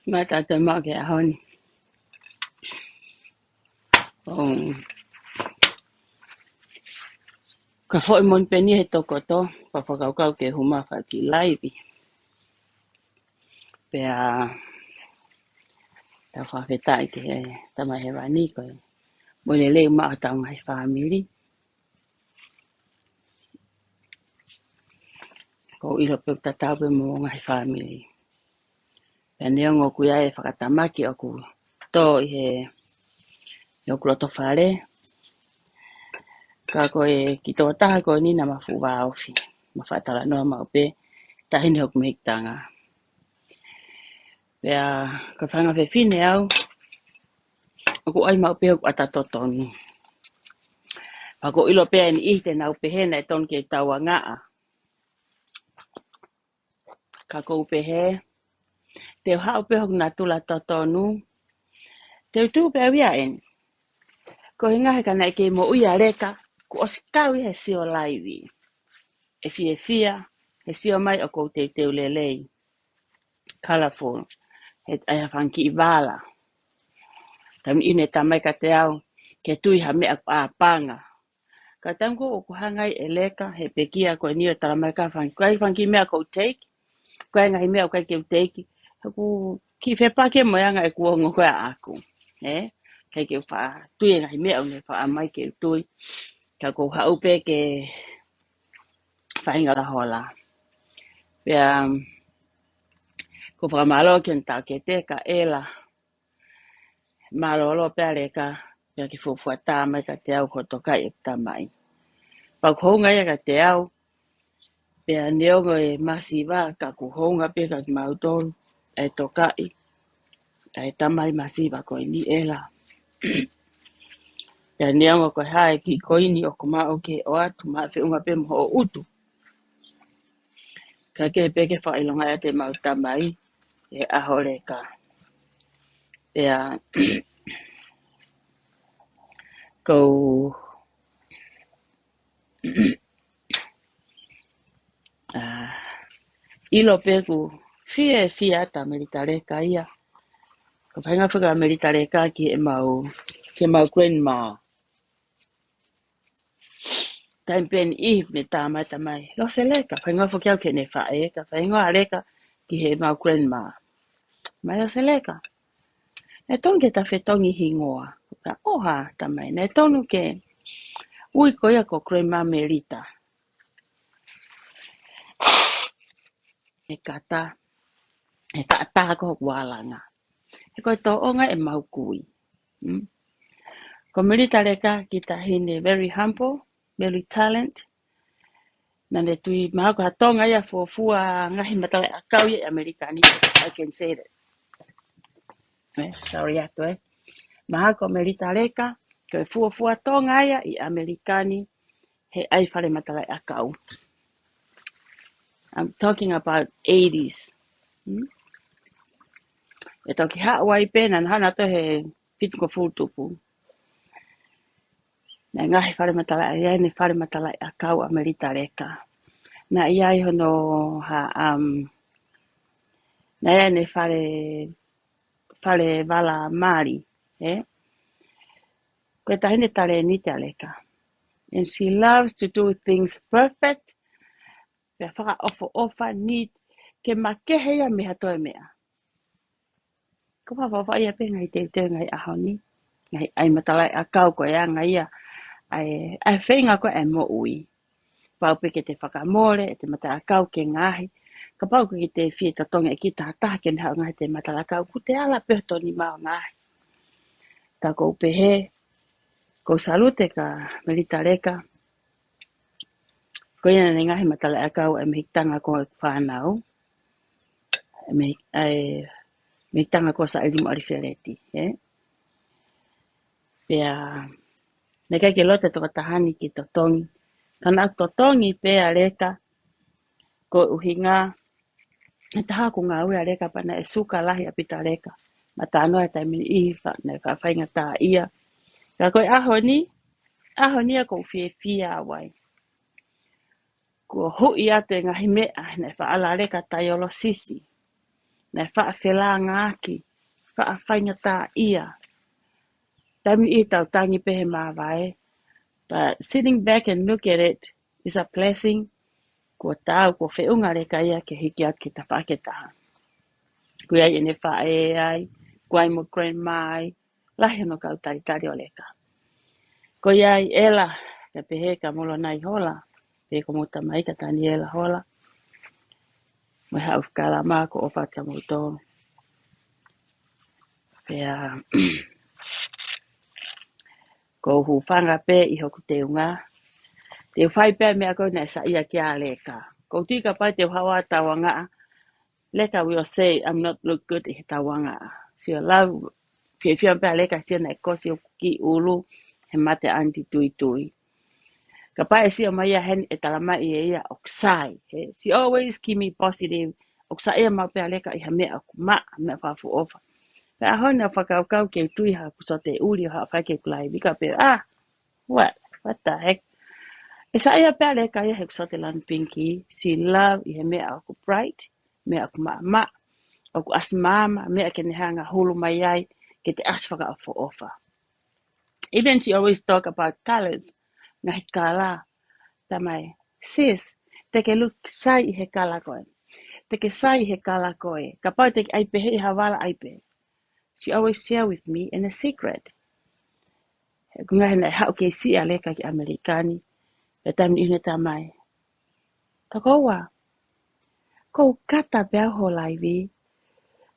Mata te mau ke ahoni. Ka foi mon peni he tokoto, pa whakaukau ke huma whaki laivi. Pea ta whawhetai ke he tamai he wani koe. Mone leo maa tau ngai whamiri. Ko ilo peo tatau pe mo ngai whamiri. Pea neo ngō kuia e whakatamaki o ku tō i he o kuroto whare. Ka koe ki tō taha koe ni na mafu wā ofi. Ma whaatala noa mau pe tahini hoku mehitanga. Pea ka whanga whewhine au. Aku ai mau pe hoku atatotonu. Ako ilo pea ni ihte nau pehena e ton ke taua ngaa. Ka kou pehe. Te hao pe hoku na tula totonu. Te utu pe awia en. Ko hinga he kana ke mo uia reka. Ko osikau he sio laivi. E fia. He sio mai o kou te ulelei. Colorful. He ai hafanki i wala. Tami ine tamai ka te au. Ke tui ha mea a panga. Ka tango o kuhangai e leka. He pekia ko nio talamai ka fanki. Ko ai fanki mea kou take. Ko ai ngahi mea o kai keu take. Haku ki whepake moyanga e kuongo koe aku. Kai keu wha tui e ngahi mea o ne wha amai keu tui. Ka kou haupe ke whainga la hola. Pea ko whakamalo ki on tau ke te ka ela. Malolo pea reka. Pea ki fufua tāmai ka te au kotokai e tamai. Pau kuhonga ia ka te au. Pea neongo e masiva ka kuhonga pea ka ki mautolu. E tokai. E tamai masiva ko ni ela. Ya neongo ko hae ki koini o kumao ke o atu maa whiunga pe mho o utu. Ka ke peke whailonga ya te mautamai. E ahore ka. Pea kou ilo peku fia ta meritareka ia. Ka whainga whaka meritareka ki e mau grandma. Taim pen ihip ne tāmai tamai. Lo se leka, whainga whakiau ke ne whae. Ka whainga areka ki he mau grandma. Mai o se leka. E tonu ke ta whetongi hingoa. Ka oha tamai. Ne tonu ke ui ko ia ko grandma merita. E kata. E kata ko walanga. E koe tō onga e mau kui. Ko merita reka ki ta hine very humble. Very talent. Nane tui maha ko hatonga ia fua ngahi matale akau ia Amerikani. I can say that. Sorry ato Maha ko merita reka. Ko fua tonga ia I Amerikani. He ai whare matale akau. I'm talking about 80s. E toki Hawaii pe na hana to he pitu ko futupu. Na ngahi whare matale ia ne whare matale akau Amerita reka. Na ia I hono na ia ne whare wala Māori, Koe tahine tale ni te aleka. And she loves to do things perfect. Pea whaka ofa, neat. Ke makehe ia meha toe mea. Ko whawhawa ia pe ngai te ngai ahoni. Ngai ai matalai a kau ko ia ngai ia. Ai whenga ko e mo ui. Pau pe ke te whakamore, e te mata a kau ke ngahi. Ka pau ko ki te whie tatonga e ki tātaha ke nehau ngahi te matala kau. Ku te ala peho toni mao ngahi. Ta kou pehe. Ko salute ka merita reka. Ko ina ne ngahi matala a kau e mehitanga ko e whanau. Mehitanga ko sa ilimu arifireti. Pea, ne kai ke lote toka tahani ki totongi. Kana ak totongi pea reka. Ko uhinga. E taha ko ngā ua reka pana e suka lahi apita reka. Mata anoa e taimini ihifa. Ne ka whainga tā ia. Ka koe ahoni a kou fia awai. Ko hui atu e ngahi mea, ne whaala reka tai olo sisi. na whaafela ngāki, whaafainya tā ia. Tami I tau tangi pehe mawai. But sitting back and look at it is a blessing. Ko tau, ko whiunga reka ia ke hiki at ki ta whaketaha. Ko ai ene whae ai, ko ai mo grandma ai, lahi no kau tari o leka. Ko ai ela, ka pehe ka molo nai hola, pe ko muta mai ka tani ela hola. Mai hau kala maa ko ofa ka muto. Pea, ko hufanga pe I hoku te unga. Te whai pe mea ko nei sa ia kia leka. Ko tika pai te hawa tawanga. Leka will say, I'm not look good I tawanga. So you love, fia pe leka sia nei kosi o ki ulu, he mate anti tui. Ka pai si o mai hen e talama I ia oksai. She always keep me positive. Oksai e mau pe leka I ha mea mea whafu ofa. Pe ahona whakaukau ke tui ha kusote uli o ha whake kulai. Vika pe, what the heck? E sa ia pe leka ia he kusote lan pinky. She love I he mea aku bright. Mea aku ma. Aku asmama. Mea ke nehanga hulu mai ai. Ke te as whakaofa ofa. Even she always talk about colors. Ngahi kala. Tamai, sis, teke look sai I he kala koe. Teke sai I he kala koe. Ka pau teke aipe hei hawala aipe. She always share with me in a secret. Kunga hena hau ke si a leka ki Amerikani. E tami ine tamai. Ka koua. Ko kata bea ho laivi.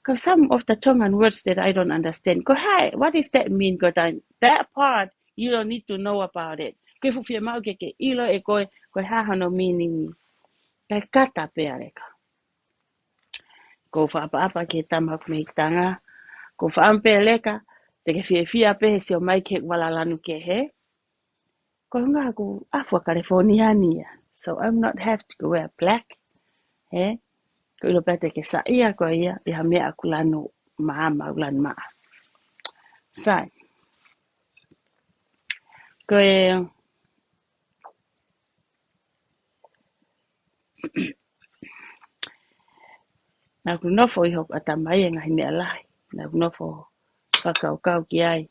Ko some of the Tongan words that I don't understand. Ko hai, what does that mean? Ko that part, you don't need to know about it. Ko fufia mau ke ilo e koe, ko haha no meaning. Ka kata bea leka. Ko whaapa ke tamaku me tanga. Ko whaampe leka, te ke fia pe se o mai ke walalanu ke he. Ko ngā ko Afua Californiania. So I'm not have to wear black. He. Ko ilo pete ke sa ia ko ia, I ha mea aku lanu ulan maa. Sai. Ko na ku nofo I hoku atamai ngahi mea lahi. Na ku nofo whakaukau ki ai.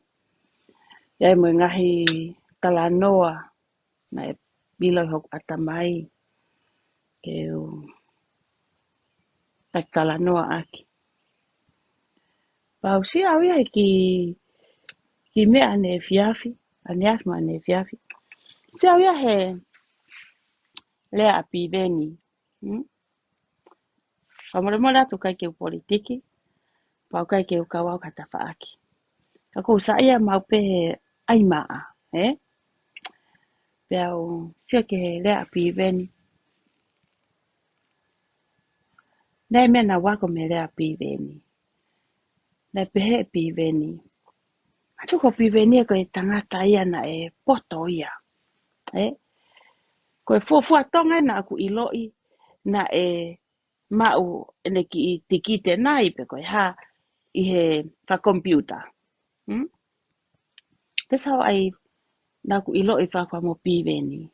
Iai mo ngahi kalanoa na e bilo I hoku atamai. Ke tak kalanoa aki. Pau si au ia ki mea ane fiafi. Ane asma ane fiafi. Si au ia he lea api veni. Pamoremore atu kai ke politiki. Pau kai ke ukawau kata whaaki. Kako sa ia mau pe ai maa. Pau sia ke lea api veni. Nei mena wako me lea api veni. Nei pehe api veni. Atu ko api veni ko e tangata ia na e poto ia. Ko e fuafua tonga na aku iloi na e mau ene ki tikite nai pe ko e ha I he fa computer. That's how I naku iloi fa kwa mo pi veni.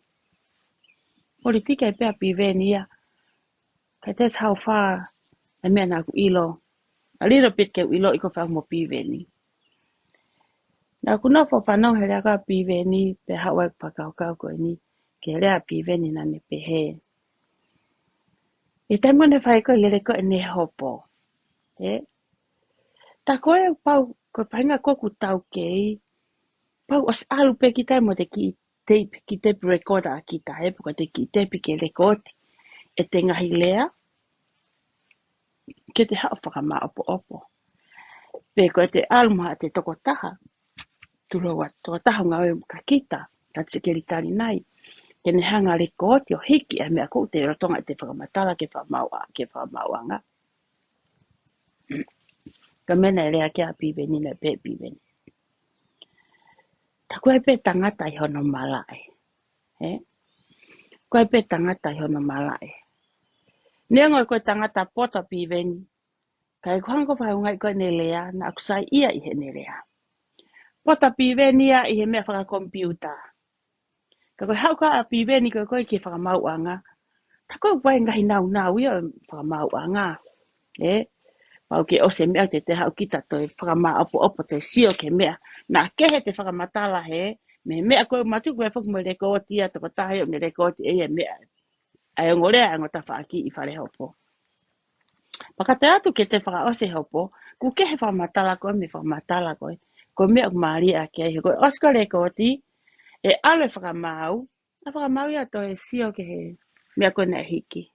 Politika e pe api veni ia. That's how far I mean naku ilo. A little bit ke ilo iko fa mo pi veni. Naku no fa fanong hele ka pi veni pe hawa pa ka ko ni ke le api veni na ne pe he. E tai mone fai ko lele ko ne hopo. Ta koe pau ko painga ko ku tau kei. Pau as alu pe ki tai mo te ki tape recorder ki tai ko te ki tape ke record e te ngahi lea ke te hao whakama opo. Pe ko te alma te toko taha. Tuloa toko taha ngā e ka kita. Ka tsikeri tari nai. Ke ne hanga record o hiki e mea ko te rotonga te whakamatala ke whamaua. Ka mena rea ke api veni na pe api veni. Ta koe pe tangata I hono malae. Koe pe tangata I hono malae. Nea ngoi koe tangata poto pi veni. Kai kwango whaungai koe ne lea na akusai ia I he ne lea. Poto pi veni ia I he mea whaka kompiuta. Ka koe hauka a pi veni koe ke whakamauanga. Ta koe wai ngahi nau ia whakamauanga. Pau ke o se mea te hau kita toi whakama opo te sio ke mea. Nā kehe te whakamatala he, me mea koe matu koe whaku mo rekoti a toko tahi o me rekoti e mea. Ai ngorea ngota whaaki I whare hopo. Pakate atu ke te whakaose hopo, ku kehe whakamatala koe me whakamatala koe, ko mea kumari a ke ai koe oska rekoti, e ale whakamau, a whakamau ia toi sio ke he mea koe na hiki.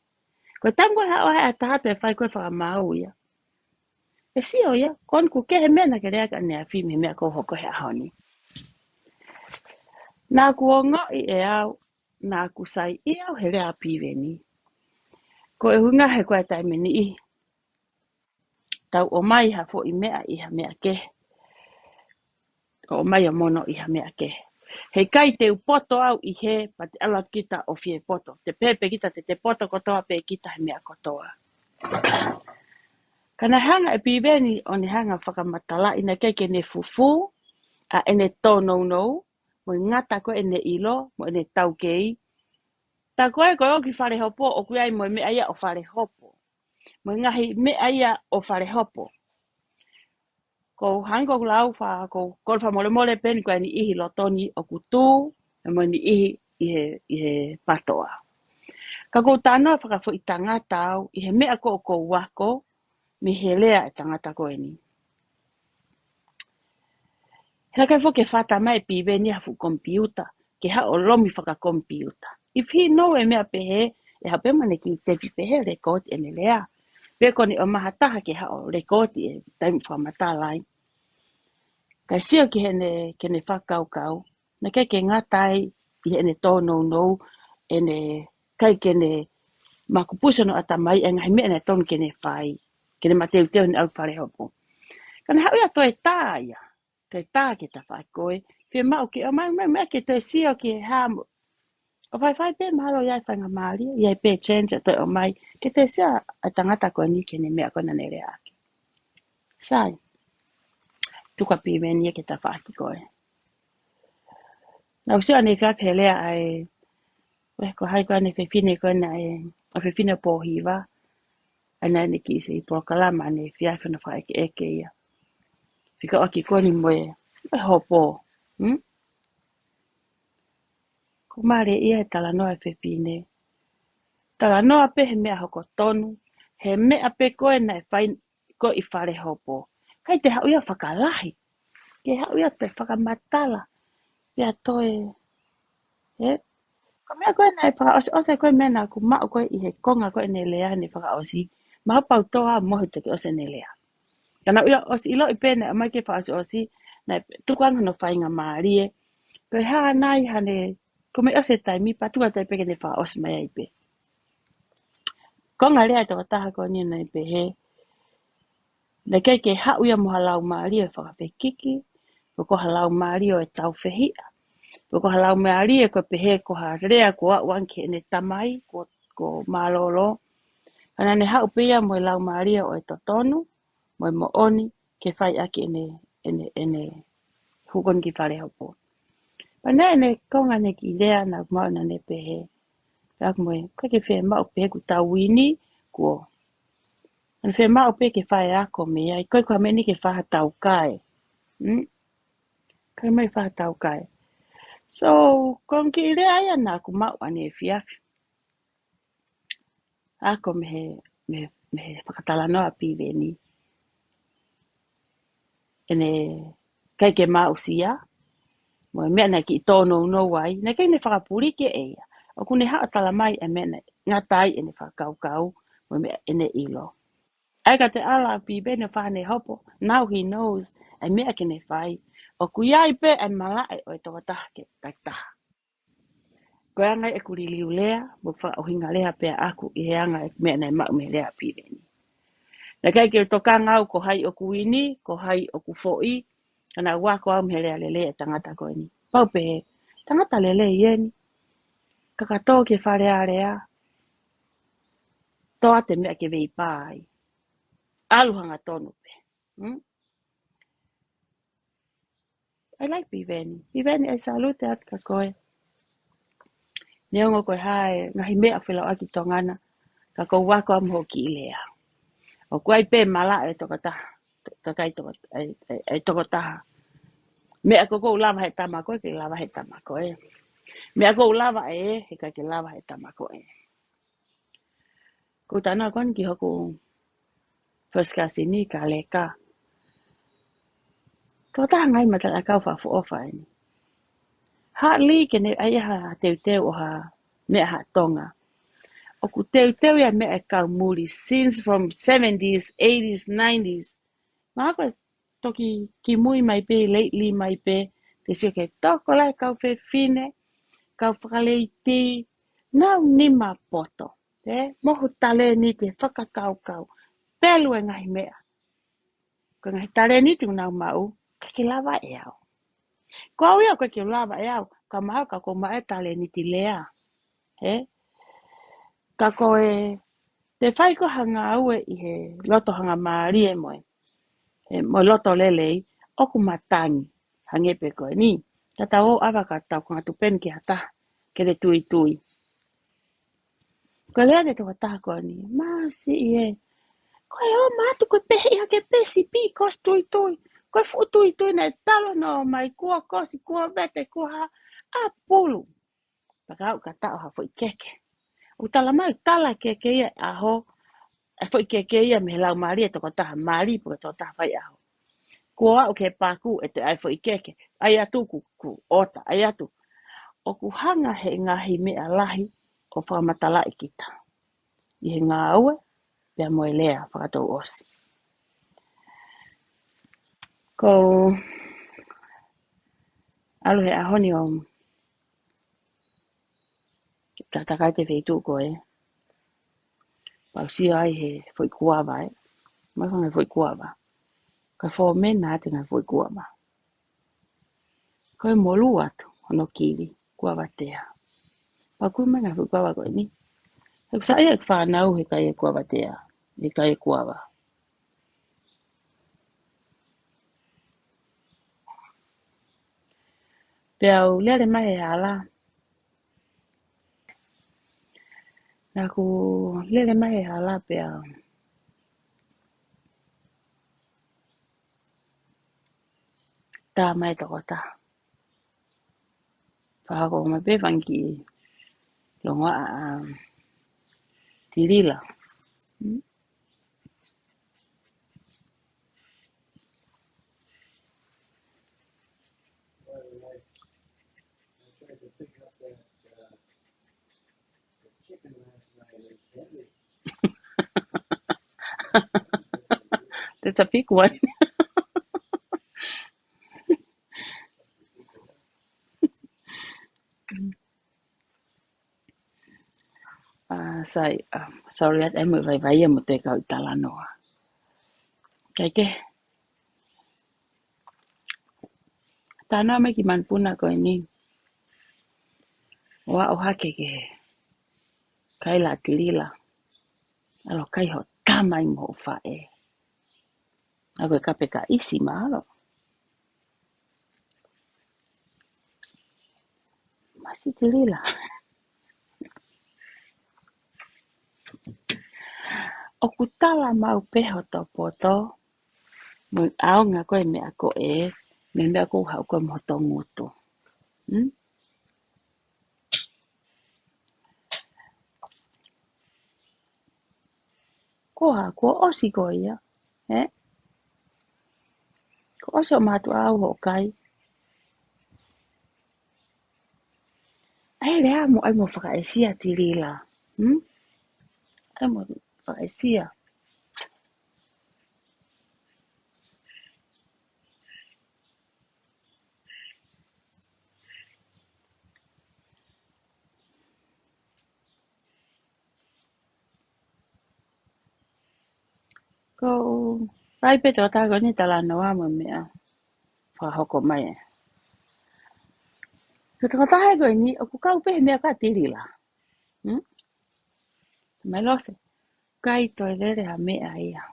Ko tango hao hai a tahata e whai koe whakamau ia. E sio ia, kon ku kehe mea na ke rea ka nea fi me mea ko hoko he ahoni. Nā ku o ngoi e au, nā ku sai I au he rea pīweni. Ko e hunga he koe taimeni I. Tau o mai ha fo I mea I ha mea ke. O mai o mono I ha mea ke. He kai te upoto au I he, pa te ala kita o fie poto. Te pepe kita te poto kotoa pe kita he mea kotoa. Kana hanga e pīweni o ni hanga whakamatala ina keke ne fufu, a ene tono no, mo ngata ko ene ilo, mo ene taukei. Ta koe koe o ki whare hopo, o kuai mo mea ia o whare hopo. Mo ngahi mea ia o whare hopo. Ko hango lau wha, ko kolfa mole mole pen koe ni ihi lotoni o kutu, e mo ni I he patoa. Ka kou tānoa whakafo I tangata au, I he mea ko o kou wako, mi he lea e tangata koe ni. Hea kai fo ke whata mai piwe ni hafu kompiuta, ke ha o lomi whaka kompiuta. If he know e mea pehe, e hape mane ki te pehe rekodi e ne lea. Peko ni o mahataha ke ha o rekodi e taimu whamata lai. Kai sio ki ke ne whakau kau, na kai ke ngatai I he ne tōnou nou, e ne kai ke ne makupusa no atamai, e ngai mea ne tonu ke ne whai, ke ne mateu teo ni au whare hopo. Kana hau ia toi tāia, toi tā ke ta whai koe, whia mau ke o mai ke toi sio ki he hamo. O whai pe mahalo iai whanga maari, iai pe change toi o mai, ke toi sio a tangata koe ni ke ne mea kona ne rea ake. Sai, tuka pīmenia ke ta whai koe. Na usio ane whia pelea ai, ko hai koe ane whiwhine koe na e, o whiwhine pōhiwa, ana ane ki se I prokalama ane whia whina whai ke eke ia. Whika o ki koe ni moe, hopo, ko mare ia e tala noa e whiwhine. Tala noa pe he mea hoko tonu, he mea pe koe na e whai koe I whare hopo. Kai te hau ia whakalahi, ke hau ia te whakamatala, ia toe, ko mea koe na e whakaosi, ose koe mea na ku mao koe I he konga koe ne lea ne whakaosi, maha pau toa mohi te ke ose ne lea. Kana uia osi ilo I pene a mai ke whaosi osi, na tukuanga no whainga maarie, koe haa nai hane, ko me ose taimi, patua tai peke ne whaosi mai ai pe. Konga lea te wataha koe ni na I pe he, na kei ke hau ia moha lau maarie e whakawhekiki, ko halau maarie o e tau whehia, ko halau maarie ko pehe ko ha rea ko wanke ne tamai, ko malolo, ana ne hau pia mo lau maarie o e totonu, mo oni, ke whai aki ene hukon ki whare hopo. Pana ene konga ne ki lea na mauna ne pehe, kak mo ko ke whea mau pehe ku tau wini, ko ana whea mau pehe ke whai ako me ai, koe kua meni ke whaha tau kai. Kai mai whaha tau kai. So, kong ki lea ia na ku mau ane whiawhi. Ako me whakatala noa piwe ni. Ene kai ke mau sia, mo mea na ki tono no wai, na kai ne whakapuri ke eia. O kune haa tala mai e mea ngā tai ene whakaukau, mo mea ene ilo. Ai ka te ala piwe ne whahane hopo, now he knows, e mea ke ne whai, o kuiai pe e malae o e toa taha ke taitaha. Koe anga e kuri liu lea, mo whaohinga lea pea aku I he anga e mea nei mau me lea piwe ni. Na kai ke toka ngau ko hai o kuini, ko hai o kufoi, kana wako au me lea lele e tangata koe ni. Pau pe he, tangata lele ieni, kakato ke whare area, toa te mea ke vei pai. Aluhanga tonu pe. I like Biveni. Biveni e salute at ka koe. Neongo koe hae, ngahi mea whilau aki tongana, ka kou wako am hoki I lea. O kuai pe mala e toko taha. Kakai toko, e toko taha. Mea koko lava he tamako ke lava he tamako e. Mea koko lava e he kai ke lava he tamako e. Ko tana kon ki hoku first class ni ka leka. Toko taha ngai mata la kau fa fu ofa e. Ha li ke ne ai ha teu o ha mea ha tonga. O ku teu ya mea kau muri since from 70s, 80s, 90s. Mā koe toki ki mui mai pe, lately mai pe, te sio ke toko lai kau fe fine, kau whakalei ti, nau ni ma poto. Mohu tale ni te whakakau kau. Pelu e ngahi mea. Ko ngahi tale ni tu nau mau, ka ke lava e au. Ko au ia koe ke lava e au, ka maha ka ko mae tale ni ti lea. Ka koe, te whai ko hanga au i he loto hanga maari e moe. Mo loto lelei, oku matangi, hangepe koe ni. Tata o awa ka tau kanga tupen ki hata, ke le tui tui. Ko lea ke toka taha koe ni, maa si e, koe o matu koe pehe iha ke pesi pi kos tui tui. Koe fu tui tui na e talo no mai kua kosi, kua vete, kua ha, a pulu. Paka au ka tau ha fo i keke. Utala mai tala keke ia aho, e fo i keke ia me lau maari e toka taha, maari po ke toka taha fai aho. Kua o ke paku e te ai fo i keke. Ai atu ku ota, ai atu. O ku hanga he ngahi mea lahi o whakamatala i kita. I he ngā aue, pia moe lea whakatou osi. Ko alu he ahoni o tatakai te wheitu ko e. Pau sia ai he fo i kuawa e. Mai whanga fo i kuawa. Ka fo mena ate ngai fo i kuawa. Ko e molu atu, hono kiri, kuawa tea. Pau kui mai ngai fo i kuawa ko e ni. E kusa ia ki whanau he kai e kuawa tea. He kai e kuawa. Pea au lere mai he ala. Nā ku lere mai he ala pea. Tā mai toko ta. Whahako mai pe whanki longa a tirila. That's a big one. Sorry at em vai vai mo te kau talano. Kai ke. Tana me ki man puna ko ni. Wa o hake ke. Kai la tirila. Alo kai ho tamai mo fa e. Ako ka peka isi malo. Masi tirila. O kutala mau peho to poto. Mo au nga ko me ako e. Me me ako hau ko mo to ngutu. Ko osi ko ia. Ko oso matu au ho kai. Ai rea mo ai mo whakaesia tirila. Ai mo whakaesia. Ko pai pe tō tāko ni tala noa mo mea. Whahoko mai e. Ko tō tāhe koe ni, o ku kau pehe mea ka tirila. Mai lose. Kai toi rere ha mea ia.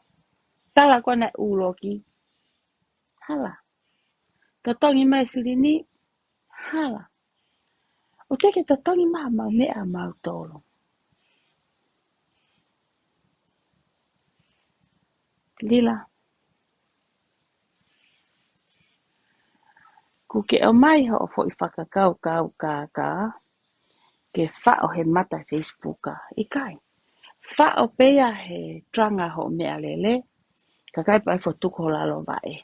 Tala kona uloki. Hala. Tō tongi mai siri ni. Hala. O teke tō tongi maa mau mea mau tōlo. Lila. Ku ke o mai ho fo I whakakau ka ke whao he mata Facebook a. I kai. Whao pea he tranga ho mea lele. Ka kai pai fo tuko lalo vae.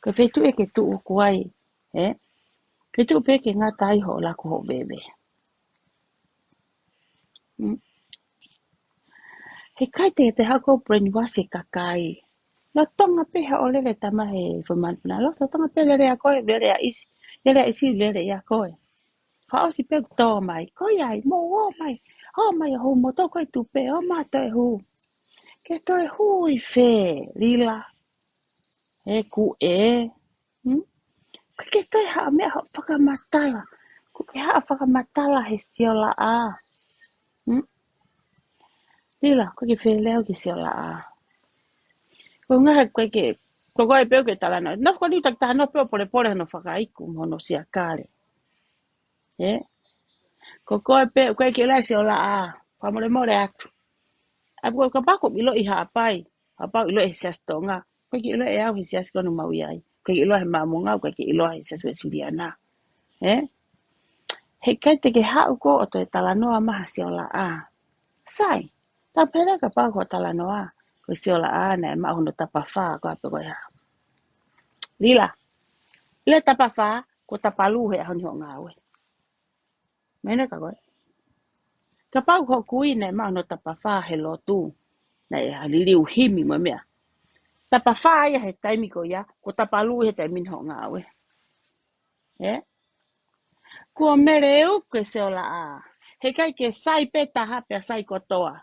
Ka whetu e ke tuu kuai. Ke tuu pe ke ngā tai ho lako ho bebe. He kai te hako brainwash e kakai. No tonga peha o lele tama he whamanpuna. Losa tonga pe lele a koe, lele a isi. Lele a isi, lele a koe. Whaosi pe tō mai. Koe ai, mō o mai. O mai a hu, mō tō koe tupe. O mā toi hu. Ke toi hu I whē. Lila. E ku e. Ke toi haa mea ho whakamatala. Ku ke haa whakamatala he siola a. Lila, ko ke whē leo ke siola a. Ko ngaha koe ke, ko koe peo ke tala no. No ko ni tak tahano peo pore no whakaiku mono sia kare. Ko koe peo koe ke lai se ola a. Whamore atu. Apu ko kapako ilo I haapai. Hapau ilo e siastonga. Koe ke ilo e au he siasko no maui ai. Koe ke ilo he mamunga, koe ke ilo he siaswe siriana. He kai te ke hau ko o toi tala noa maha se ola a. Sai. Ta pere ka pau ko tala noa. Koe se ola a na e mahono tapawha ko ape koe ha. Lila. Ile tapawha ko tapalu he ahoni ho ngawe. Mene ka koe. Ka pau ho kui na e mahono tapawha he lotu. Na e halili uhimi mo mea. Tapawha ia he taimi ko ia. Ko tapalu he taimi ho ngawe. Kua mere uke se ola a. He kai ke sai pe taha pe sai kotoa.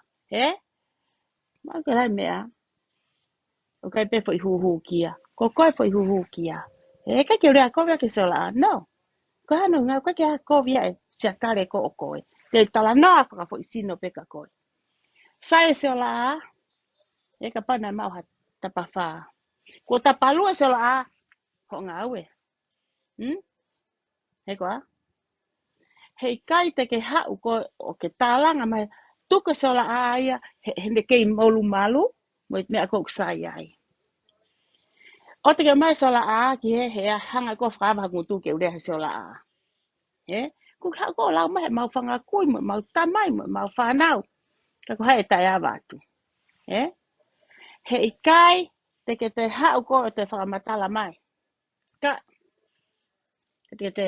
Ma ke lai mea. O kai pe foi huhu kia. Ko koe foi huhu kia. Kai ke rea kovia ke se ola a. No. Ko hano ngā koe ke ha kovia e sia kare ko o koe. Te tala noa whaka foi sino pe ka koe. Sai se ola a. Ka pana mau ha tapawha. Ko tapalu se ola a. Ho ngā ue. He koa. Hei kai te ke hau ko o ke tālanga mai tuka sola aia he ne kei molu malu mo mea ko ksai ai. O te ke mai sola a ki he hanga ko whakawa ngutu ke urea he sola a. Ku hau ko lau mai mau whanga kui mo mau tamai mo mau whanau. Ka ko hae tai awatu. Hei kai te ke te hau ko o te whakamatala mai. Ka te te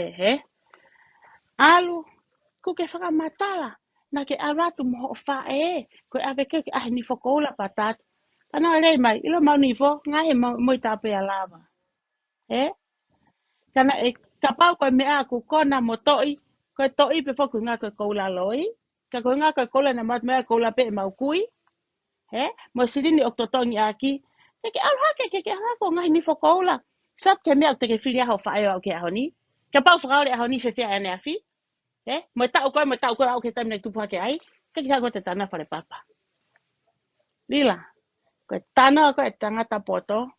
alu ku ke whakamatala. Na ke aratu mo o whae, koe awe ke ahe ni whakoula patat. Kana rei mai, ilo mau ni fo, ngai he moi tape a lava. Kana e kapau koe mea ku kona mo toi, koe toi pe whaku ngā koe koula loi. Ka koe ngā koe koula na mat mea koula pe e mau kui. Mo sirini o totongi aki. Ke alhake, ke alhako ngai ni whakoula. Sap ke mea te ke whiri aho whae au ke aho ni. Kapau whakaore aho ni whewhia ane awhi. Mo tau koe au ke taimina tupuha ke ai. Ke hako te tana whare papa. Lila, koe tana koe tangata poto.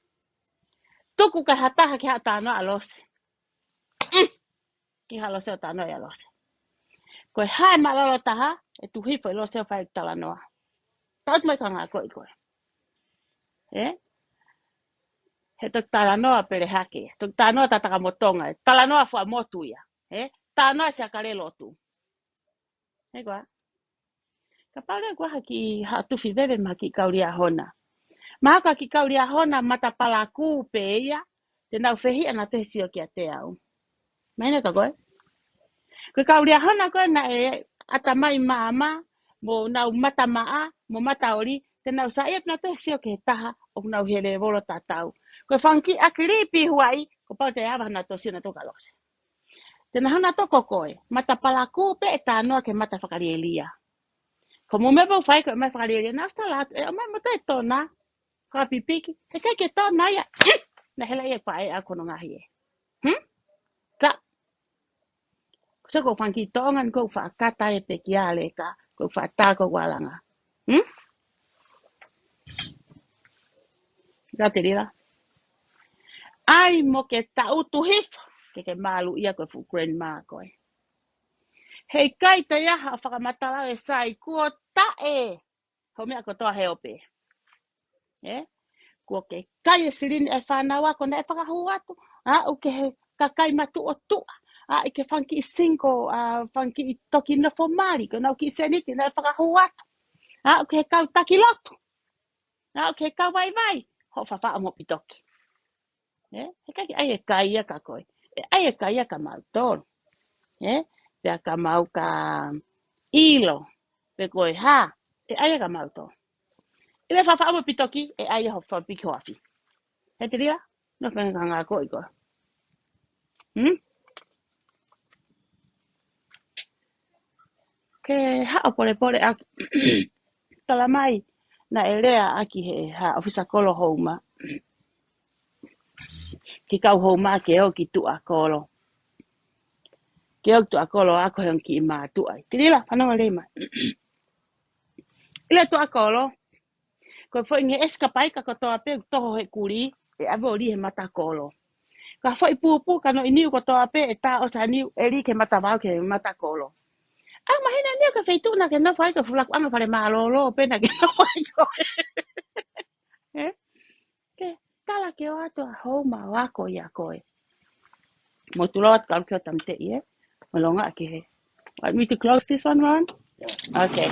Tuku ka hataha ke hatano alose. Ki halose o tano e alose. Koe hae malalo taha, e tu hifo e lose o whae tala noa. Taut mai ka ngā koe koe. He tuk tala noa pere hake. Tuk tala noa tataka motonga. Tala noa fua motu ia. Tala noa se akare lotu. Koa. Ka paure kua haki hatufi bebe maki kauria hona. Mahaka ki kauria hona mata palaku pe ia. Te nau whehi ana te sio ki a te au. Maina ka koe? Koe kauria hona koe na e atamai maama. Mo nau mata maa. Mo mata ori. Te nau sa iep na te sio ki taha. O nau hele volo tatau. Koe whanki akiripi huai. Ko pau te awa na to sio na toka lose. Te na hana toko koe. Mata palaku pe e tānoa ke mata whakarielia. Ko mo mebo whai koe mai whakarielia. Nasta lato. O mai mo te tona. Ka pipiki. He kai ke tona ia. Na hela ia whae a kono ngahi e. Ta. So ko whanki tongan ko whaakata e pe kia leka. Ko whaata ko walanga. Ka te rira. Ai mo ke tautu hif. Ke malu ia koe fu grandma koe. Hei kai te iaha whakamatala e sai. Kua tae. Ho mea ko toa heope. Kua ke kai e sirini e whanau ako na e whakahu atu. O ke he kakai matu o tua. I ke whanki I singo, whanki I toki na whamari, ko nau ki seniti na e whakahu atu. O ke he kau taki lotu. O ke he kau vai vai. Ho whawha mo pitoki. He kaki ai e kai ka koe. Ai e kai ka mau tōru. Pea ka mau ka ilo. Pe koe ha. Ai ka mau tōru. I le whawha mo pitoki, ai ho whapiki hoafi. He te ria? No whenga ngā koe koe. Ke haa pore aki. Tala mai na e rea aki he haa ofisa kolo houma. Ki kau houma ke o ki tua kolo. Ke o tua kolo ako he ki I mātua. Tirila, whanau reima. Ile tua kolo. Koe fo inge eskapai ka kotoa pe toho he kuri. E avo li he mata kolo. Ka fo I pupu ka no iniu kotoa pe e ta o sa niu e li ke mata vau ke mata kolo. Mahina niu ka feitu na ke no fai ka fulak anga fare malolo pe na ke no fai ko. Ke kala ke o ato houma wako ia koe. Mo tulot ka kio tam te ie. Malonga ke he. Want me to close this one, Ron? Yeah. Okay.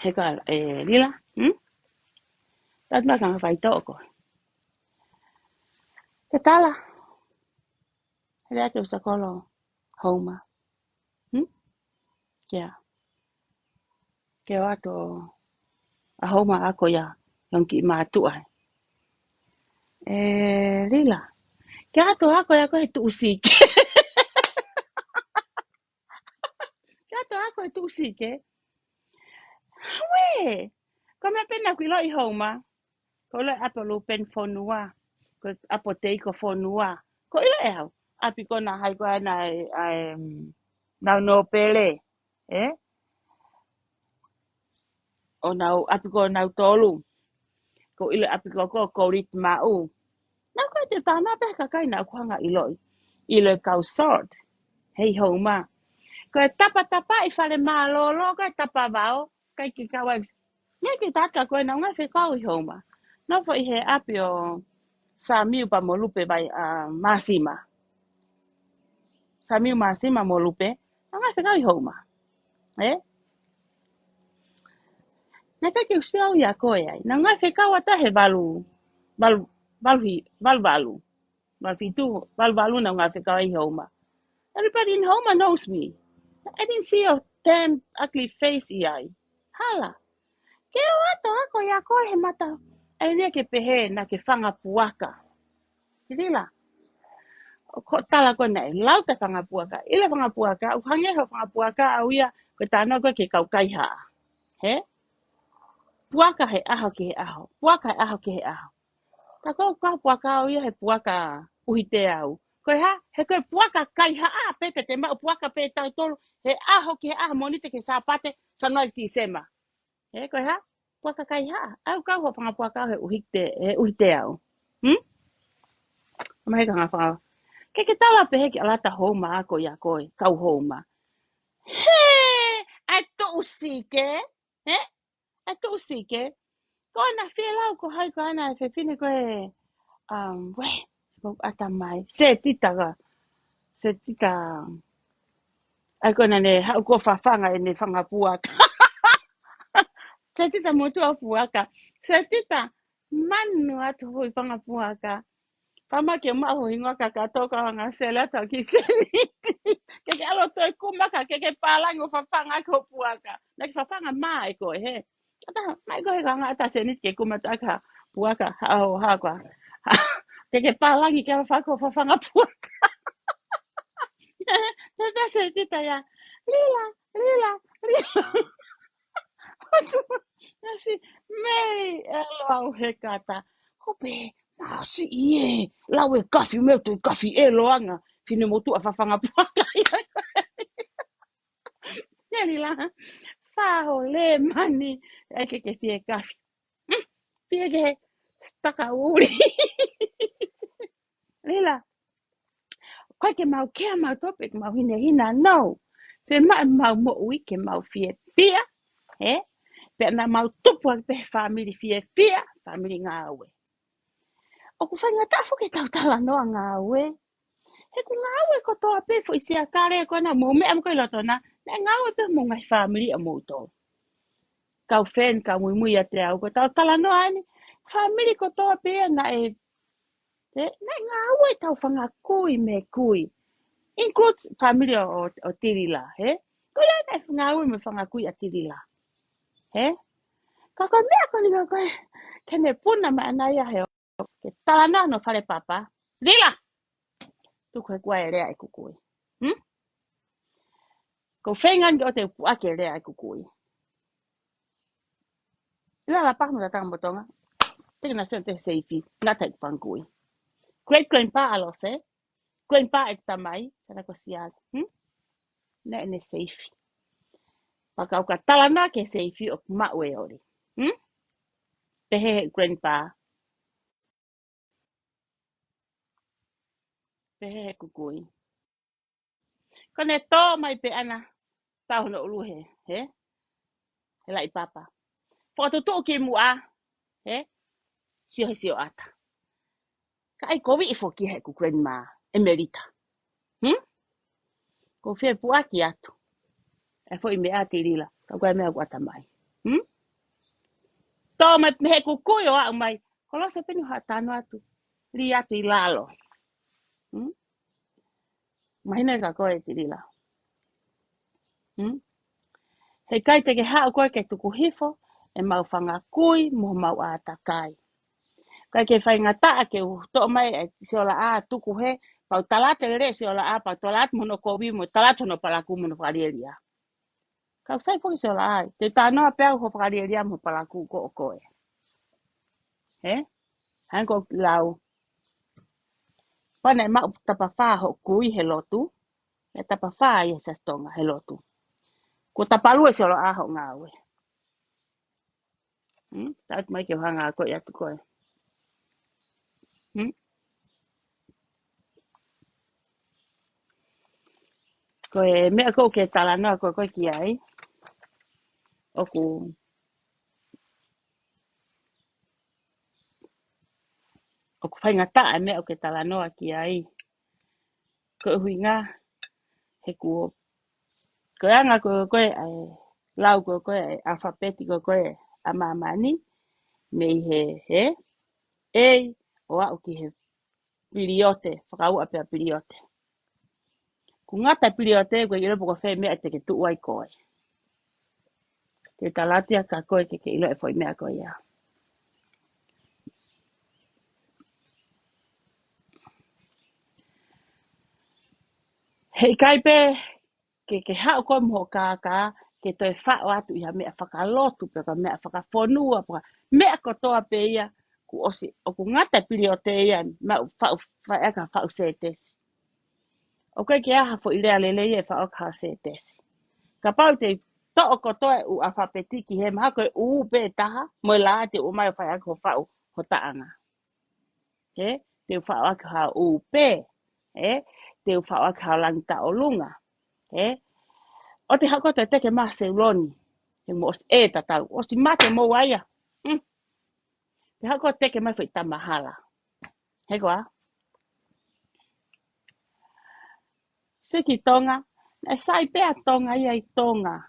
Heka lila. Tat ma kanga fai toko. Ke tala. Hele ate usa kolo houma. Yeah. Ke o ato a houma ako ia. Yung ki mātua. Lila. Ke ato ako ia koe tu usike. Ke ato ako e tu usike. Hawe. Ko me pena kui lo I houma. Ko le apo lo pen fonua. Ko apo te ko fonua. Ko ilo e hau. Api ko na hai ko ana nau no pele. O nau api ko nau tolu. Ko ilo api ko rit mau. Nau koe te tāna pe kakai nau kuanga iloi. Ilo kau sort. Hei houma. Ko e tapa I whare mālolo. Ko e tapa vau. Kai ki kawa. Nia ki taka koe nau ngai whekau I houma. Nau fo I he api o sa miu pa mo lupe vai masima. Sa miu masima mo lupe. Nau ngai whekau I houma. Nā taki usi au ia koe ai. Nā ngai whekau ata he valu fitu, valu nā ngai whekau I houma. Everybody in Houma knows me. I didn't see your damn ugly face I ai. Hala. Ke o ato ako ia koe he mata. Ai rea ke pehe na ke whanga puaka. Kirila. O ko tala koe nei. Lau te whanga puaka. Ile whanga puaka. U hange ho whanga puaka au ia. Koe tāna koe ke kau kaiha. Puaka he aho ke he aho. Puaka he aho ke he aho. Ta kou kau puaka au ia he puaka uhi te au. Koe ha, he koe puaka kai haa pete te mau puaka pe tau tolu. He aho ke he aho monite ke sāpate sanoi ti sema. Koe ha, puaka kai haa. Au kau ho panga puaka au he uhi te au. Mahe ka ngā whanga. Ke tala pe he ki alata houma ako ia koe. Kau houma. Ai to usike. Ai to usike. Ko na whilau ko hai ko ana e whine koe. Ata mai. Se tita. Ai ko na ne hau ko whawhanga e ne whanga puaka. Se tita motu a puaka. Se tita manu atu hui whanga puaka. Pama ke mahu ingoa ka toka hanga sela ta ki seniti. Ke alo toi kumaka ke palangi o whawhanga ko puaka. Na ki whawhanga mai ko he. Ata mai ko he kanga ata seniti ke kumata ka puaka hao hakwa. Ke palangi ke whawhanga puaka. Tata se tita ya. Lila. Nasi mei elo he kata. Hope nasi ie. Lau e kafi meu tu kafi e loanga. Fine motu a whawhanga puaka. Neri la. Whaho le mani. Eke ke fie kafi. Fie ke staka uri. Lila. Koe ke mau kea mau topic mau hina no. Pe mau mo ui ke mau fie pia. He? Pe na mau tupu ak pe family fie fia. Family ngā aue. O ku whainga tafo ke tau tala noa ngā aue. He ku ngā aue ko toa pe fo isi a kare ko na mo me am ko iloto na. Na ngā aue pe mo ngai family a mo to. Kau fen ka mui mui a te au ko tau tala noa ani. Family ko toa pe na e. Na ngā aue tau whanga kui me kui. Includes family o tirila. He? Ko ia na ngā aue me whanga kui a tirila. He? Ka koe mea ko ni ka koe. Kene puna ma anai a heo. Ke tala na no whare papa. Rila! Tu koe kua e rea e kukui. Hmm? Ko whengan ki o te puake e rea e kukui. Ila la pakno ta tanga motonga. Teka na sen te seifi. Nga te pangkui. Great grandpa alo se. Grandpa e tamai. Sana ko siag. Hmm? Na ene seifi. Pakau ka tala na ke seifi o maue ori. Hmm? Pehe grandpa. Pehe kukui. Kone tō mai pe ana. Tau no uluhe. He? He lai papa. Whakatu tō ki mua. He? Sio ata. Ka ai kowi i foki he ku grandma. Emerita. Hmm? Ko whia puaki atu. E fo i me ati rila. Ka koe mea kuata mai. Hmm? Tō mai he kukui o au mai. Ko losa peni hoa tano atu. Ri atu i lalo. Hmm? Mahina ka koe ti rila. Hmm? He kai te ke hao koe ke tuku hifo. E mau whanga kui mo mau ata kai. Kai ke whai ngata ke tō mai e se ola a tuku he. Pau talate re se ola a pau talate mono kowi mo talate no palaku mono wharieria. Kau sai foki se ola ai. Te tānoa pēu ho wharieria mo palaku ko o koe. He? Hanko lau. Pane mau tapawha ho kui he lotu. E tapawha i sa stonga he lotu. Ko tapalua se ola a ho ngawe. Taut mai ke hanga koe atu koe. Koe mea kou ke tala noa koe koe ki ai. Oku whainga taa mea o ke tala noa ki ai. Koe hui ngā he kuo. Koe anga koe ai lau koe ai alfabeti koe a mamani. Mei he ei o au ki he piriote. Whakau a pia piriote. Ku ngata piriote koe i ropo ko whai mea te ke tuuai koe. Te talatia ka koe ke ilo e whai mea koe ia. Hei kai pe ke hao koe mo ka ke toi whao atu iha mea whakalotu pe ka mea whakafonua pe mea kotoa pe ia ku osi o ku ngata piri o te ia ma whaeka whao se tesi. O koe ke aha fo i lea lele ia whao ka se tesi. Ka pau te to o kotoa u a whapetiki he maha koe uu pe taha mo la te o mai whaeka ho whao ho taanga. He? Te whao aka hao uu pe. He? Te whao aka hao langta o lunga. He? O te hako te teke maa se roni. Te mo os e tatau. O si mate mo waia. Te hako te teke mai whi tamahala. He koa? Siki tonga. E sai pea tonga ia i tonga.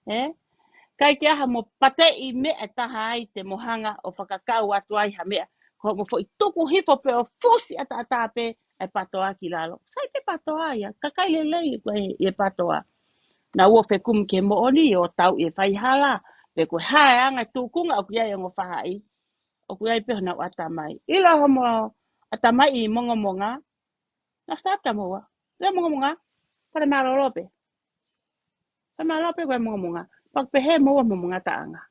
He? Kai ke aha mo pate i mea taha ai te mohanga o whakakau atu ai ha mea. Ko mo fo i tuku hipo pe o fusi ata pe e patoa ki lalo. Sai pe patoa ia. Kakai lelei e patoa. Na ua whekum ke mooni o tau e whai hala. Pe koe hae anga tūkunga o kuiai o whahai. O kuiai peho na atamai. Ila homo atamai i monga monga. Na stata moa. Ila monga monga. Para maro lope. Para maro lope koe monga monga. Pak pe he moa monga taanga.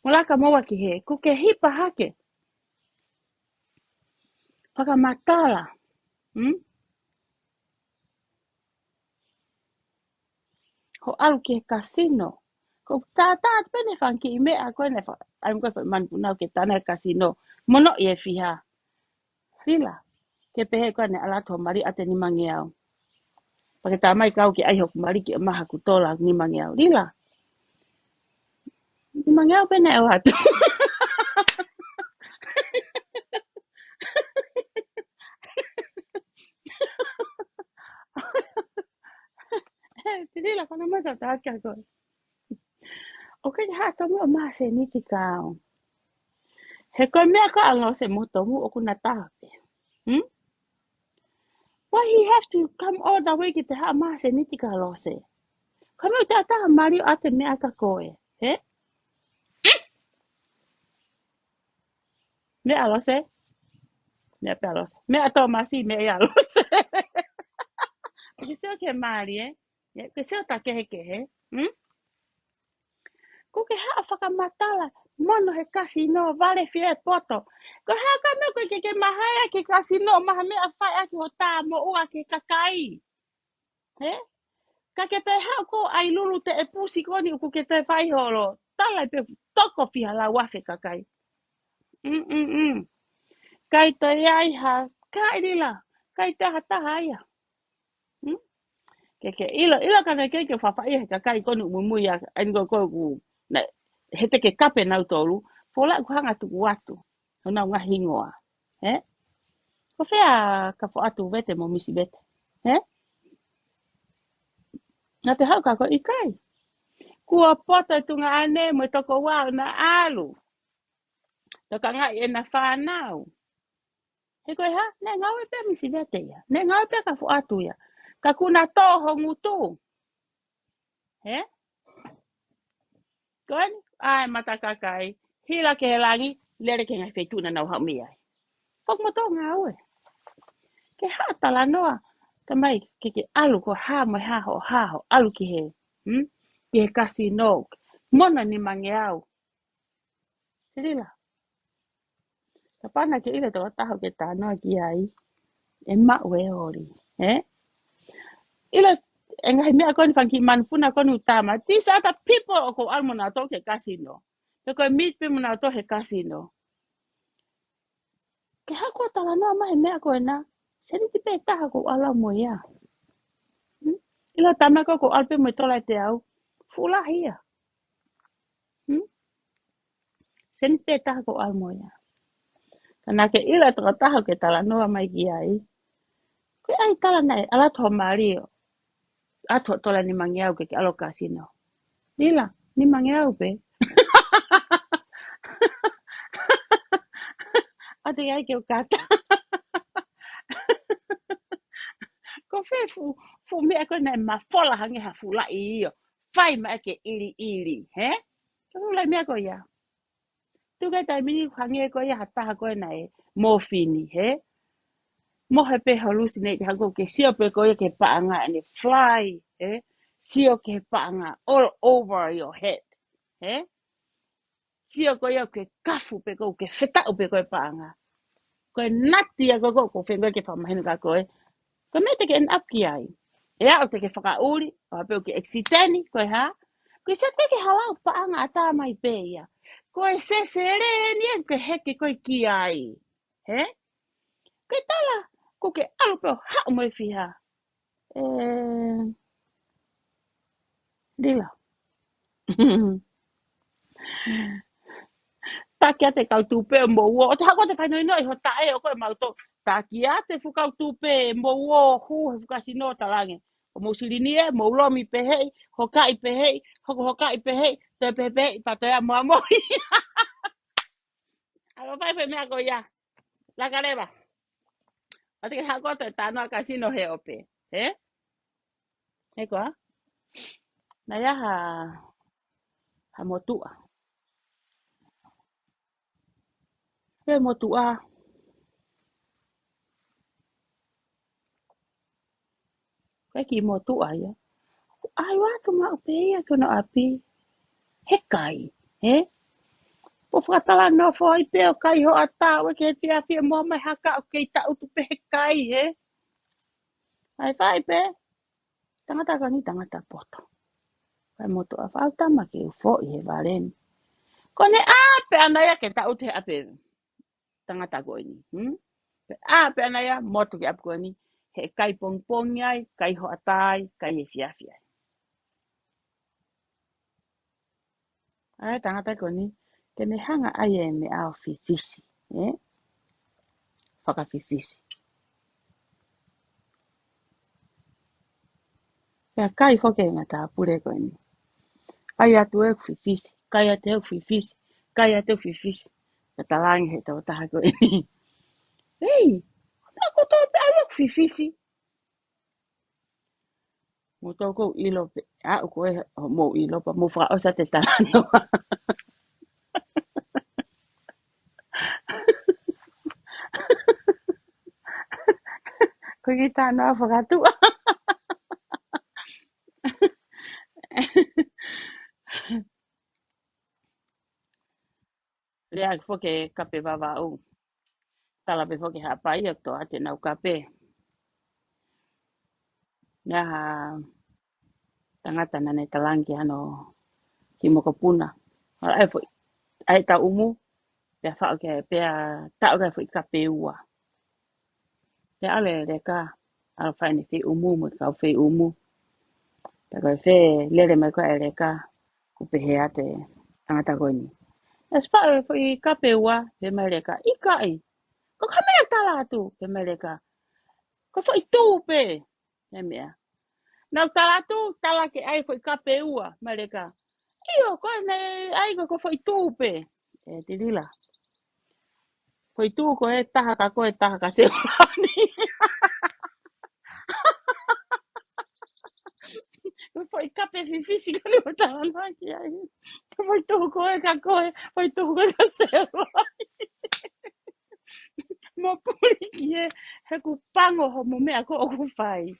Mulaka moa ki he. Kuke hipa hake. Paka matala. Ho alu ke kasino. Ko tata pene fanki i mea koe ne I'm going to manpuna ke tana kasino. Mono e fiha. Rila. Ke pehe koe ne alato mari ate ni mangi au. Pakitamai kau ki ai hoku mariki o maha kutola ni mangeau. Lila. Ni mangeau pene o hatu. Lila kana mata taka ko. Okay, hata mo ma se niti kau. He ko mea ka alo se moto mu o kuna tape. Hmm? Why he have to come all the way ki te ha ma se niti ka alo se? Kami o te ataha mari o ate mea ka koe. He? Mea alo se? Mea pe alo se. Mea to masi mea alo se. Ke seo ke mari Ke seo ta kehe kehe. Hmm? Ko ke haa whakamatala, mono he kasi no, vale fie poto. Ko haa ka me koe ke mahaya ke kasi no, maha mea whai aki ho tā mo ua ke kakai. He? Ka ke te haa ko ai lulu te e pusi koni uku ke te whai horo. Tala pe toko fiha la wafe kakai. Kai te ai ha, kai rila, kai te ha taha ia. Hmm? Ke ilo kana ke whawhai he kakai koni umumui a engo ko na he te ke kape nau tolu, pola ku hanga tuku atu, hona ngā hingoa. He? Ko whea ka wha atu vete mo misi vete. He? Nā te hau kako i kai. Kua pota tunga ane mo toko wau na alu. Toka ngai e na whanau. He koe ha? Ne ngau e pia misi vete ia. Ne ngau e pia ka wha atu ia. Ka kuna toho ngutu. He? Koe ni? Ai matakakai. Hila ke he langi, lere ke ngai whetuna nau hau mia. Pok mo tō ngau e. Ke haa tala noa. Ka mai ke alu ko haa mai haho alu ki he. Ki he kasi no. Mona ni mange au. Rila. Ka pana ke ila tō taho ke tā noa ki ai. E mau e ori. Ila e ngai mea koni whanki manpuna koni utama. These are the people o ko almona tō ke kasi no. Te koe meet pe mona tō he kasi no. Ke haa ko tala noa mahe mea koe na. Seni ti pe taha ko ala mo ia. Ila tamako ko alpe mo tola te au. Fulahi ia. Seni te taha ko almo ia. Kana ke ila toka taha ke tala noa mai ki ai. Ke ai tala nei, ala toa mario. Ato tola ni mangiau ke alo kasino. Lila, ni mangiau pe. Ate ai ke o kata. Ko fe fu mea koe nei ma fola hangi ha fula i io. Fai ma ke ili. He? Ke fula mea koe ia. Tukai tai mini hangi koe ia hataha koe nei. Morphine, he? Mohe pe hallucinate hago ke sio pe koe ke paanga and it fly, sio ke paanga all over your head, sio koe ke kafu pe koe ke whetau pe koe paanga. Koe nati a ko whenga ke whamahina ka koe. Koe me te ke en up ki ai. E au te ke whakauri, o pe ke exiteni, koe ha. Koe sa koe ke halau paanga ata mai pe ia. Koe se sereni e ke heke koe ki ai. Koe tala, ko ke alupe o hao mai fiha. Lila. Takia te kau tupe mo wo. O te hako te whainoi noi ho tae o koe mauto. Takia te fukau tupe mo wo hu he fukasi no talange. O mo sirini e, mo lomi pehei, hokai pehei, hokai pehei, te pehei, patoia mua moi. Alo pai pe mea ko ia. Laka rewa. O te hako te tanoa kasino he ope. He koa? Na ia ha motua. He motua. Kai ki motua ia. Ai watu ma upe ia kono api. He kai. Po whakatala no fo i peo kai ho ata o ke fia fia mo mai haka o ke ta utu pe he kai Ai whai pe. Tangata ka ni tangata poto. Kai moto a whauta ma ke ufo i he varen. Kone a pe anaya ke ta utu he ape tangata koe ni. Pe a pe anaya motu ke apu koe ni. he kai pongpongi ai, kai hoatai, kai e fiafia. Ai tangata koni, kene hanga ai e me au fifisi, whakawhiwhisi. Pea kai whoke ngā tā pure koe ni. Kai atu e whiwhisi, kai atu e whiwhisi, kai atu e whiwhisi. Ka talangi he tau taha koe ni. Hei, nako tō pe ai e whiwhisi. Mo tō kou ilo pe, au koe mo ilo pa, mo whaosa te talanoa. Koe ki tānoa whakatua. Rea whoke kape wawa au. Tala pe whoke hapai o tō ate nau kape. Nea ha tangata nane talangi ano ki moko puna. Ai fo ai ta umu pe fa ke pe ta ga fo kape ua. Pe ale le ka al fa ni fe umu mo ka fe umu. Ta ga fe le mai ko ele ka ku pe he ate tangata ko ni. Es fa fo kape ua pe mai le ka I kai. Ko kamera tala tu pe mai le ka. Ko fo tu pe. E mea. Nau tala tu tala ke ai fo kape ua mai le ka. Iyo, ko ne ai ko foi tupe. E te dila. Foi tu ko e taha ka ko e taha ka se. Ko foi kape fifisi ka le tala na ki ai. Foi tu ko e ka ko e foi tu ko ka se. Mo puri ki e he ku pango ho mo mea ko o ku fai,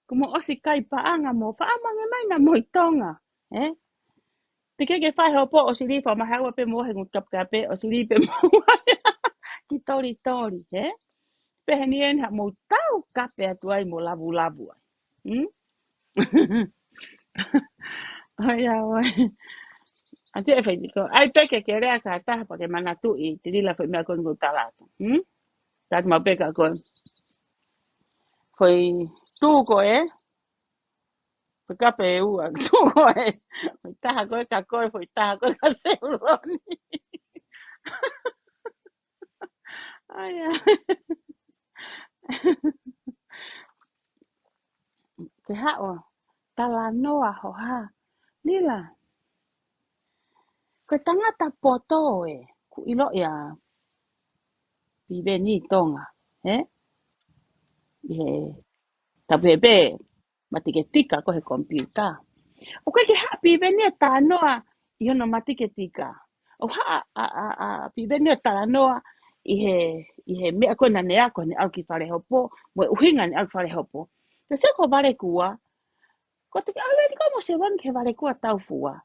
Ko mo osi kai paanga mo whaamange mai na mo I tonga, Te keke whai ho po o siri wha mahaua pe mo he ngutap kape o siri pe mo ki tori tori, Pehe ni en ha mo tau kape atu ai mo lavu lavu ai. Ai ai. Ate e whaiti ko. Ai peke ke rea ka taha pa ke mana tu I te rila whai mea kon ko talatu. Tatu mau peka ko. Whai tu ko Whai kape e ua. Tu ko Whai taha koe ka koe. Whai taha koe ka seuroni. Ai ai. Te hao. Tala noa ho ha. Lila. Ko tangata poto ku ilo ia pibe ni tonga, Ihe tapepe matike tika ko he komputa. O koe ke ha pibe ni ta noa I hono matike tika. O ha a pibe ni ta noa ihe mea ko na nea ko ni au ki whare hopo, mo uhinga ni au ki whare hopo. Te se ko ware kua, ko te ale ni ko mo se wan ke ware kua tau fua.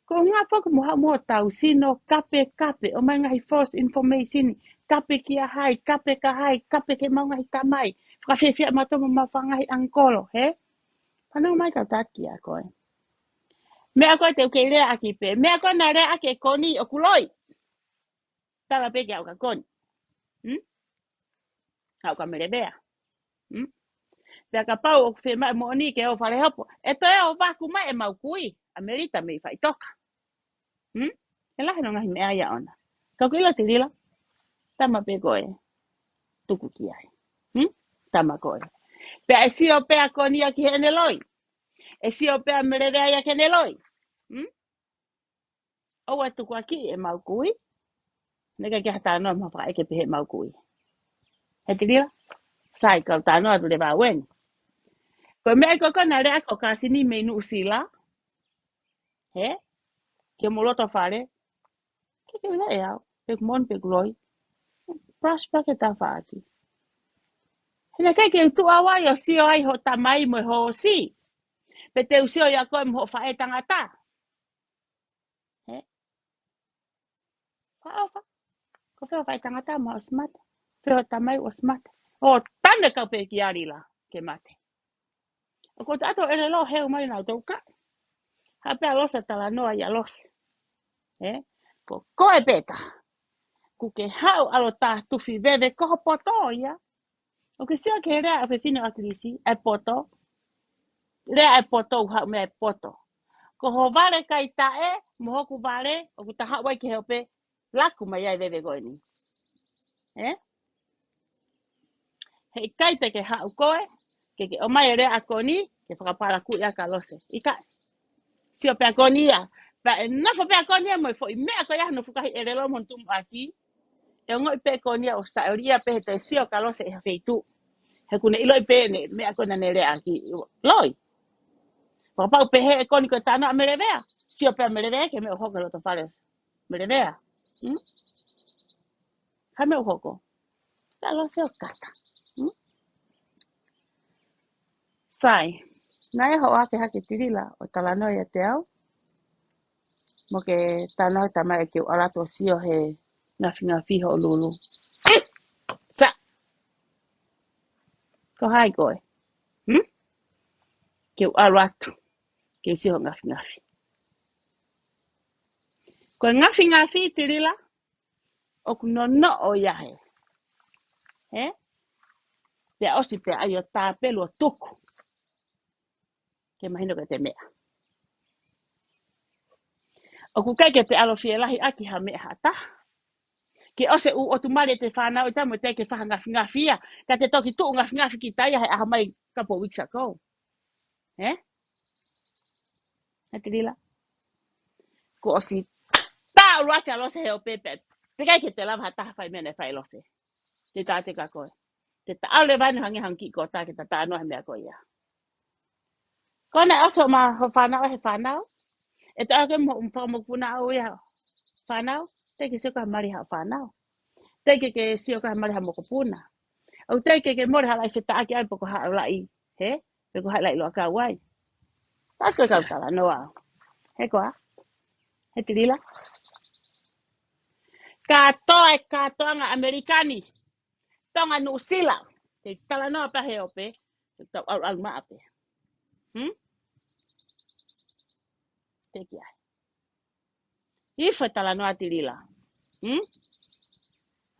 Ko ngā whaka moha mo tau sino kape o mai ngahi first information kape ki a hai kape ke mau ngahi tamai whakawhiwhia matoma ma whangahi angkolo Whanau mai ka taki a koe mea koe te uke rea aki pe mea koe na rea ake koni o kuloi tala peke au ka koni au ka mere bea Pea ka pau o kuwhi mai mo ni ke o whare hopo e to e o waku mai e mau kui Amerita me I whaitoka E lahi no ngahi mea ia ona. Ka kuila te rila. Tama pe koe. Tuku ki ai. Tama koe. Pea e si o pea koni a ki hene loi. E si o pea mererea ia kene loi. O e tuku aki e mau kui. Neka ki hata anoa mawha eke pehe mau kui. He te rila. Sai ka ta anoa tu le wa wen. Koe mea koe kona rea ko ka sini me nu usila. Ke moloto whare. Ke wila e au. Pek mon pek loi. Prosper ke ta whaati. Hina kai ke tu awa yo si o ai ho tamai mo ho si. Pe te usio ya koe mo whae tangata. Whaofa. Ko wheo whae tangata mo o smart. Wheo tamai o smart. O tane kau pe ki arila ke mate. O ko tato ere lo heu mai nau tauka. Hapea losa tala noa ia losa. Ko koe peta. Ku ke hau alo tā tuwhi vewe koho poto ia. O ke sia ke rea a whewhino a krisi, e poto. Rea e poto hau mea e poto. Ko ho vale kai tae, mohoku vale, o ku taha wai ke heope, laku mai ai wewe goe ni. Hei kai te ke hau koe, ke o mai rea a koni, ke whakapara ku ia ka lose. Ika, sio pe a koni ia. Pa e nafo pe a koni ia mo i fo i mea ko ia no fukahi e relo mon tumu aki. E ngoi pe koni ia o sta e ria pe he te sio ka lose e hawheitu. He kune iloi pe ne, mea kona ne rea aki. Loi. Whakapau pe he e koni ko tano a merevea. Sio pe a merevea ke me o hoko loto whares. Merevea. Ka me o hoko. Ka lose o kata. Sai. Nai ho ake hake tirila o talanoa ia te au. Mo ke tanoa tamai ke o alato sio he ngafi ho lulu. Sa. Ko hai koe. Ke o alato. Ke sio ngafi. Ko ngafi tirila. O kuno no o iahe. Te osi pe ai o tā pelu o tuku. Ke mahino ke te mea. O ku kai ke te alo fie lahi aki ha mea hata. Ke ose u o tu mare te whanau i tamu te ke whaha ngafia. Ka te toki tuu ngafi ki taia he aha mai couple weeks ago. He te rila. Ko osi tā ulu ake alo se he o pepe. Te kai ke te lava hata whai mene whai lose. Te tā te kakoe. Te ta au le vanu hangi hangi ko tā ke ta tā noa he mea koe ia. Kona oso ma ho whanau he whanau. E te ake mo whakamokuna au ia whanau. Te ke sio ka mari ha whanau. Te ke sio ka mari ha mokopuna. Au te ke mori ha lai whita ake ai poko ha lai. He? Poko ha lai loa ka wai. Tā koe kautala noa. He koa. He tirila. Ka toanga Amerikani. Tonga Nusila. Te tala noa pahe ope. Te tau au maape. Te ki ai. Ifa tala noa tirila.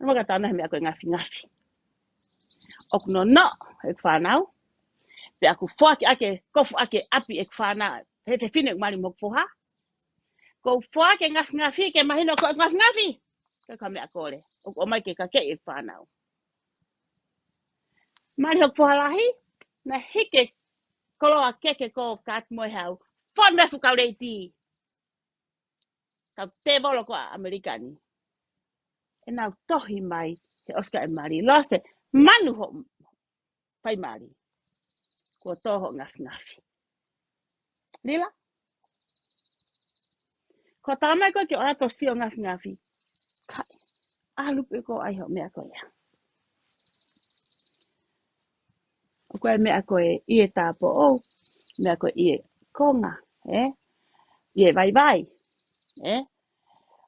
Nama ka tana he mea koe ngafi. Ok no ek whanau. Pe aku whaki ake, kofu ake api ek whanau. He te whine mari mok poha. Ko whaki ngafi ke mahino ko ngafi. Ka ka mea kore. O mai ke ka ke ek whanau. Mari hok poha lahi. Na hike koloa keke ko kat moi hau. Fon refu kau reiti. Kau te volo ko Amerikani. E nau tohi mai he Oscar e mari. Lose manu ho pai mari. Ko toho ngafi. Lila? Ko tamai ko ke ora to sio ngafi. Kai. Alu pe ko ai ho mea ko ia. O koe mea koe ie tāpo o. Mea koe ie konga. Ie vai.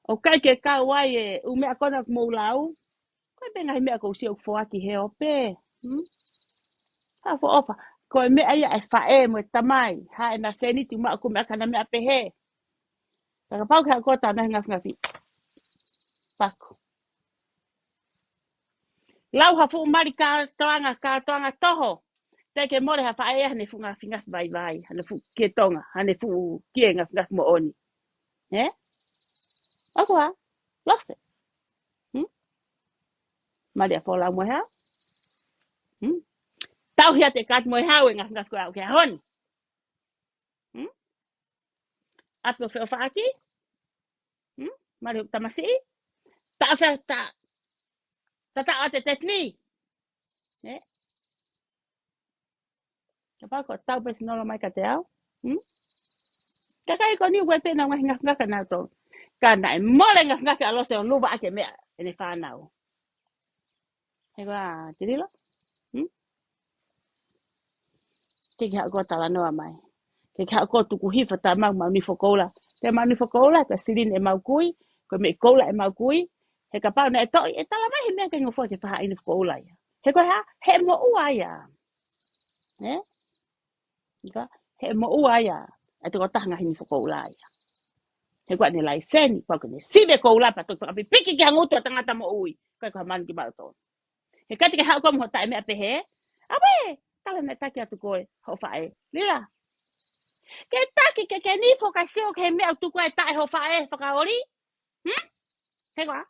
O kai ke kau ai e u mea kona mou lau. Koe benga he mea ko sio kufoaki he o pe. Ha fo ofa. Koe mea ia e fae mo e tamai. Ha e na seni tu maa ku mea kana mea pehe. Kaka pau ka kota na ngafi. Paku. Lau ha fu mari ka toanga toho. Te ke more ha fae hane fu ngafi vai. Hane fu ke tonga. Hane fu kie ngafi mo oni. Ako ha? Lose. Mari a fola mo ha? Tau hia te kat mo ha we ngafi ko au ke honi. Apo fe faaki? Mari tamasi? Ta fa ta ate tekni. Apa ko tau pes no mai ka te au? Kakai ko ni we pe na ngafi na to. Kana e mole ngafi alo se luva ake me ene fa nau. He ko tirilo? Ke ha ko tala no mai. Ke ha ko tu ku hifa ta mau ni fokola. Te mau ni fokola ka silin e mau kui, ko me kola e mau kui. He ka pa na e to e tala mai me ke ngofo ke fa ina fokola ya. He ko ha he mo ua ya. Ika he mo ua ya. E to ta nga hin fokola ya. He ko ne lai sen ko ne sibe kola pa to pa piki ke nguto tanga ta mo ui. Ko man ki ba to. He kati ke hao ko mo tae mea pehe. Awe, tala me taki atu koe, ho whae. Lila. Ke taki ke ni foka sio ke mea tu koe tae ho whae, whakaori. He koa,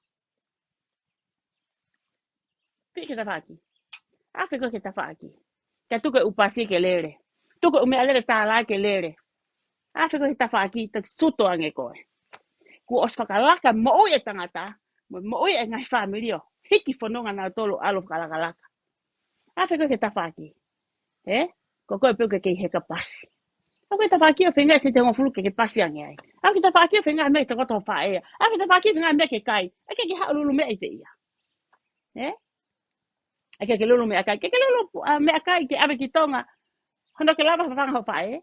pi ke ta whaki. Awhi koe ke ta whaki. Ke tuke upasi ke lere. Tuke umea lere tālai ke lere. Awhi koe ke ta whaki, tak suto ange koe. Ku os whakalaka mo oi e tangata, mo oi e ngai whamiri o. Hiki whanonga nā tolo alo whakalakalaka. Awhi koe ke ta whaki. Ko koe pio ke heka pasi. Aku ta whaki o whenga se te ngofuru ke pasi ange ai. Aku ta whaki o whenga me te koto whae. Aku ta whaki o whenga me ke kai. Ake ke hao lulu me i te ia. Ake ke lulu me a kai. Ke lulu me a kai ke awe ki tonga. Hono ke lava whanga ho whae.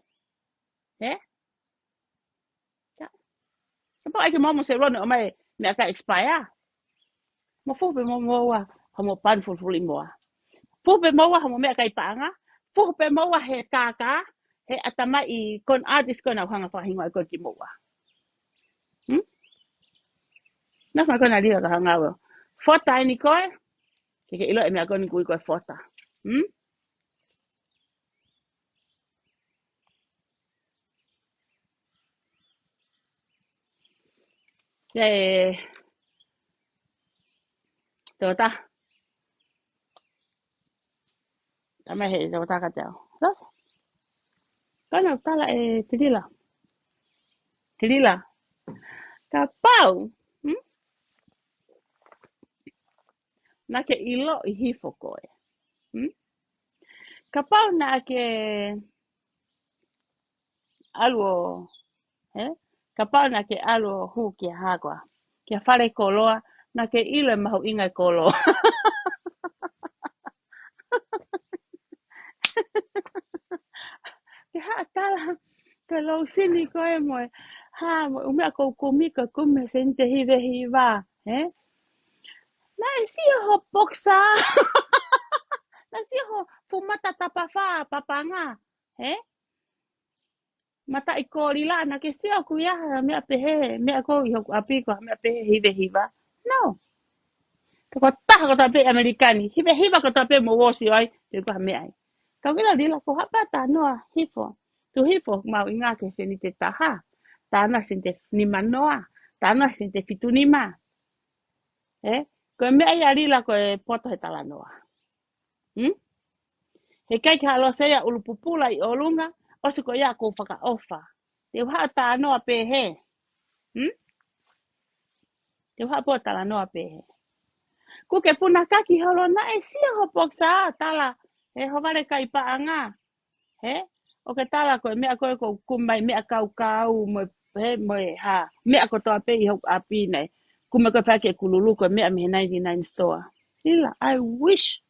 Sapa ake momo se rone o mai me a kai expire. Mo fupe mo moa. Homo pan fulfuli moa. Fupe moa homo me a kai paanga. Fupe moa he kaka. He atama i kon artist kona hanga whahingo ai koe ki moa. Nā whaka kona ria ka hanga awa. Fota ai ni koe. Ke ilo e mea koni kui koe fota. Ke tota. Tama he tota ka teo. Rosa. Kana tala e tirila. Tirila. Ka pau. Na ke ilo i hifo koe. Ka pau na ke aluo. Ka pau na ke aluo hu ki hagwa. Ke whare koloa. Na ke ilo e mahu inga koloa. Ke haa tala. Ka lau sini koe moe. Ha, umea kou kumika kume sente hive hiva. Na isi ho boksa. Na isi ho fumata tapafa papanga. Mata i kōri la, na ke sio ku iaha mea pehe, mea kou i hoku apiko, mea pehe hive hiva. No. Ka ko taha ko tape Amerikani. Hive hiva ko tape mo wosi oi, te ko mea ai. Ka kila dila ko hapata noa hifo. Tu hifo mau inga ke se ni te taha. Tāna sin te nima noa. Tāna sin te fitu nima. Ko mea ia rila ko e poto he tala noa. He kai ka alo seia ulupupula i olunga, osu ko ia ko whaka ofa. Te waha tā noa pehe. Te waha po tala noa pehe. Ko ke puna kaki holo na e sia ho poksa tala. He hovare kai paanga. O ke tala ko mea koe ko kumai mea kau kau mo ha. Mea ko toa pe i hok api nei. Kume koe whake kululu ko mea me 99 store. Lila, I wish.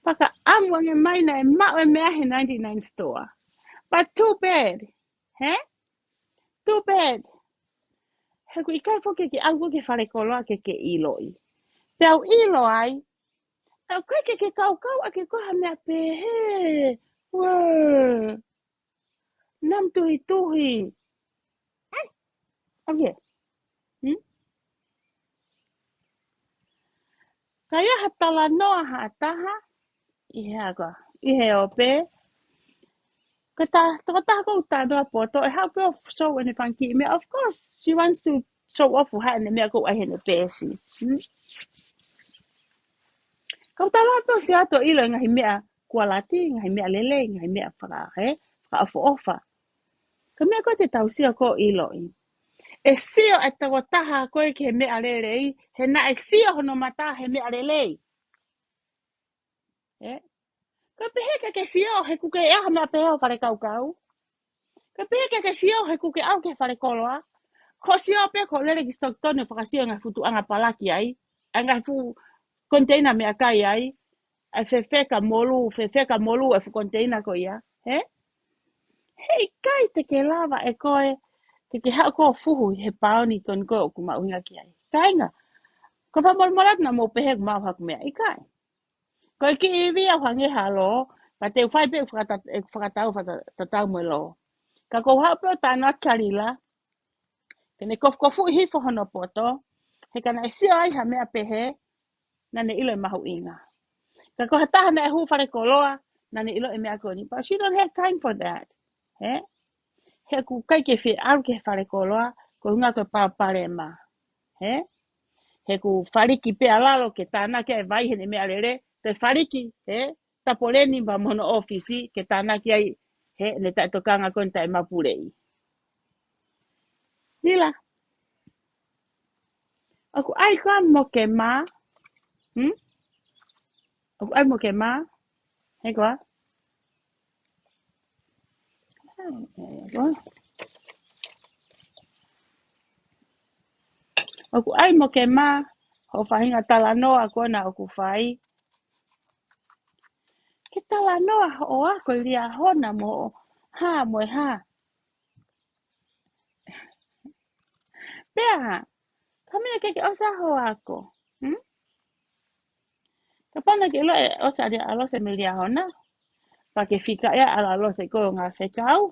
Paka amwange mai nei mawe mea he 99 store. But too bad. Too bad. He ku ikai foke ki au ke whare koloa ke iloi. Te au ilo ai. Au koe ke kau kau a ke koha mea pehe. Wee. Nam tuhi tuhi. Au ye. Ka ia hatala noa ha taha. Ihe aga. Ihe ope. Ka taha kou tā noa poto. E hau peo show ene whanki me. Of course. She wants to show off ha ene mea kou ahene pēsi. Kau tawa peo si ato ilo ngahi mea kualati. Ngahi mea lele. Ngahi mea whaka ofa. Ka mea koe te tau sia ko ilo i. E sio e tago taha koe ki he mea lelei. He na e sio hono mata he mea lelei. Ka peheka ke sio he kuke eha mea peho whare kau kau. Ka peheka ke sio he kuke au ke whare koloa. Ko sio pe ko lele ki stok tonu whakasio ngā futu anga palaki ai. Anga fu container mea kai ai. Ai fefeka molu e fu container ko ia. Hei kai te ke lava e koe. Te ke hao ko fuhu he paoni ton koe o kuma uhinga ki ai. Kainga. Ko whamolmolat na mo pehe kumau haku mea i kai. Ko ki iwi au hange halo. Ka te whai pe whakatau whakatau mo lo. Ka ko hao peo tāna karila. Tene kofu i hifo hono poto. He kana e sio ai ha mea pehe. Na ne ilo e mahu inga. Ka ko hata na hu fare koloa na ni ilo e mea koni. But she don't have time for that. He? He ku kai ke fi au ke fare koloa ko nga ko pa pare ma. He? He ku fariki pe alalo ke tana ke vai he me alere te fariki he ta poleni ba mono ofisi ke tana ke ai he ne ta tokanga kon ta mapurei. Nila aku ai ka mo ke ma aku ai mo ke ma he ko aku ai mo ke ma ho fahinga tala noa ko na aku fai ke tala noa o ako lia hona mo ha mo ha pea kamina ke osa ho ako kapana ke lo osa dia alo se me lia hona pa ke fika ya ala lo se ko nga fe kau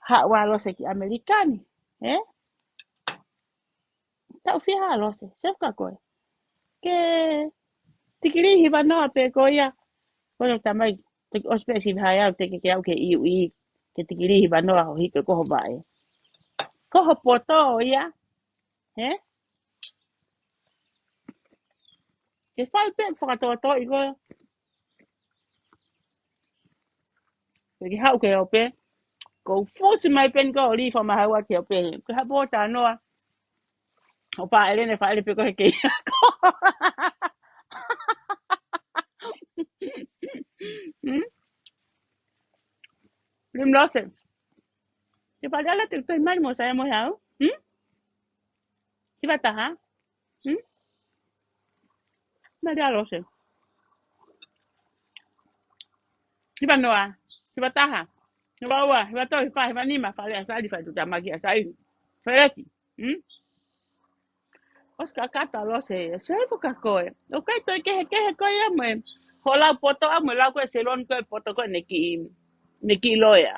ha wa lo se ki amerikani eh ta fi ha lo se ka ko ke tikiri hi va no pe ko ya ko tamai te ospesi ha ya te ke au ke i ke tikiri hi va no ho hi ko ho ba ko ho poto ya eh ke fai pe fa to i ko ke ha ke o pe ko fu si mai pen ko li fa ma ha wa ke o pe ko ha bo ta no o fa ele ne fa ele pe ko ke lim lo se ke pa la te to mai mo sa mo ha ki va ta ha na dia lo se ki va no a ki va ta ha ki va wa ki va to fa va ni ma fa le sa di fa tu ta ma ki sa i fa le ki Oscar kata lo se po ka ko o kai to ke ko ya mo hola poto a mo la ko se lon ko poto ko ne ki lo ya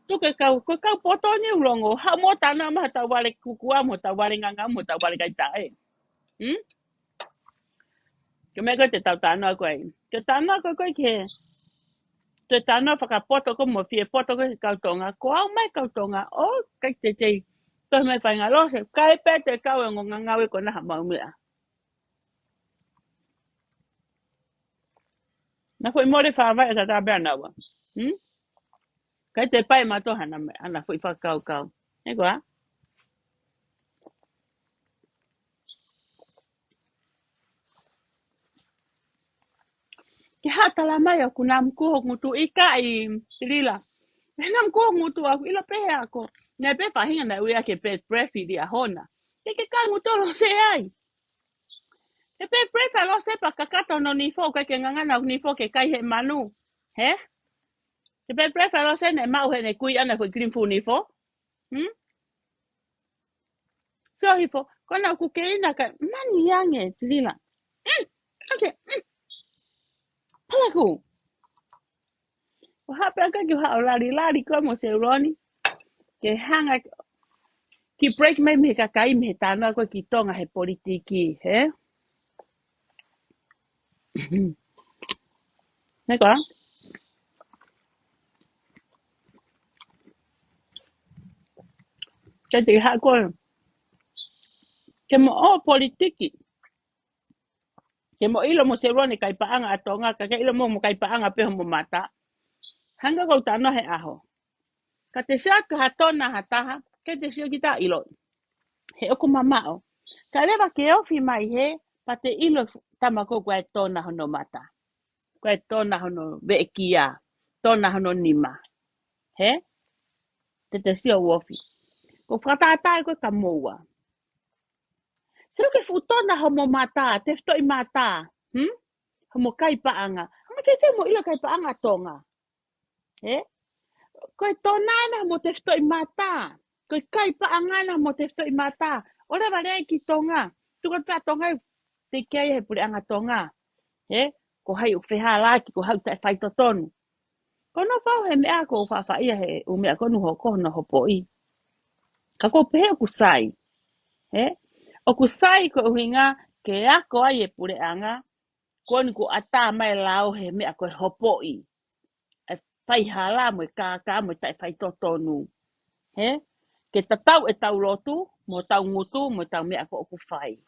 tu ke ka poto ni longo ha mo ta na ma ta wale kukua mo ta wale nganga mo ta wale kai ta ke me ko te ta na ko ai te ta na ko ke te ta na fa ka poto ko mo fie poto ko ka tonga ko au mai ka tonga o kai te to me fa nga lo se kai pe te ka we nganga we ko na ha ma mi na foi mo le fa va ta ta ba na wa kai te pai ma to hana ana foi fa kau e kwa ke hata la mai ku nam ku ngutu ika I lila nam ku ngutu aku ila pe ako ne pe fa hinga na uya ke pe prefi dia hona ke ka ngutu lo se ai ke pe prefi lo se pa kakato no ni fo ke nganga na ni fo ke kai he manu he ke pe prefi lo se ne mau he ne kui ana ko green fu ni fo so hi fo kona ku ke ina ka mani yange lila okay pala ku hapa ka ki ha lari como se roni ke hanga ki break me ka kai me tana ko ki tonga he politiki he ne ko ke te ha ko ke mo o politiki ke mo ilo mo se roni kai pa anga tonga ka ke ilo mo kai pa anga pe mo mata hanga ko tana he aho ka te sia ka hatona hataha ke te sia kita ilo he o ko mama o ka leva ke ofi mai he pa te ilo tamako kwa tona hono mata kwa tona hono vekia tona hono nima he te sia wofi ko whakatata ko ka moua se ke futona homo mata te fto I mata homo kai paanga ma te mo ilo kai paanga tonga he ko tona na mo te fto I mata ko kai paanga na mo te fto I mata ora vale ki tonga tu ko pa tonga te kai he pure anga tonga he ko hai u fehala ki ko hau te fai totonu ko no fa he me ako fa fa ia he u me ako no ko no ho poi Ka ko pehe o kusai. O kusai ko uhinga ke ako ai e pure anga. Ko ni ko ata mai lao he mea ko hopoi. E whai hala mo e kaka mo e tai whai totonu. He? Ke tatau e tau lotu, mo tau ngutu, mo tau mea ko o ku whai.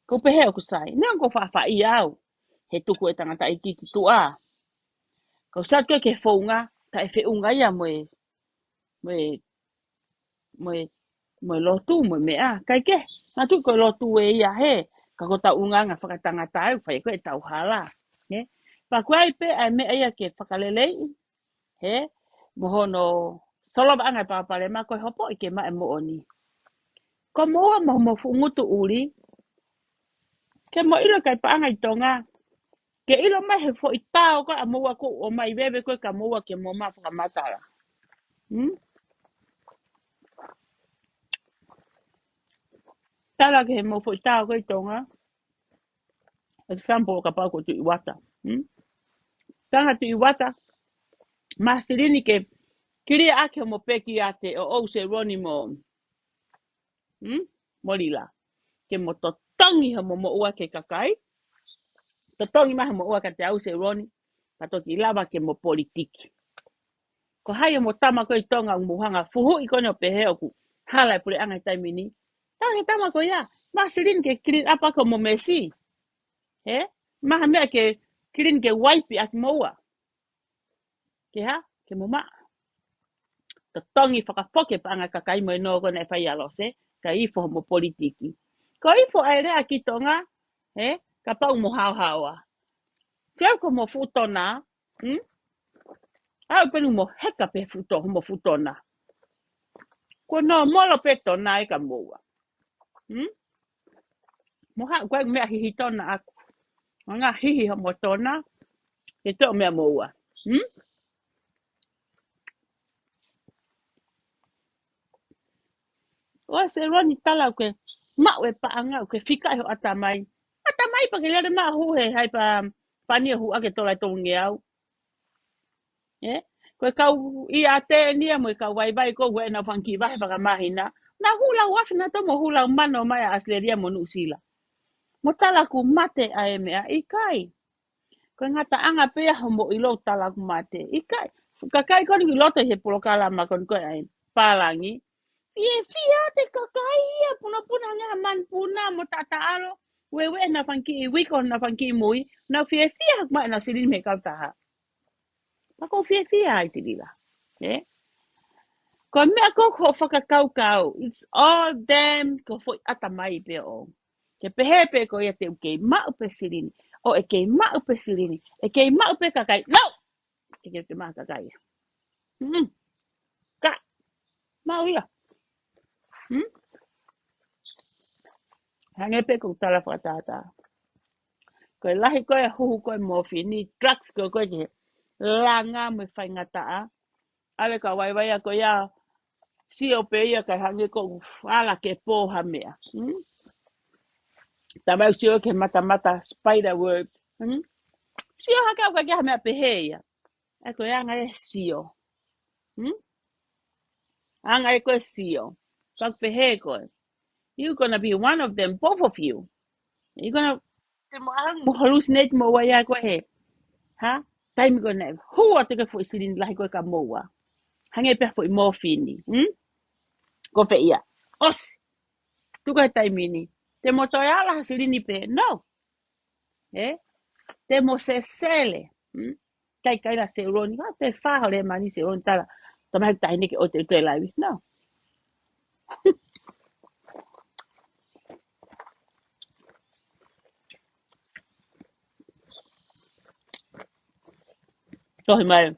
Ko pehe o kusai. Nea ko whawhai au. He tuku e tangata i ki tua. Ko sa ke whaunga, ta e whiunga ia mo mo lotu mo mea. Kai ke, nga tu ko lotu e ia he. Ka ko tau unga nga whakatangata au, whai ko e tau hala. He? Pa kuai pe ai mea ia ke whakalelei. He? Mohono solo ba anga pa pale ma ko hopo i ke ma e mo oni. Ko moa mo fungutu uri. Ke mo ilo kai pa anga i tonga. Ke ilo mai he fo i tau ko a moa ko o mai bebe ko ka moa ke mo ma whakamatara. Tala ke he mo fo i tau ko i tonga. Example ka pa ko tu iwata. Tanga tu iwata. Masterini ke kiri ake mo peki ate o se roni mo. Molila. Ke mo to tongi ha mo ua ke kakai. To tongi maha mo ua ka te au se roni. Ka to ki lava ke mo politiki. Ko hai mo tama ko i tonga umuhanga fuhu i kone o pehe oku. Hala pule anga i taimini. Tau he tama ko ia. Masterini ke kiri apa ko mo mesi. He? Maha mea ke kirin ke waipi ak moa. Ke ha? Ke mo maa. To tongi whakapoke pa anga kakai mo no ko na fai alose. Ka ifo mo politiki. Ko ifo ai rea ki tonga. He? Ka pau mo hao hawa. Kia ko mo futona. Au penu mo heka pe mo futona. Ko no molo pe tona e ka moa. Mo ha ko mea hihi tona aku. Nga hihi mo tona. Ke to mea moa. O se roni tala ke ma we pa anga ke fika ho atamai. Atamai pa ke le ma hu he hai pa pani hu ake tola tonge au. Ko kau I ate ni mo ka wai bai ko we na fanki vai pa mahina. Na hula wafina to mo hula mano mai asleria mo nusila. Mo tala ku mate a me a ikai. Ko ngata anga pe ho mo ilo tala ku mate. Ikai. Kakai ko ni lote he polokala ma kon ko ai. Palangi. Fia te kakai puna nga man puna mo tataalo. Wewe na fanki wiko na fanki mui. Na fia ma na silin me kau taha. Ako fia ai te lila. Ko mea ko whakakau kau. It's all them ko fo atamai pe o. Ke pehe pe ko ia te uke mau pe silini. O e ke mau pe silini. E ke mau pe kakai. No! E ke te maa kakai. Ka. Mau ia. Hange pe ko tala whakatata. Ko e lahi ko e huhu ko e mofi. Ni drugs ko ko e langa me whai ngataa. Ale ka waiwai a ko ia. Si o pe ia ka hange ko ala ke pōha mea. Tamau si o ke mata spider webs. Sio haka ka kia mea pehe ia. E ko e anga e sio. Anga e ko e sio. Kak pehe ko e. You're gonna be one of them, both of you. You're gonna mo hallucinate mo waya ko he. Ha? Time ko na. Hua te ka fo isilin lahi ko ka moa. Hange pe fo morphine. Ko fe ia. Os. Tu ka time ni. Te mo toya la hasilini pe. No. Te mo se sele. Kai la se roni. Ha te fa le mani se roni tala. Tama hek taini ke o te laiwi. No. Tohi mai.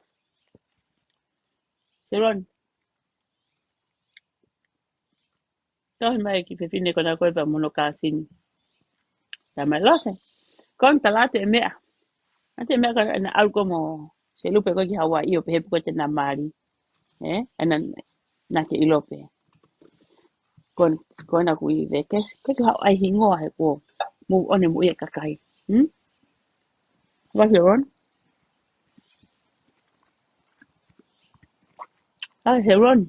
Se roni. Tohi mai ki fe fine kona koe pa mono kasini. Tama lose. Kon talate e mea. Ate mea ka na algo mo. Se lupe ko ki Hawaii o pe hepu ko te na mari. Ana na ke ilope. Kon na ku i vekes. Ko ki hau ai hingoa he ko. Mu one mu ia kakai. Wahi ron. Ai he ron.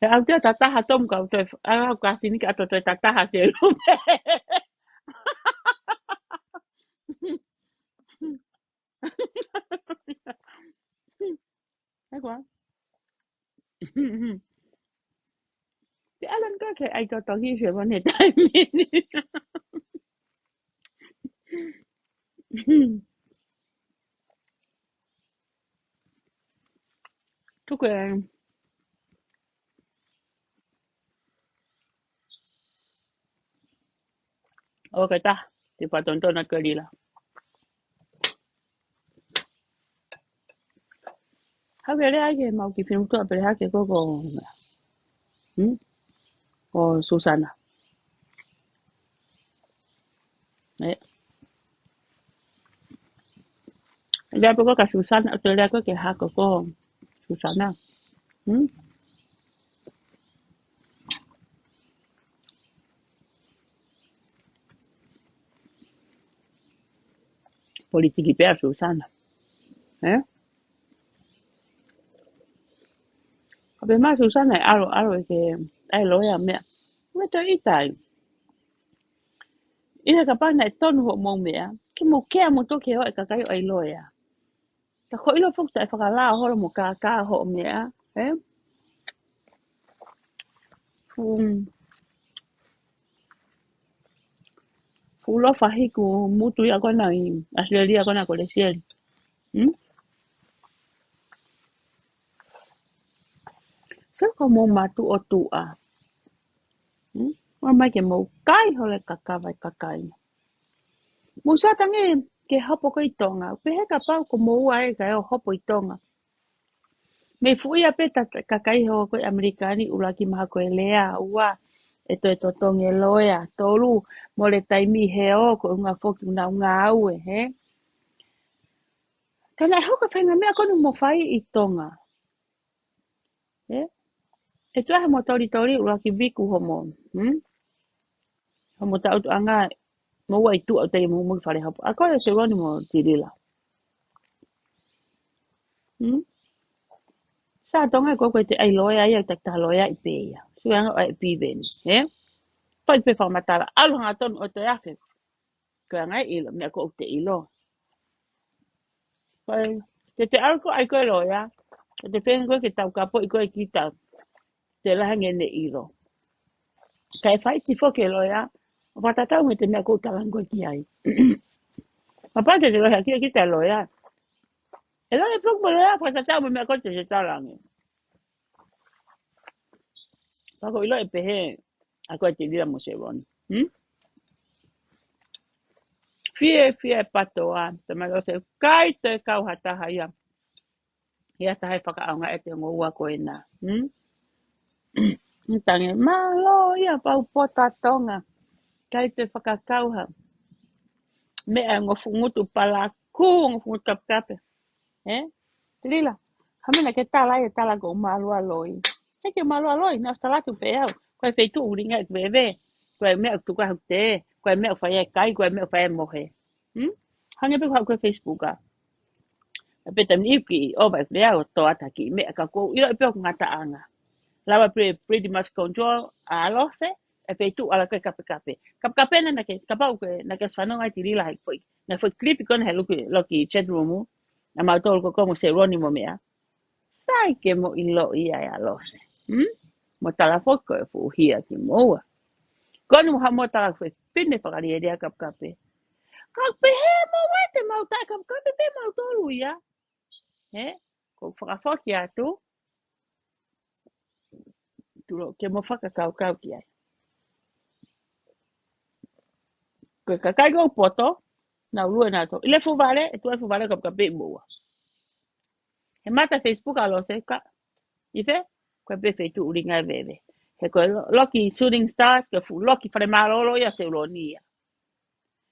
He au te tataha tom ka te au kasi ni ka to te tataha te ron. Ai kwa. Te alan ka ke ai to hi se ron he tai mi. Tu ke o ke ta te patonto na ke lila. Ha ke le ai ke mau ki film to pe ha ke ko. O Susana. Eh. Le po ka Susana te le ko ke ha ko Susana. Hmm. Politiki pe Susana. Eh. Ka pe ma Susana aro ke ai lo ya me. Me to itai. Ina ka pa na ton ho mo me. Ki mo ke mo to ke o ka kai ai lo ya. Ta ko ilo fok ta fa la ho mo ka ho me. Eh. Fu lo fa hi ku mutu ya ko na i Australia ko na ko le siel. Hmm. So ko mo matu o tu a. Hmm. Wa mai ke mo kai ho le kakai. Musa tangi ke hapo ko i tonga. Pe he ka pau ko mo ua e ka e o hopo i tonga. Me fui a peta kakai ho ko Amerikani ula ki maha ko e lea ua. E to tonga e loea. Tolu mo le taimi he o ko unga foki unga au e he. Tana e hoka whainga mea konu mo whai i tonga. E tuahe mo tori ula ki viku homo. Homo ta utu anga mo ua i tu au te mo mui whare hapo. A koe se roni mo tirila. Sa tonga ko ko te ai loia ia te ta loia i pe ia. Suanga o e pi ben. Pai pe fa matala. Alo nga ton o te afe. Ko nga ilo me ko te ilo. Pai te alko ai ko loia. Te pen ko ke tau kapo i ko e kita. Te la ngene ilo. Kai fai ti fo ke loia. O patata me te me ko talango ki ai. Papa te loia ki te loia. E la e fok mo loia patata me ko te talango. Pako ilo e pehe. Ako te dira mo se bon. Fie patoa. Te malo se kai te kau hataha ia. Ia tahe whakaaunga e te ngōua ko e nā. Ntange, malo ia pau pota tonga. Kai te whakakauha. Mea ngofu ngutu pala ku ngofu ngutu kapkape. Trila. Hamina ke tala e tala ko malua loi. Heke malua loi. Nā stalatu pe au. Koe feitu uringa e bebe. Koe mea tuka hukte. Koe mea whaia kai. Koe mea whaia mohe. Hange pe hau koe Facebook a. Peta ni ki over there o to ataki me ka ko ilo pe ko ngata anga lava pretty much control a lo se e pe tu ala ke kape na ke kapa ko na ke sfano ngai tiri la foi na foi clip kon he loki chat room na ma to ko como se roni mo mea sai ke mo ilo ia ya lo se mo tala fo ko fu hia ki mo kon mo ha mo tala fo pinde pa ri dia kape he mo wa te mo ta kape pe mo to lu ya ko whakafoki atu, turo ke mo whakakau ki ai. Ko kakai ko poto, na ulua na to. Ile fuvale, e tu e fuvale ka pe mua. He mata Facebook alo se ka, ife, ko pe feitu uringa veve. He ko Loki Shooting Stars, ke fu Loki whare marolo ia se ronia.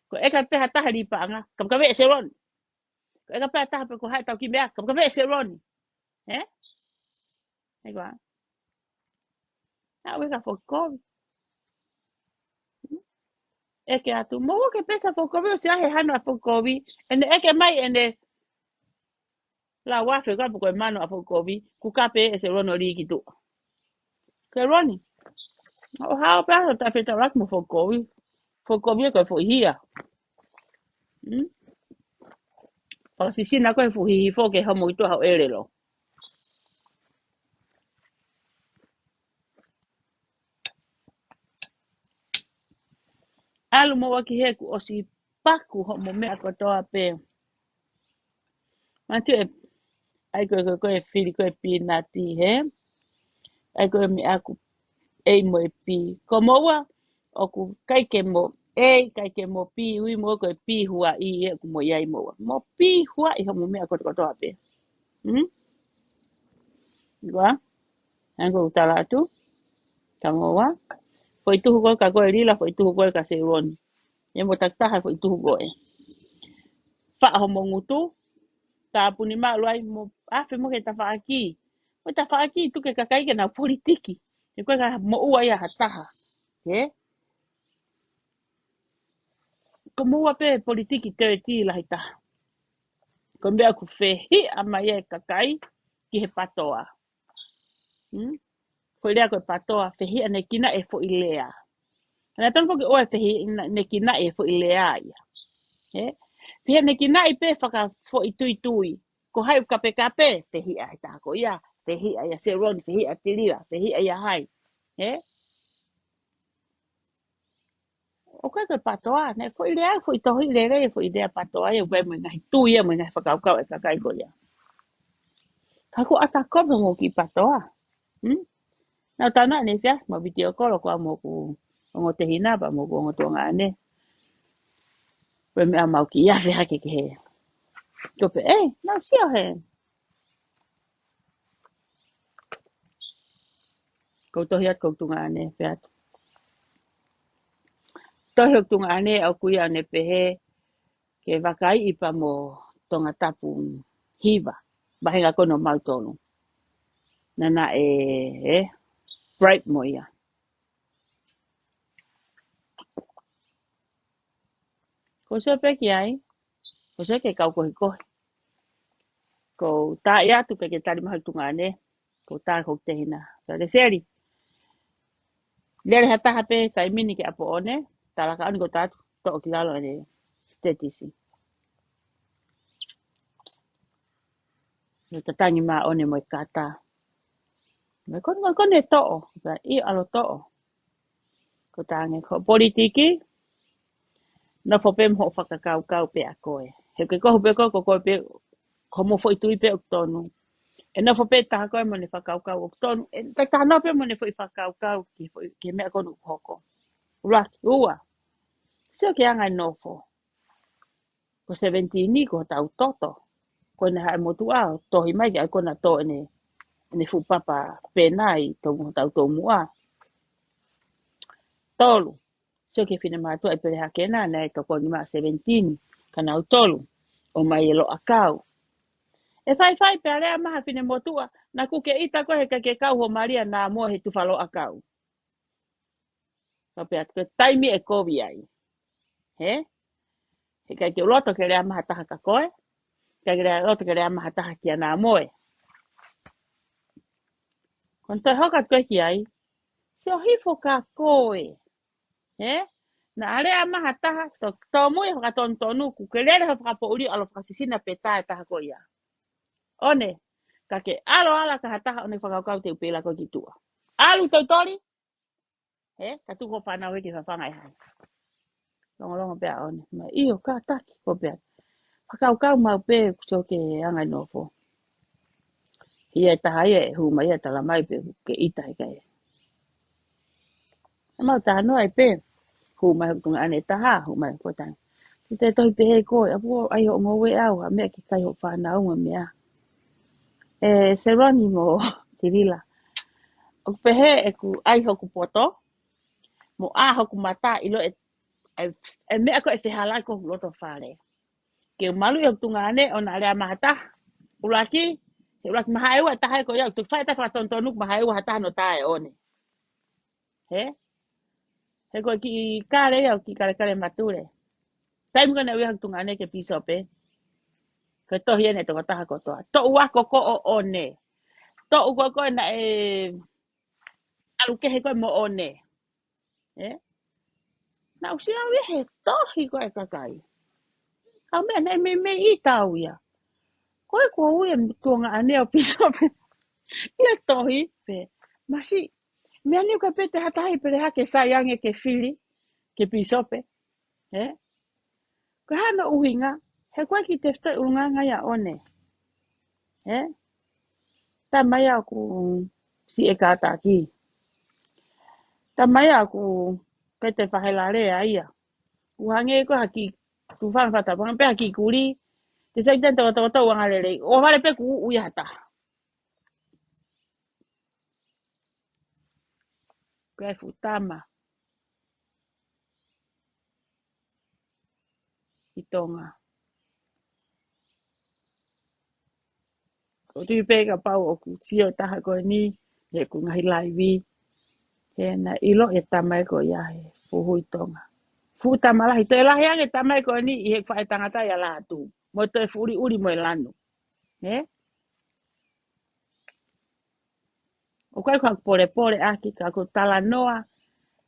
Ko eka pe hataha li paanga, ka pe se ron. Ko eka pe hataha pe ko hai tau ki mea, ka pe se ron. Eko a. Na weka fokovi. Eke atu, mo ke pesa fokovi o se ahe hana fokovi, ene eke mai ene La wafe ka po mano a fokovi ku kape e se rono ri ki tu. Ke roni. O ha pa ta feta rak mo fokovi. Fokovi ko fo hia. O si sina ko fo hi fo ke ha mo to ha ere lo. Alu mo waki he ku o si paku ho mo me ko to ape. Ma tu e ai ko e fili ko e pinati he. Ai ko me aku e mo e pi. Ko mo wa o ku kai ke mo e kai ke mo pi ui mo ko e pi hua i e ku mo yai mo wa. Mo pi hua i ho mo me ko to ape. Wa ango utala tu tango wa. Foi tu ko ka ko e lila foi tu ko ka se ron. E mo takta ha foi tu ko e. Fa ho mo ngutu ta puni ma loai mo afe mo ke ta fa aki. Mo ta fa aki tu ke kakai ke na politiki. E ko ka mo ua ia hataha. He? Ko mo ua pe politiki te ti la hita. Ko mea ku fehi a mai e kakai ki he patoa. Ko lea ko patoa fehi ane kina e fo ilea. Na tan fo ke oe fehi ne kina e fo ilea ia. He? Fehi ane kina i pe whaka fo i tui tui. Ko hai kape kape fehi a hita ko ia. Fehi a ia se ron, fehi a tiliwa, fehi a ia hai. He? O kai ko patoa, ne fo ilea fo i tohi lere fo idea patoa e ue mo ngai tu ia mo ngai whakaukau e kakai ko ia. Kako ata kope mo ki patoa. Nau tana ne fia mo video call ko mo ku ngo te hina ba mo ku ngo tonga ne. Pe me amau ki ia fia ke he. Ko pe nau sia he. Ko tohi at ko tunga ne fia. Tohi tunga ne au kuia ne pe he ke wakai i pa mo tonga tapu hiva. Bahinga kono mau tonu. Nana bright mo ia. Ko se pe ki ai. Ko se ke kau kohi kohi. Ko ta ia tu ke tari maha tunga ne. Ko ta ko te hina. Ka le seri. Lere hata hape kai mini ke apo one. Tala ka ani ko tatu. To o kilalo ane stetisi. Yo tatangi ma one mo kata. Me kon e to'o. Ka I alo to'o. Ko tange ko politiki. No fo pe mo whakakau kau pe a koe. He ke kohu pe ko pe ko mo fo itui pe o tonu. E no fo pe taha koe mo ne whakau kau o tonu. E taha no pe mo ne fo I whakau kau ki mea konu hoko. Raki ua. Sio ke angai no fo. Ko 17 ni ko tau toto. Ko ne hae motu ao. Tohi mai ki ai kona to ene fu papa penai tau tau tau mua. Tolu. Sio ke fina mātua e pere hakena na e toko ni maa 17. Kana au tolu. O mai e lo akau. E fai pe alea maha fina motua. Na kuke ita ko he ke kau ho Maria na mua he tufalo akau. Ka pe atu taimi e kovi ai. He? He kai ke loto ke rea maha taha ka koe. Kai ke loto ke rea maha taha kia na moe. Kon toi hoka koe ki ai. Sio hifo ka koe. He? Na alea maha taha. To mui hoka tonu ku ke lere hoka po uri alo whakasisina pe tae taha ko ia. One. Ka ke alo ala ka hataha one whakaukau te upela ko ki tua. Alu tau tori. He? Ka tuko whanau heki whawhangai hai. Longo pea one. Ma iyo ka taki ko pea. Whakaukau mau pe kuso ke angai nofo. Ia taha ia hu mai ia tala mai pe ke ita he kai. Mau taha no ai pe. Hu mai kunga ane taha hu mai ko tang. Te tohi pe he koe. Apu ai ho ngowe au. A mea ki kai ho whanau ma mea. Seronimo tirila. O pe he e ku ai ho ku poto. Mo a ho ku mata ilo e mea ko e whihalai ko loto whare. Ke malu i tunga ane o na rea mahata. Ulaki, he ulaki mahai ua taha ko iau. Tuk whai ta whatontonuk mahai ua hata no tae one. He? He ko ki kare iau ki kare mature. Taim ko na ui hak tunga ane ke piso pe. Ko tohi ene toko taha kotoa. To ua koko o one. To ua koe na alukehe koe mo one. Eh? Na usia wehe tohi koe kakai. Ka mea na me I tau ia. Koe ko ue tuonga aneo pisope. Ia tohi pe. Masi. Mea niu ka pete hatahi pere hake sayange ke fili. Ke pisope. Eh? Ko hana uhinga. He koe ki te ftai urunganga ia one. Eh? Ta mai aku si e kātaki. Ta mai aku pete whahelare a ia. Uhange ko haki tu whanwhata. Panga pe haki kuri. Te sa iten tau wangalere. O wale pe ku ui hata. Koe futama. I tonga. Ko tui pēka pau o ku sio taha koe ni. He ku ngahi laiwi. He na ilo e tamai ko ia he. Fuhu I tonga. Futama lahi. Te lahi ange tamai koe ni. I he whae tangata ia laha tu. Mo te furi uri mo e lano. He? O koe kwa pore aki. Ka ko tala noa.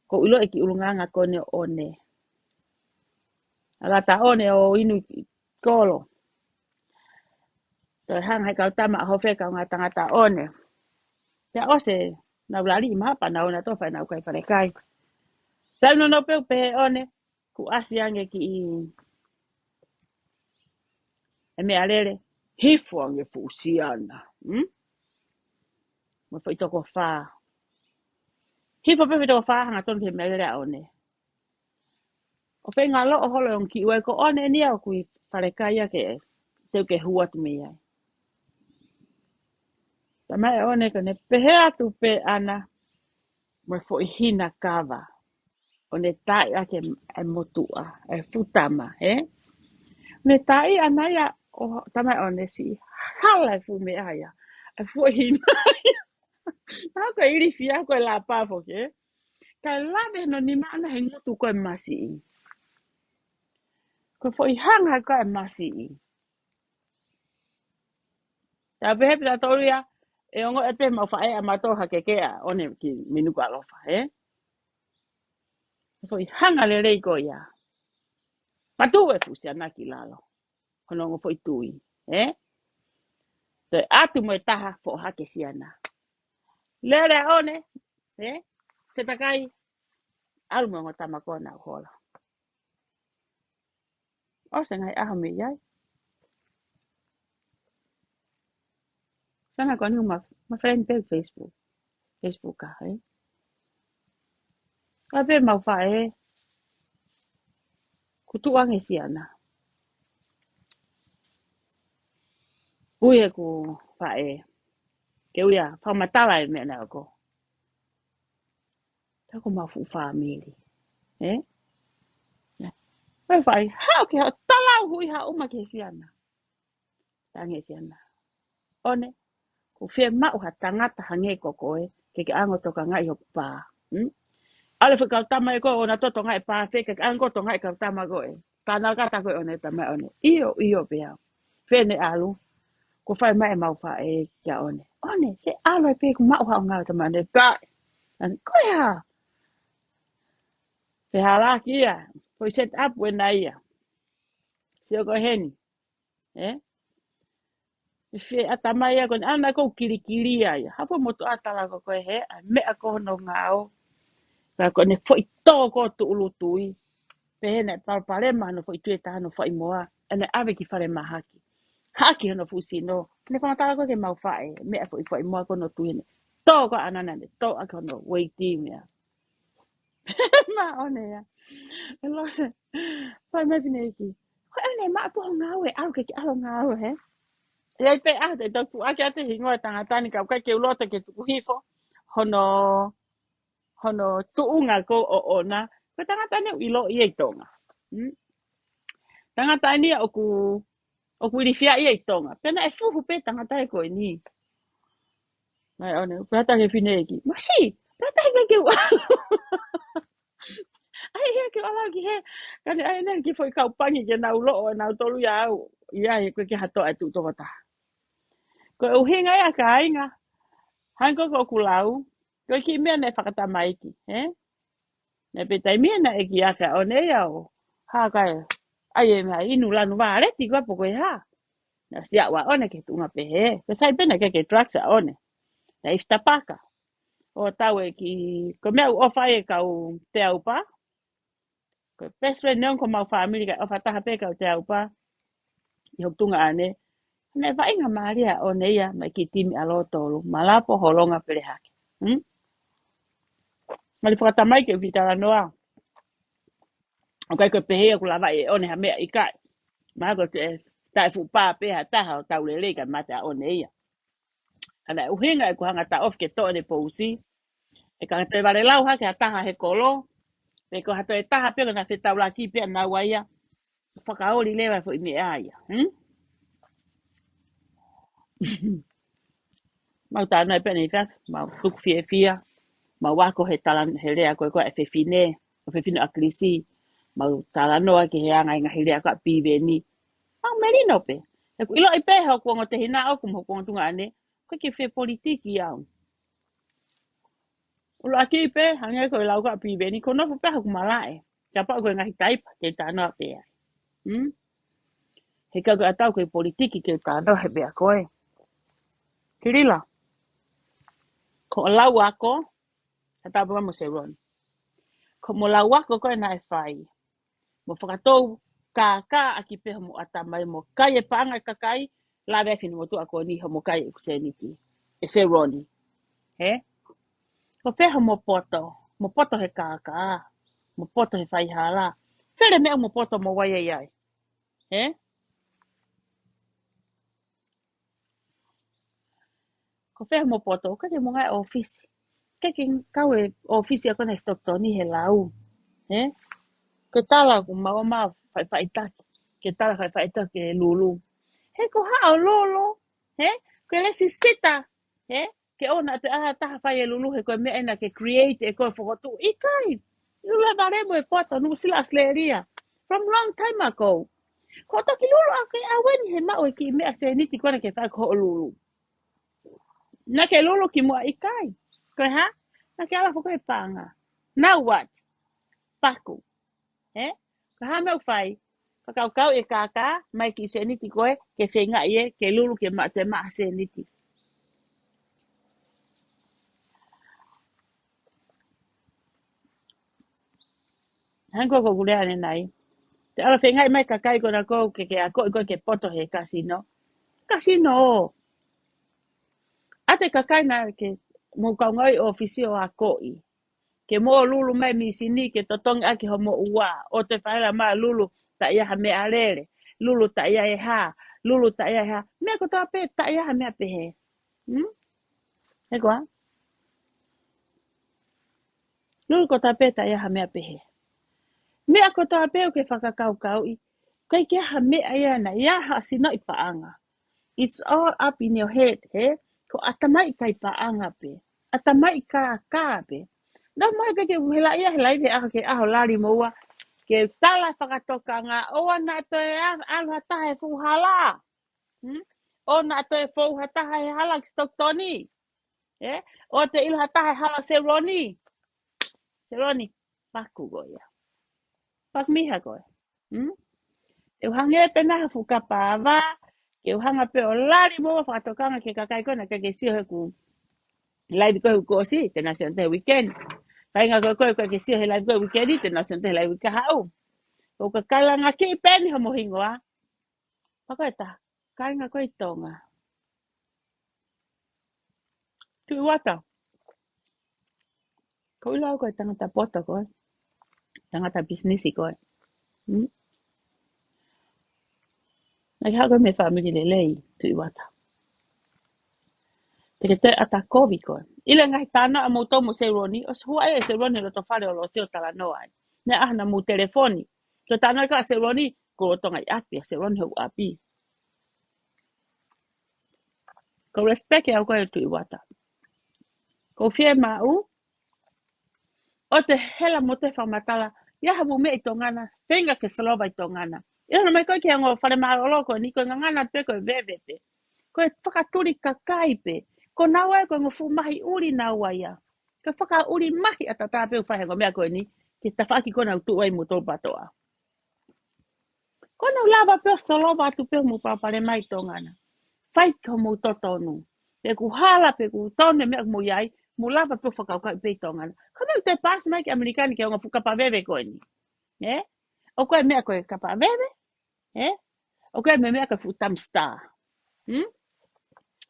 Ko ilo e ki urunganga kone one. Ala ta one o inu kolo. Toi hang hai kau tama ho fe kau ngata ngata one. Te ose na ulali mapa na ona to fa na kai pare kai. Tau no pe one ku asiange ki I e me alele hifo ange fusiana. Mo foi toko fa. Hifo pe toko fa hanga ton ke mele one. O fe ngalo o holo on ki ue ko one ni au kui pare kai ke te ke huat me ai. Tama e one ko ne pehe atu pe ana mo foi hina kava. O ne tai ake e motua, e futama, Ne tai anaya o tama o ne si hala e fu me aya. E fu hina. Haka iri fia ko la pafo ke. Ka lave no ni mana he ngotu ko e masi. Ko foi hanga ko e masi. Ta behe pita toria e ongo e pe mau fae a mato hake kea one ki minuku alofa, Foi hanga le rei ko ia. Patu e fu si anaki lalo. Kono ngo foi tui, Te atu mo e taha fo hake siana. Lere one, te takai, alu mo ngota makona hola. O se ngai aho me iai. Sana koni ma friend pe Facebook. Facebook ka, Ka pe mau fae, kutu ange siana. Uye ku fae. Ke uia, whamatala e mea nao ko. Tako mafu family, Pai fae, hao ke hao talau hui ha uma ke siana. Tange siana. One, ku fie mau ha tangata hange kokoe, ke ango toka ngai ho pa. Ale fe kau tama e ko ona toto ngai pa fe ke ango to ngai kau tama ko e. Kana kata ko one tama one. Iyo pea. Fe ne alu. Ko fai mai mau fa e kia one. One se alu e pe ku mau ha ngau tama ne ka. An ko ya. Fe hala kia. Foi set up when ia. Se ko hen. Fe atama ia kon ana ko kiri ia. Hapo moto atala ko he me ko no ngao. Ka ko ne foi to ko tu ulu tui. Pehene palpale mano foi tu etano foi moa ene ave ki fare mahaki haki no fusi no ne fa tala ko ke mau fae me foi moa ko no tuine to ko anana ne to ako no weiti me ma one ya lo se fa me vine ki ko ene ma po ngawe au ke alo ngawe he e pe a de to ku ake ate hingo tanga tani ka ke ulo te ke tu hifo hono tu unga ko o ona ko tanga tani ilo i tonga tanga tani o kuri fia ia I tonga. Pena e fuhu pe tangata e koe ni. Mai one, pata ke fine eki. Ma si, pata ke ke Ai he ke ala ki he. Kani ai nen ki foi kaupangi ke nau loo nau tolu ya au. Ia he koe ke hato atu toko ta. Ko uhinga ia ka ainga. Hanko ko kulau. Koe ki mea ne whakata maiki. He? Ne pe tai mea na eki aka o ne ia o. Ha kai. Ai e mea inu lanu waa reti kwa po koe ha. Na sia wa one ke tunga pe he. Ke sai pena ke traksa one. Na iftapaka. O tau e ki. Ko mea u ofa e kau te au pa. Ko best friend neon ko mau family ka ofa taha pe kau te au pa. I hok tunga ane. Ne va inga maria o ne ia mai ki timi alo tolu. Malapo holonga pere hake. Mali whakata mai ke vitara noa. O kai ko pehe ko lava e one ha mea i kai. Maha ko te tai fu pā peha taha o tau lele ka mata o ne ia. Kana uhinga e ko hanga ta of ke to ne pousi. E ka te vare lau hake ha taha he kolo. E ko hato e taha pego na te tau la ki pia na waia. Whakaori lewa fo i me aia. Mau tāna e pene i whiak. Mau tuku fie fia. Mau wako he talan he rea koe koe e whewhine. O whewhine a krisi. Mau talanoa ki he anga inga he rea koe a pīveni. Mau merino pe. E ku ilo i pehe o kuongo te hina o kumo kuongo tunga ane. Koe ki whe politiki au. Ulo aki i pe, hange koe lau koe a pīveni. Ko nofu peha kumalae. Kia pao koe ngahi taipa te tānoa pe. He kau koe atau koe politiki ke tānoa he bea koe. Kirila. Ko o lau ako. He tāpua mo se ron. Ko mo lau ako koe na e whai. Mo whakatou ka aki peha mo atamai mo kai e paanga e kakai. La vefini mo tu ako ni ho mo kai e kuseniki. E se roni. He? Ko peha mo poto. Mo poto he ka. Mo poto he whai hala. Where mea mo poto mo waia iai. He? Ko peha mo poto. Kake mo ngai ofisi. Kake kau e ofisi ako na stoktoni he lau. He? Ke tala ku mau whai taki. Ke tala whai taki e lulu. He ko hao lolo. He? Ke lesi sita. He? Ke ona te aha taha whai e lulu he koe mea ena ke create e koe whakotu. Ikai. Lula varemo e poto. Nuku sila asleria. From long time ago. Ko toki lulu a ke aweni he mau e ki mea se niti kona ke whai ko lulu. Na ke lulu ki mua ikai. Koe ha? Na ke ala whako he panga. Now what? Paku. He? Ka ha meu whai. Kau e kaka, mai ki se niti koe, ke whenga ie, ke lulu ke te maa se niti. Hanko ko kulea ne nai. Te ala whenga i mai kakai kona kou, ke a koe ke poto he kasino. Kasino o. Ate kakai na ke mo kaungai o ofisio a koi. Ke mo lulu mai misini, ke totongi aki ho mo ua. O te whaela maa lulu, ta ia ha mea arere. Lulu ta ia e ha. Lulu ta ia e ha. Mea ko ta pe, ta ia ha mea pehe. He koa? Lulu ko ta pe, ta ia ha mea pehe. Mea ko tā peo ke whakakaukau i. Kai kia ha mea ia na ia ha sino i paanga. It's all up in your head, he? Ko atamai kai paanga pe. Atamai ka pe. Nā mai ke hela ia hela i te aha ke aho lari moua. Ke tala whakatoka ngā oa nā to e aluha taha e fuhala. O nā to e fuha taha e hala ki stoktoni. O te iluha taha e hala se roni. Se roni. Paku goia. Pak miha goia. E uhange e pena ha fuka pāwa, ke uhanga pe o lari mo whakatokanga ke kakai kona ke sio he ku live koe ku osi, te nasion te weekend. Whainga koe ke sio he live koe weekend, te nasion te live ka hau. O ka kalanga ke i peni ha mohingoa. Pakaita, kainga koe tonga. Tui wata. Ko ila koe tangata poto koe. Tangata businessi koe. Nai hako me family lelei, tui wata. Te te ata kovi koe. Ile ngai tana a moutou mo se roni, o hua e se roni lo to whare o lo seo tala noa ai. Ne ahana mo telefoni. Ko tana ka se roni, ko tonga i api, se roni hau api. Ko respect e au koe tu i wata. Ko fie mau, o te hela mo te whamatala, ia ha mo me I tongana penga ke salova I tongana ia na mai ko ke ngo fale malo ko ni ko ngana pe ko veve pe ko whakaturi kakai pe ko nawa ko ngo fu mahi uri nawa ia ko whaka uri mahi atata pe whahe ngo mea ko ni ki ta whaki ko na utu ai mo tō patoa ko na lava pe salova tu pe mo papare mai tongana fai ko mo totonu pe ku hala pe ku tone me mo yai mo lava pe whakau ka pe tongana kama te pas mai ki amerikani ke ngo fuka pa veve ko ni eh o ko me ko ka pa veve eh o ko me ka fu tam star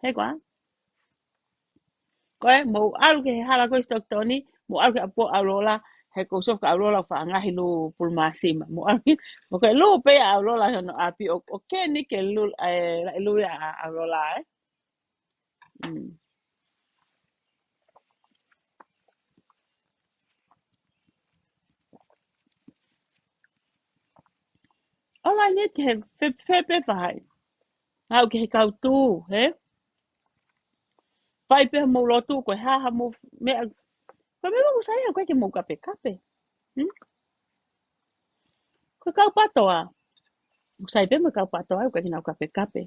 he kwa ko mo alu ke hala ko stok toni mo alu ke apo alola he ko so ka alola fa nga hilu pul masima mo alu mo ko lu pe alola no api o ke ni ke lu lu ya alola all I need to have fe fai au ke ka tu he fai pe mo lo tu ko ha mo me ko me mo sai ko ke mo kape kape ko ka patoa sai pe mo ka patoa ko ke na kape kape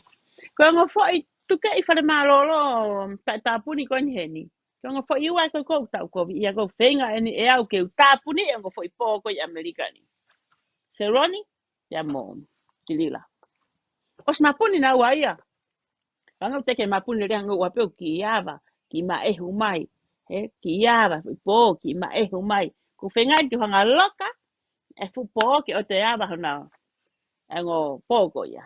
ko ngo fo I tu ke I fale malolo pa tapuni ko ni heni ko ngo fo I wa ko ta ko ia ko fenga eni e au ke tapuni ngo fo I po ko I amerikani se roni ya mo tilila os mapuni na wa ia Panga te ke mapuni le ngo wa pe ki yava ki ma e humai he ki yava po ki ma e humai ku fenga ki hanga loka e fu po ki o te yava na ngo poco ya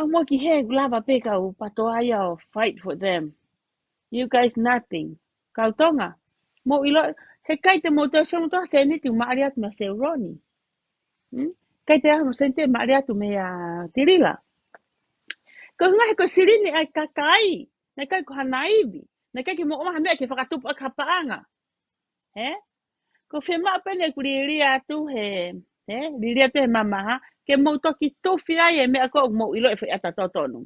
mo ki he lava pe ka u patoa ia fight for them you guys nothing kautonga mo ilo he kai te mo te so mo se ni tu maria tu se roni kai te mo sente maria tu me a tirila ko ngai ko sirini ai kakai na kai ko hanaibi na kai ki mo ma me ke whakatupu a kapaanga he ko fe ma pene ku ria tu he ria tu he mama ha ke mo to ki to fia ye me ko mo ilo e ata totonu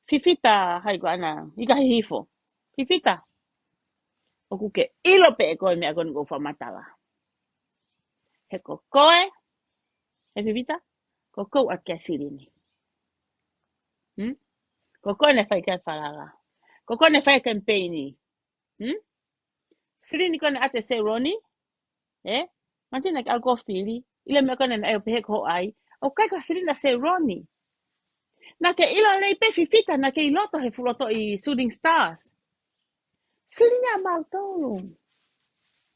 fifita hai ko ana ika hifo fifita o ku ke ilo pe ko me ko ngo fa matala he ko koe he fifita ko ko a ke sirini ko ko ne fai ka falaga ko ko ne fai campaigni sirini ko ne ate se roni Mantina ka algo fili ile me kona na pe ko ai o kai ka sirinda se roni na ke ilo le pe fifita na ke iloto he fuloto I shooting stars sirinya mautolo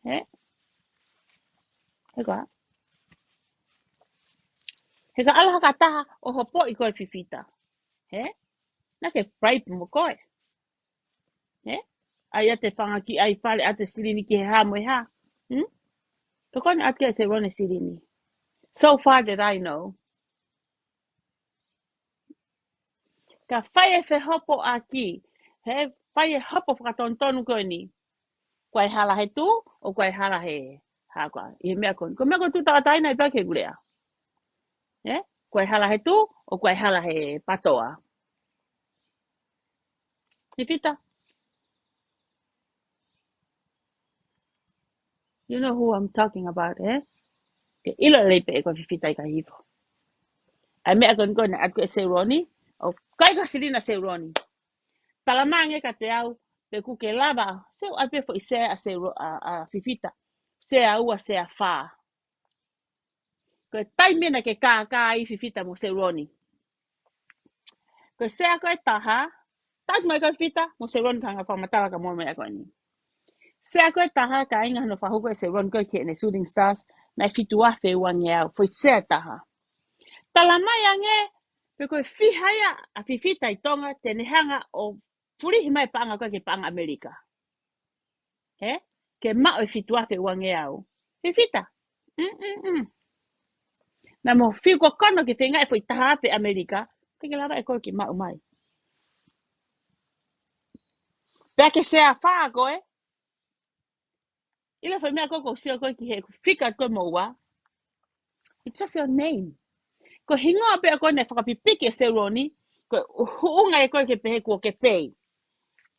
eh he ka ala ka ta o hopo I ko fifita na ke pride mo ko ai ate fanga ki ai pale ate sirini ki ha mo ha to kona ate se roni sirini so far that I know ka fai fe hopo aki he fai hopo fratantonu ko ni Kwai hala he tu o kwai hala he ha kwa I mea kon ko mea kon tu ta tai nai pa ke gulea kwai hala he tu o kwai hala he patoa Fifita you know who I'm talking about ke ilo le pe ko fifita I ka hifo ai mea kon ko na at ko se roni o kai ka silina se roni talamange ka te au pe ku ke lava se o pe fo I se a se a fifita se a ua se a fa ko tai mena ke ka I fifita mo se roni ko se a ko taha tak mai ko fifita mo se roni kanga fa matala ka mo mea ko ni se a ko taha ka inga no fa huko se roni ko ke ne shooting stars na fitua fe wang ya fo se a taha talamai ange pe ko fi haya a fifita I tonga te ne hanga o furi mai panga ko ke panga Amerika ke ma o fitua fe wang ya fifita na mo fi ko kono ke te ngai fo taha pe Amerika ke lava e ko ke ma mai pe ke se a fa ko Ile foi mea koko sio ko ki he fika ko mo wa. It's just your name. Ko hinga pe ko ne whakapipiki se roni, ko unga e ko ke pehe ko ke pei.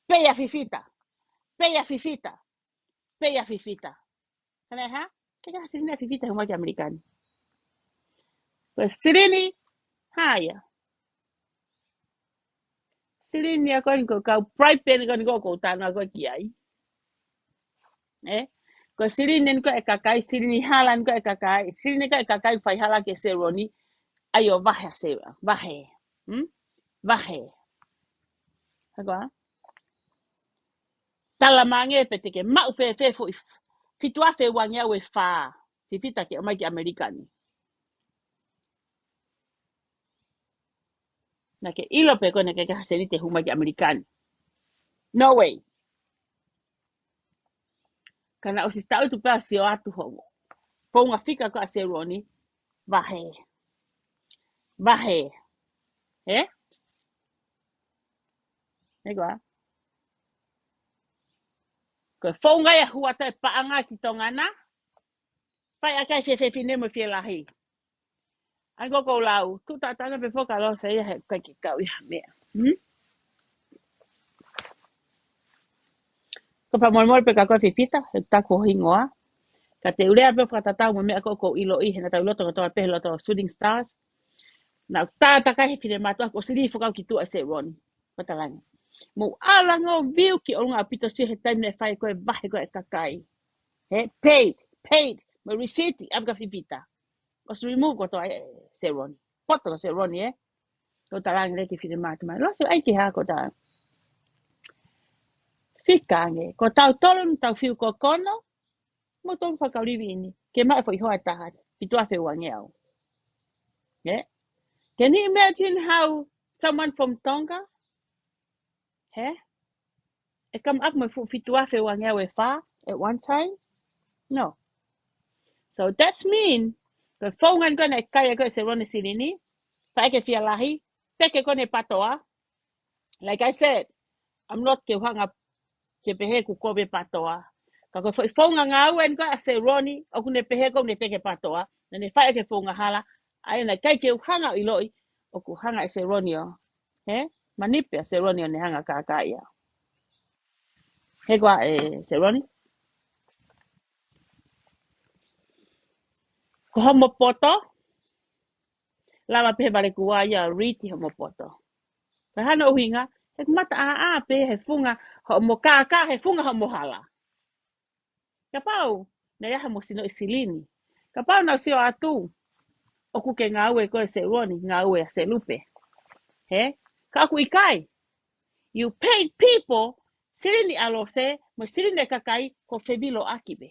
Pei a fifita. Pei a fifita. Pei a fifita. Kana ha? Kaya silini fifita huma ki Amerikani. Ko silini haya. Silini ako ko ka private ko tana ko kiai. Ko silini ko ekakai silini halan ko ekakai. Silini ko ekakai fai hala ke seroni. Ayo vahe sera. Vahe. Vahe. Agora. Tala mange peteke mau fe fo fitua fe wanya we fa. Fifita ke mai ki Amerikani. Na ke ilo pe kone ke haselite huma ki Amerikani. No way. Kana o si stau tu pa si o atu hongo. Fonga fika ko aseroni. Vahe. Vahe. Agora. Ko fonga ya hua te paanga ki tongana. Pai akai fe fine mo fie lahi. Ango ko lau. Tu tatanga pe foka lo se ya kai ki kau ya mea. Ko pa mol pe ka ko fifita. Ta ko hingoa. Ka te urea pe whakatatau mo mea ko ilo i hena tau loto katoa pe loto Shooting Stars. Na tata kai fine matua ko siri whakau ki tu a se Ronnie. Patalanga. Mo alango view ki o ngā pito si he taime e whai koe vahe koe kakai. Paid. Mo receipt am ka fifita. O se remove ko toa se Ronnie. Poto se Ronnie Ko talanga reki fine matua. Lo se aiki ha ko ta. Fikange. Ko tau tolon tau fiu ko kono. Mo tonu whakauriwi ini. Ke mai fo i hoa taha. Pitua fe wange au. Can you imagine how someone from Tonga, it come up with fitua fe wange we fa at one time? No. So that's mean the phone gonna kaya ko se rona silini, fa ke fia lahi, teke ko ne patoa. Like I said, I'm not ke hanga ke pehe ku ko be patoa. Ka ko phone nga wen ko se roni o ku ne pehe ko ne teke patoa. Na ne fa ke phone hala, ai na kai ke hanga iloi o ku hanga se ronio. Manipe se ronio ne hanga kakaya. Hegwa se roni. Ko homo poto, lama pe vale kua ia riti homo poto. Ka hana uhinga, he mata a pe he funga homo kaka he funga homo hala. Ka pau, na ia homo sino isilini. Ka pau na usio atu, oku ke ngā ue koe se roni, ngā ue se lupe. Ka aku ikai. You paid people, silini alo se, mo silini kakai ko febilo akibe.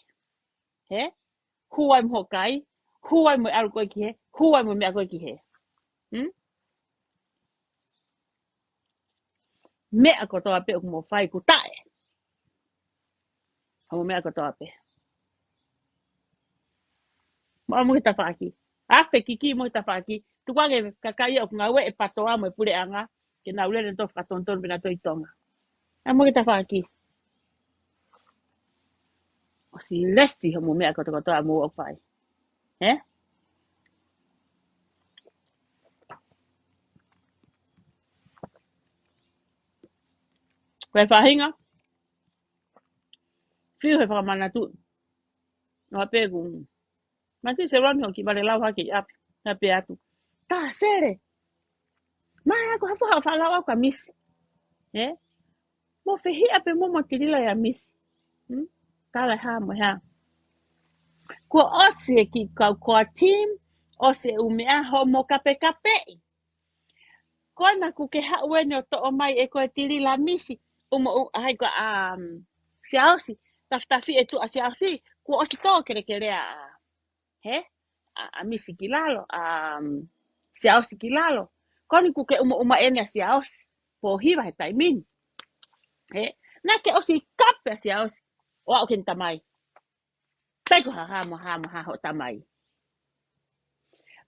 Huai mo kai, huai mo aru koe ki he, huai mo mea koe ki he. Mea ko toa pe o mo fai ku tae. Hamo mea ko toa pe. Mo mo kita faki. Afe kiki mo kita faki. Tu kwange kakai o ngā we e patoa mo e pure anga. Ke na ulele to whakatonton bina to i tonga. Amo kita faki. O si lesti hamo mea ko toa mo o fai. Koe whahinga. Whiu he whakamana tu. No pe ku. Mati se roni ho ki vale lau haki api. Na pe atu. Ta sere. Mai ako hafu hafa lau au ka misi. Mo fehi ape mo makirila ya misi. Kala ha mo ha. Ko ose ki kau team. Ose umea homo kape kape. Kona ku ke hauene o to o mai e koe tiri la misi. Hai ko siaosi. Taftafi e tu a siaosi. Ko osi to kere kere a misi ki lalo. Siaosi ki lalo. Koni ku ke uma ene a siaosi. Po hiwa he taimin. Na ke osi kape a siaosi. O au ken tamai. Peko ha ho tamai.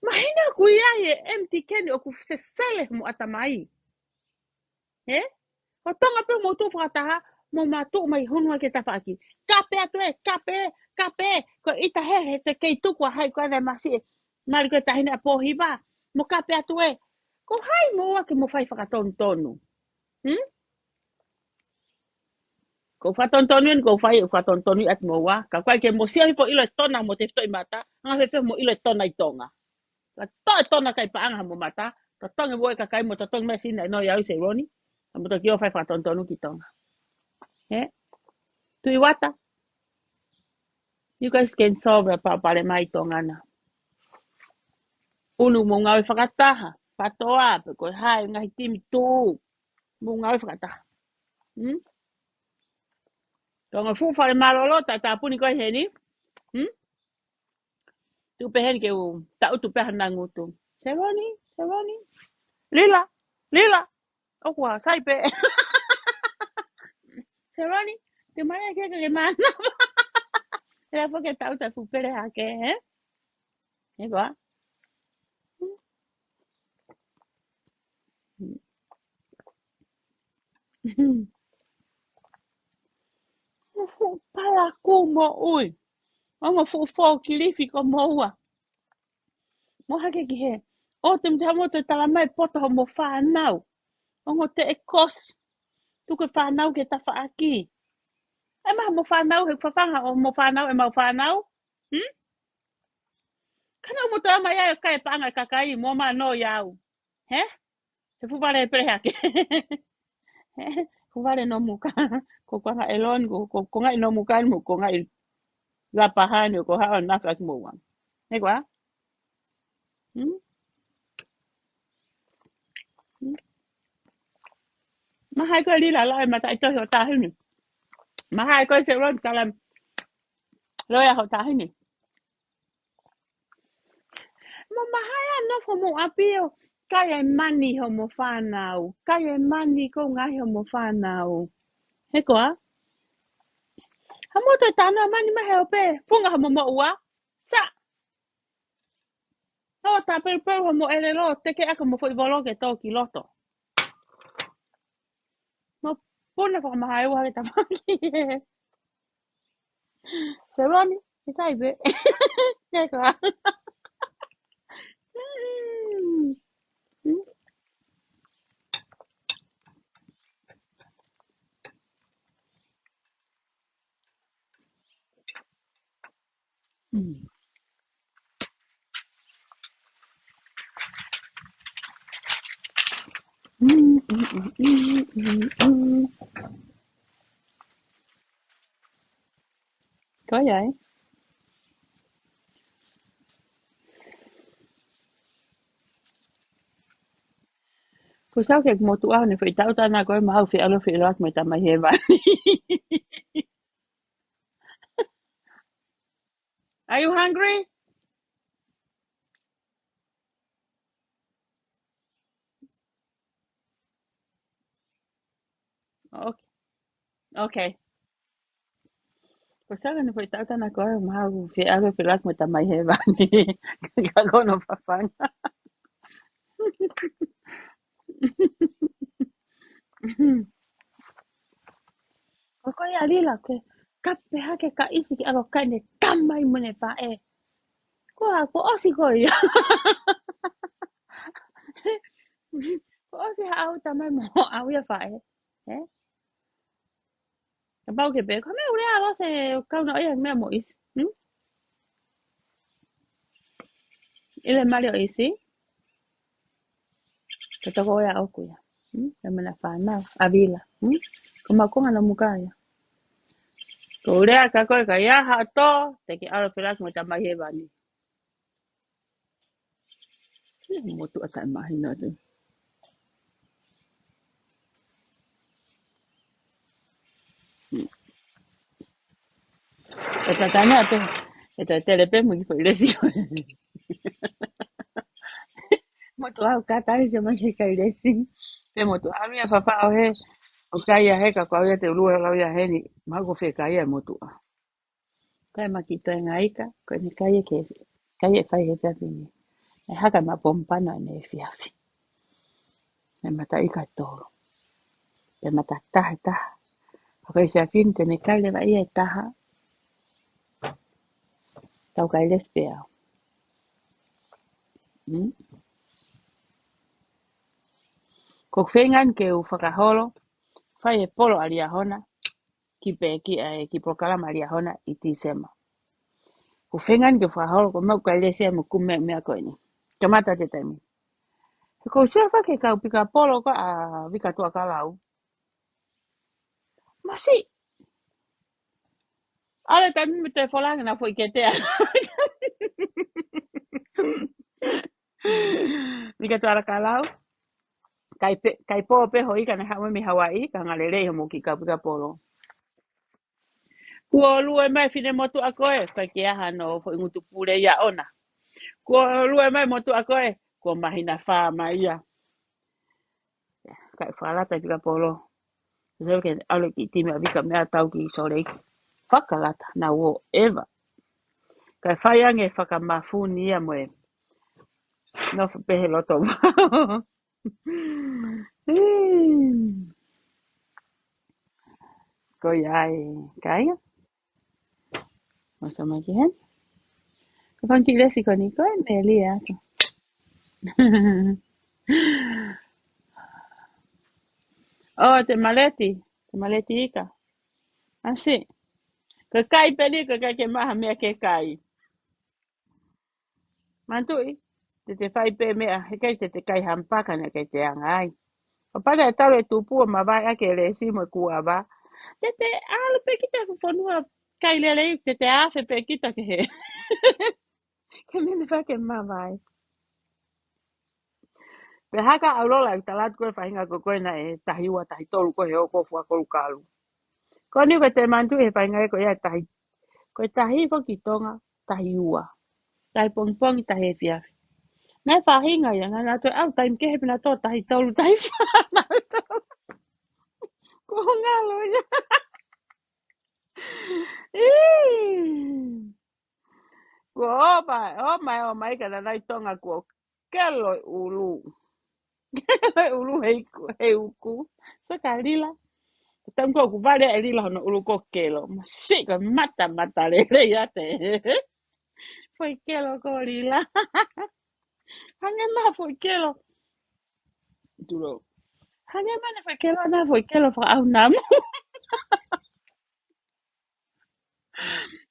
Mahina ku ia e empty keni o ku se sele mo atamai. O tonga pe mo tu whakataha mo matu mai hunua ke tawhaki. Kape atu kape. Ko ita he te kei tukua hai ko ane masi. Mari ko tahina a pohiwa. Mo kape atu Ko hai mo ke mo whai whakatonu tonu. Ko whatontonuin ko whai o whatontonu at mo wa. Ka koe ke mo sia hipo ilo e tona mo te i mata. Nga he mo ilo e tona i tonga. Ka to e tona kai paanga mo mata. Ta tonga mo e ka kai mo ta tonga me sina no iau se roni. Ka mo ta ki o whai whatontonu ki tonga. He? Tui wata. You guys can solve a pale mai tonga na. Unu mo ngau whakataha. Patoa pe ko hai ngahi timi tū. Mo ngau whakataha. Hmm? Tonga fu whare malolo ta puni koe he ni. Hmm? Tu pehen ke u tau tu pehan na ngutu. Seroni, seroni. Lila, lila. O kwa sai pe. Seroni, te mai ke mana. Era porque tau ta fu pere ha ke, eh? E kwa. Fu pala ku mo ui. Ongo fu fo kilifi ko mo ua. Mo hake ki he. O te mta mo te tala mai poto ho mo whanau. Ongo te e kos. Tuku whanau ke ta whaaki. E maha mo whanau he whawhanga o mo whanau e mau whanau. Hmm? Kana mo te ama ia kai panga kakai mo ma no iau. He? He fu vale pere hake. Fu vale no muka. Ko kwanga elon ko ngai no muka mo ko ngai la pahani ko ha na ka mo wa. He kwa? Hmm? Mahai ko lila la ma tai to ho ta hini. Mahai ko se ron kalam lo ya ho ta hini. Ma mahai no fo mo apio. Kai e mani ho mo whanau. Kai e mani ko ngai ho mo whanau. He kwa? Ha mo te tana mani ma heo pe. Funga ha mo mo ua. Sa. Ho ta pe pe ho mo ele lo. Te ke aka mo fo i volo ke tō ki loto. Mo puna whaka mahai ua he tamaki. Se roni. He sai be. He kwa? Có vậy. Cô sao kẹt một tụ ao này phải tao ta na coi mà hao phải alo phải lót mà ta mà hề vậy. Are you hungry? Okay. Okay. Cô sao này phải tao ta na coi mà hao phải alo phải lót mà ta mà hề vậy. Cái con nó phá phán. Cô coi à đi là cái cặp bé ha cái cái isi cái alo cái này cam mai mình phá e. Cô osi coi. Cô osi hao ta mai mo ao ya phá e. Eh? Cái bao cái bé có mấy ule alo se câu nói yang me mo is. Ile mali o isi. Totoko ya okuya. Yamena fana avila. Kuma konga na mukaya. Ko rea ka koe ka ia hato te ki aro pirak mo tamai he bani. Motu ata mahi no tu. E tatana te. E ta telepe mo ki foi lesi. Motu au kata se mo ki kai lesi. Pe motu ami a fafa o he. O kai a he ka kwa ia te ulua lau ia he ni. Mago fe kai a motu a. Kai makito e ngaika. Ko ni kai e ke. Kai e fai he fiafini. E haka ma pompana ne fiafi. E mata ika toro. E mata taha taha. Porque fiafini tene kai le vai e taha. Tau kai le spea. Ko whengan ke u whakaholo. Whai e polo ali a hona. ki pokala maria hona itisema. Kufengan ke fahol ko mau kalese mo kumme me ko ni. Kamata te temi. Ko sefa ke ka pika polo ko a vika tua kalau. Masi ale tami me te folang na foi ke te. Vika tua kalau. Kai po pe hoi kana ha me Hawaii ka ngalele mo ki ka pika polo. Kua lue mai fine motu a koe, kai ke aha no fo ingutu pule ia ona. Kua lue mai motu a koe, kua mahina wha mai ia. Kai whalata pika polo. Zeu ke ale ki timi a vika mea tau ki sore iki. Whakalata na wo eva. Kai whaiange whakamafuni ia moe. No pehe loto. Ko iai kaya. Masa maki hen. Kapang kila si ko ni ko me lia. Oh, te maleti. Te maleti ika. Asi. Ke kai peli ke kai ke maha mea ke kai. Mantui. Te whai pe mea. He kai te kai hampaka na kai te angai. O pare tau e tupu o mawai ake le si mo kua ba. Te alu pe kita kufonua kai lele i te afe pe kita ke he. Ke mene whake mawai. Pe haka aurola i talat koe whahinga ko koe na e tahiwa tahi tolu ko he o ko fua kolu kalu. Ko ni ko te mantu he whahinga e ko ia tahi. Ko tahi fo ki tonga tahi ua. Tahi pongpong i tahi e fiafi. Nai whahinga ia ngana to au taim ke he pina to tahi tolu tahi whana. Ko ngalo ia. Ko o mai kana nai tonga ko kelo ulu. Ulu hei uku. Sakalila. Tam ko ku vale elila no ulu ko kelo. Masika mata lele ya te. Foi kelo ko lila. Hanya ma foi kelo. Duro. Hanya mana foi kelo na foi kelo fa au nam.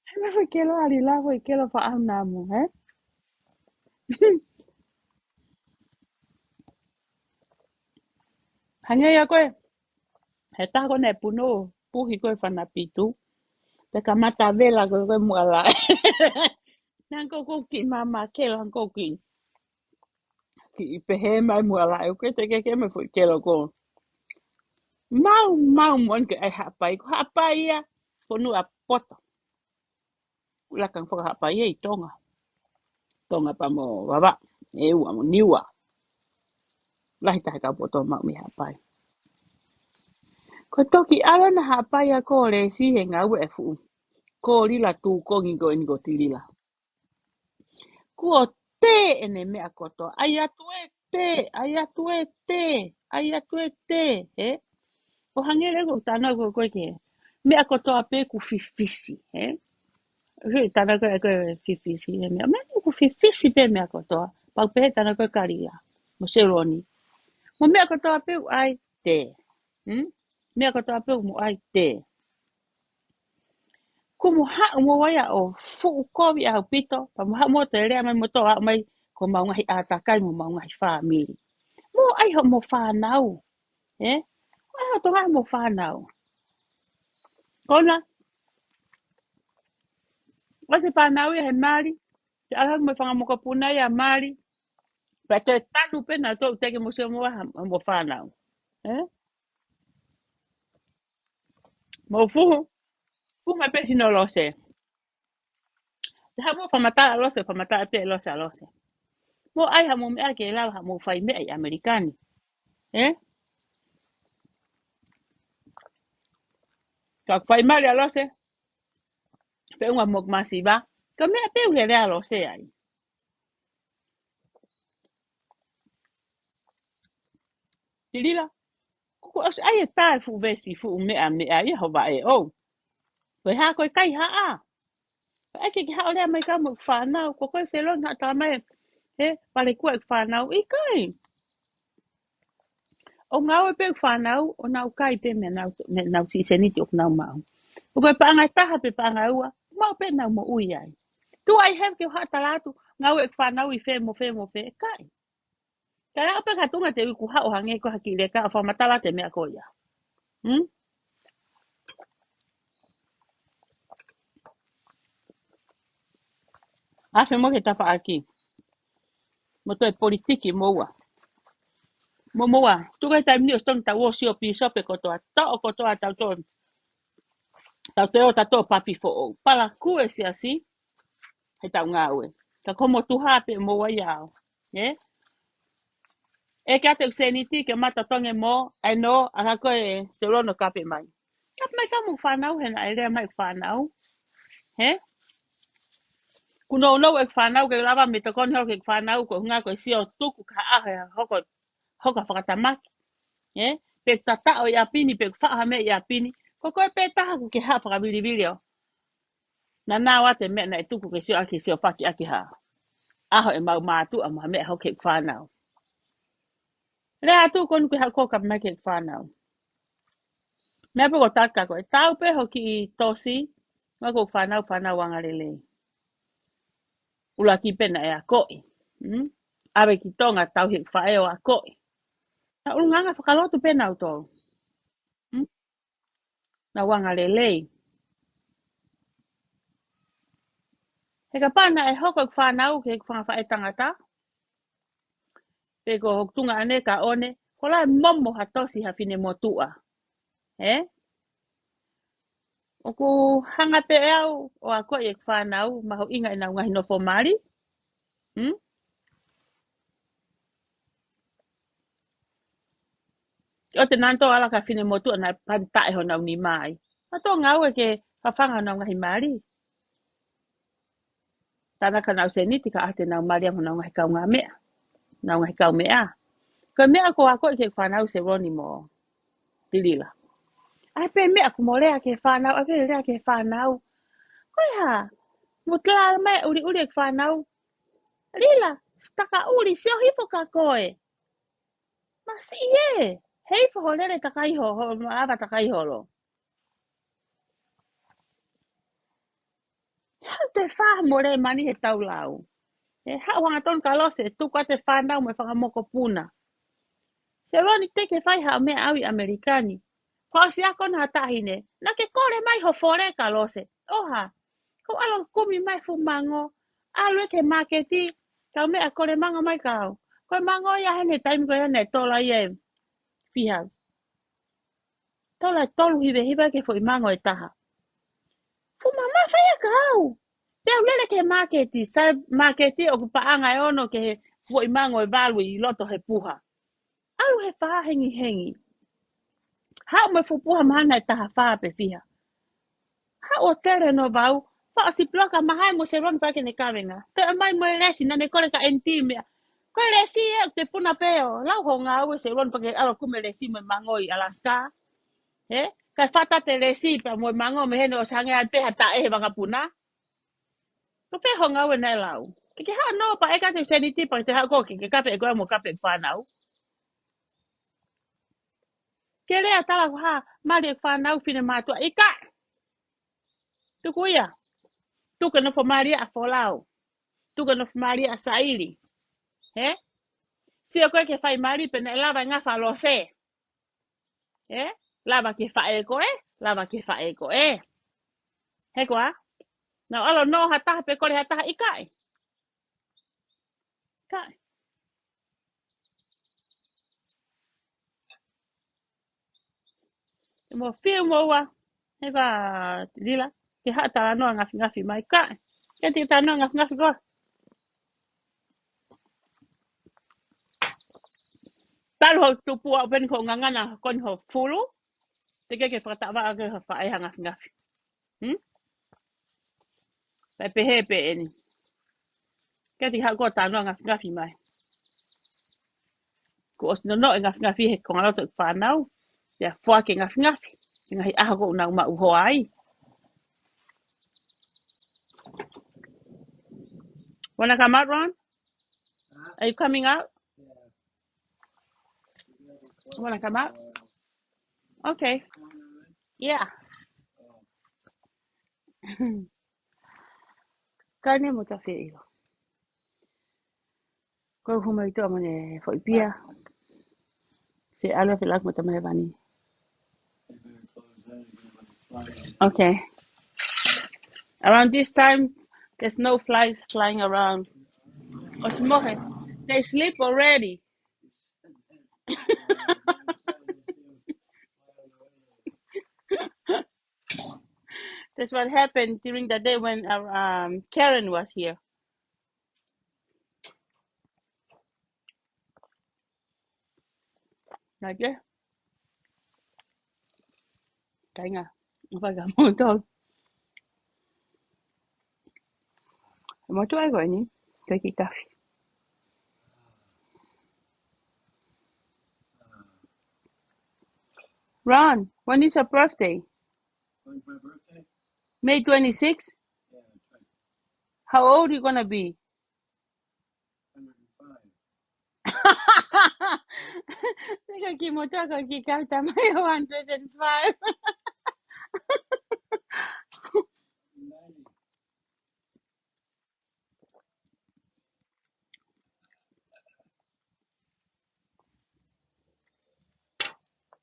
Hanya foi kelo alila foi kelo fa au nam, eh? Hanya ya ko he ta ko ne puno puhi ko fa na pitu. Te kamata vela ko ko muala. Nang ko ki mama kelo ko ki. Ki pehe mai muala. Ko te ke me foi kelo ko. Mau mon ke ai hapai ko hapai ya. Ponu a poto. La kang fo hapai e tonga. Tonga pa mo baba. E ua mo niwa. Lahi tahi ka poto mau mi hapai. Ko toki ala na hapai a ko le si he ngau e fu. Ko lila tu ko ngigo ingo tilila. Ko te ene mea koto. Ai atu e te. Ai atu e te. Ai atu e te. He? O hangere ko tana ko koe ke. Mea koto a pe ku fifisi. He? Hei, tana koe koe fifisi. He mea. Mea ku fifisi pe mea kotoa. Pau pe tana koe karia. Mo se roni. Mo mea kotoa pe u ai te. Mea kotoa pe u mo ai te. Ko mo ha mo waia o fu kovi a pito. Pa mo ha mo te rea mai mo toa mai. Ko maungahi a takai mo maungahi whamiri. Mo ai ho mo whanau. Eh? Ai ho tonga mo whanau. Kona, wasi whanau ia he mari. Te alhag me whanga mo ka puna ia mari. Pa te tanu pe na tō teke mo se mo whanau. Eh? Mo fuhu. Fuhu mai pesi no lose. Te ha mo whamata lose, whamata pe lose a lose. Mo ai ha mo mea ke lau ha mo whai mea i Amerikani. Eh? Ka whai mari a lose. Pe unga mok masiba. Ka mea pe ule rea lose ai. Tirila. Kuku os ai e tae fu vesi fu mea i ho va e o. Koe ha koe kai ha a. Ai ke ha ole mai ka mo whanau. Ko koe se lon ha ta mai. He, pare kua e whanau i kai. O ngau e pe whanau, o nau kai te me nau si seniti o nau mau. Uko paanga taha pe paanga ua. Mau pe na mo ui ai. Tu ai hem ke hata latu. Ngau ek whanau I fe mo fe. Kai. Kai apa katunga te wiku hao hange ko hakile ka. Fa matala te mea ko ia. Afe mo ke tapa aki. Mo toi politiki mo ua. Mo ua. Tu kai taim ni o stong ta wo si o piso pe kotoa. Ta o kotoa tau ton. Tau te o tato papi fo o. Pala kue si asi. He tau ngā ue. Ka komo tu hape mo wa iao. E ka te useniti ke mata tonge mo. Ai no. Ara koe se rono kape mai. Kape mai kamu whanau. Hena e rea mai whanau. He? Kuno no e whanau ke lava me te koni ho ke whanau. Ko hunga koe si o tuku ka ahe. Hoko whakatamaki. Pe tata o ia pini. Pe whaha me ia pini. Ko koe pe taha ku ke haa whakawili o. Na nā wate mea na e tuku ke sio aki sio whaki aki haa. Aho e mau mātu a maha mea ho ke whanau. Rea tu konu ke hako ka mai ke whanau. Mea pe ko taka koe. Tau pe hoki I tosi. Ngā ko whanau wangarele. Ula ki pena e a koi. Awe ki tonga tau he whae o a koi. Na ulu nganga whakalotu pena au tō. Na wangarele. He ka pana e hoko whanau ke whangawhae tangata. Pe ko hoktunga ane ka one. Ko lai momo hatosi hawhine motua. O ku hanga pe au o a koe e whanau maho inga ina ngahi no fo mari. O te nanto ala ka whine motua na pantae ho nau ni mai. A tō ngau e ke whawhanga nau ngahi mari. Tāna ka nau seniti ka ate nau mari am ho nau ngahi kau ngā mea. Nau ngahi kau mea. Ka mea ko a koe ke whanau se roni mo tilila. Ai pe mea ku mo rea ke whanau, a ke rea ke whanau. Koe ha, mo tala mai uri e whanau. Lila, staka uri, sio hifo ka koe. Ma si e, hei fo holere takaiho, ava takaiho lo. Hau te wha mo re mani he tau lau. Hau hanga ton kalose, tuka te whanau me whakamoko puna. Se roni te ke whai hao mea awi Amerikani. Ko si ako na tahine, na ke kore mai ho fore kalose. Oha, ko alo kumi mai fu mango, alo ke maketi, kau mea kore mango mai kau. Koe mango ia hene taimi koe hene tola ie fihau. Tola tolu hive ke fo I mango e taha. Fu mama whaia kau. Pea ulele ke maketi, sa maketi o kupaanga e ono ke fo I mango e valu I loto he puha. Alu he wha hengi. Hau me fu puha mahana e taha wha pe fiha. Hau o tere no vau, wha si ploka mahai mo se ron pake ne kawenga. Te mai mo e resi na ne kore ka entimia. Koe resi e te puna peo. Lau ho ngā ue se ron pake alo kume resi mo mango I Alaska. Kai whata te resi pa mo mango me hene o sange ai peha ta e wanga puna. Ko pe ho ngā ue nei lau. Ke hao no pa eka te seniti pa te hao koke ke kape e koe mo kape whanau. Ke rea tala ko ha, mari e whanau fine mātua. Ika! Tuku ia. Tuka no for Maria a folau. Tuka no for Maria a saili. Si o koe ke whai mari pene lava ngā whalo se. Lava ke whae koe. Lava ke whae koe. He koa? Nau alo no hataha pe kore hataha ikai. Kai. Mo whiu mo ua. He wa lila. Ke hata anoa ngafi mai kai. Ke te tanoa ngafi koe. Talu ho tupua o peni ko ngangana kon ho fulu. Te ke whakatawa ake ho whae ha ngafi. Pai pehe pe eni. Ke te hako tanoa ngafi mai. Ko os no e ngafi he konga loto I whanau. Ia whua ke ngafi. Ngahi aha ko unau ma uho ai. Wanna come out, Ron? Are you coming out? Wanna come out? Okay. Yeah. Kane mo ta fe ilo. Ko huma ito mo ne fo ipia. Fe ala fe lak mo ta me vani. Okay. Around this time, there's no flies flying around. Osmohe, they sleep already. That's what happened during the day when Karen was here. Like, yeah, cái ngà, phải cảm ơn thôi. Mà chú ai gọi nhỉ? Cái chị ta. Ron, when is your birthday? When's my birthday? May 26th? Yeah, that's right. How old are you gonna be? 105. Cái chị một cái chị cao tầm 105. 90.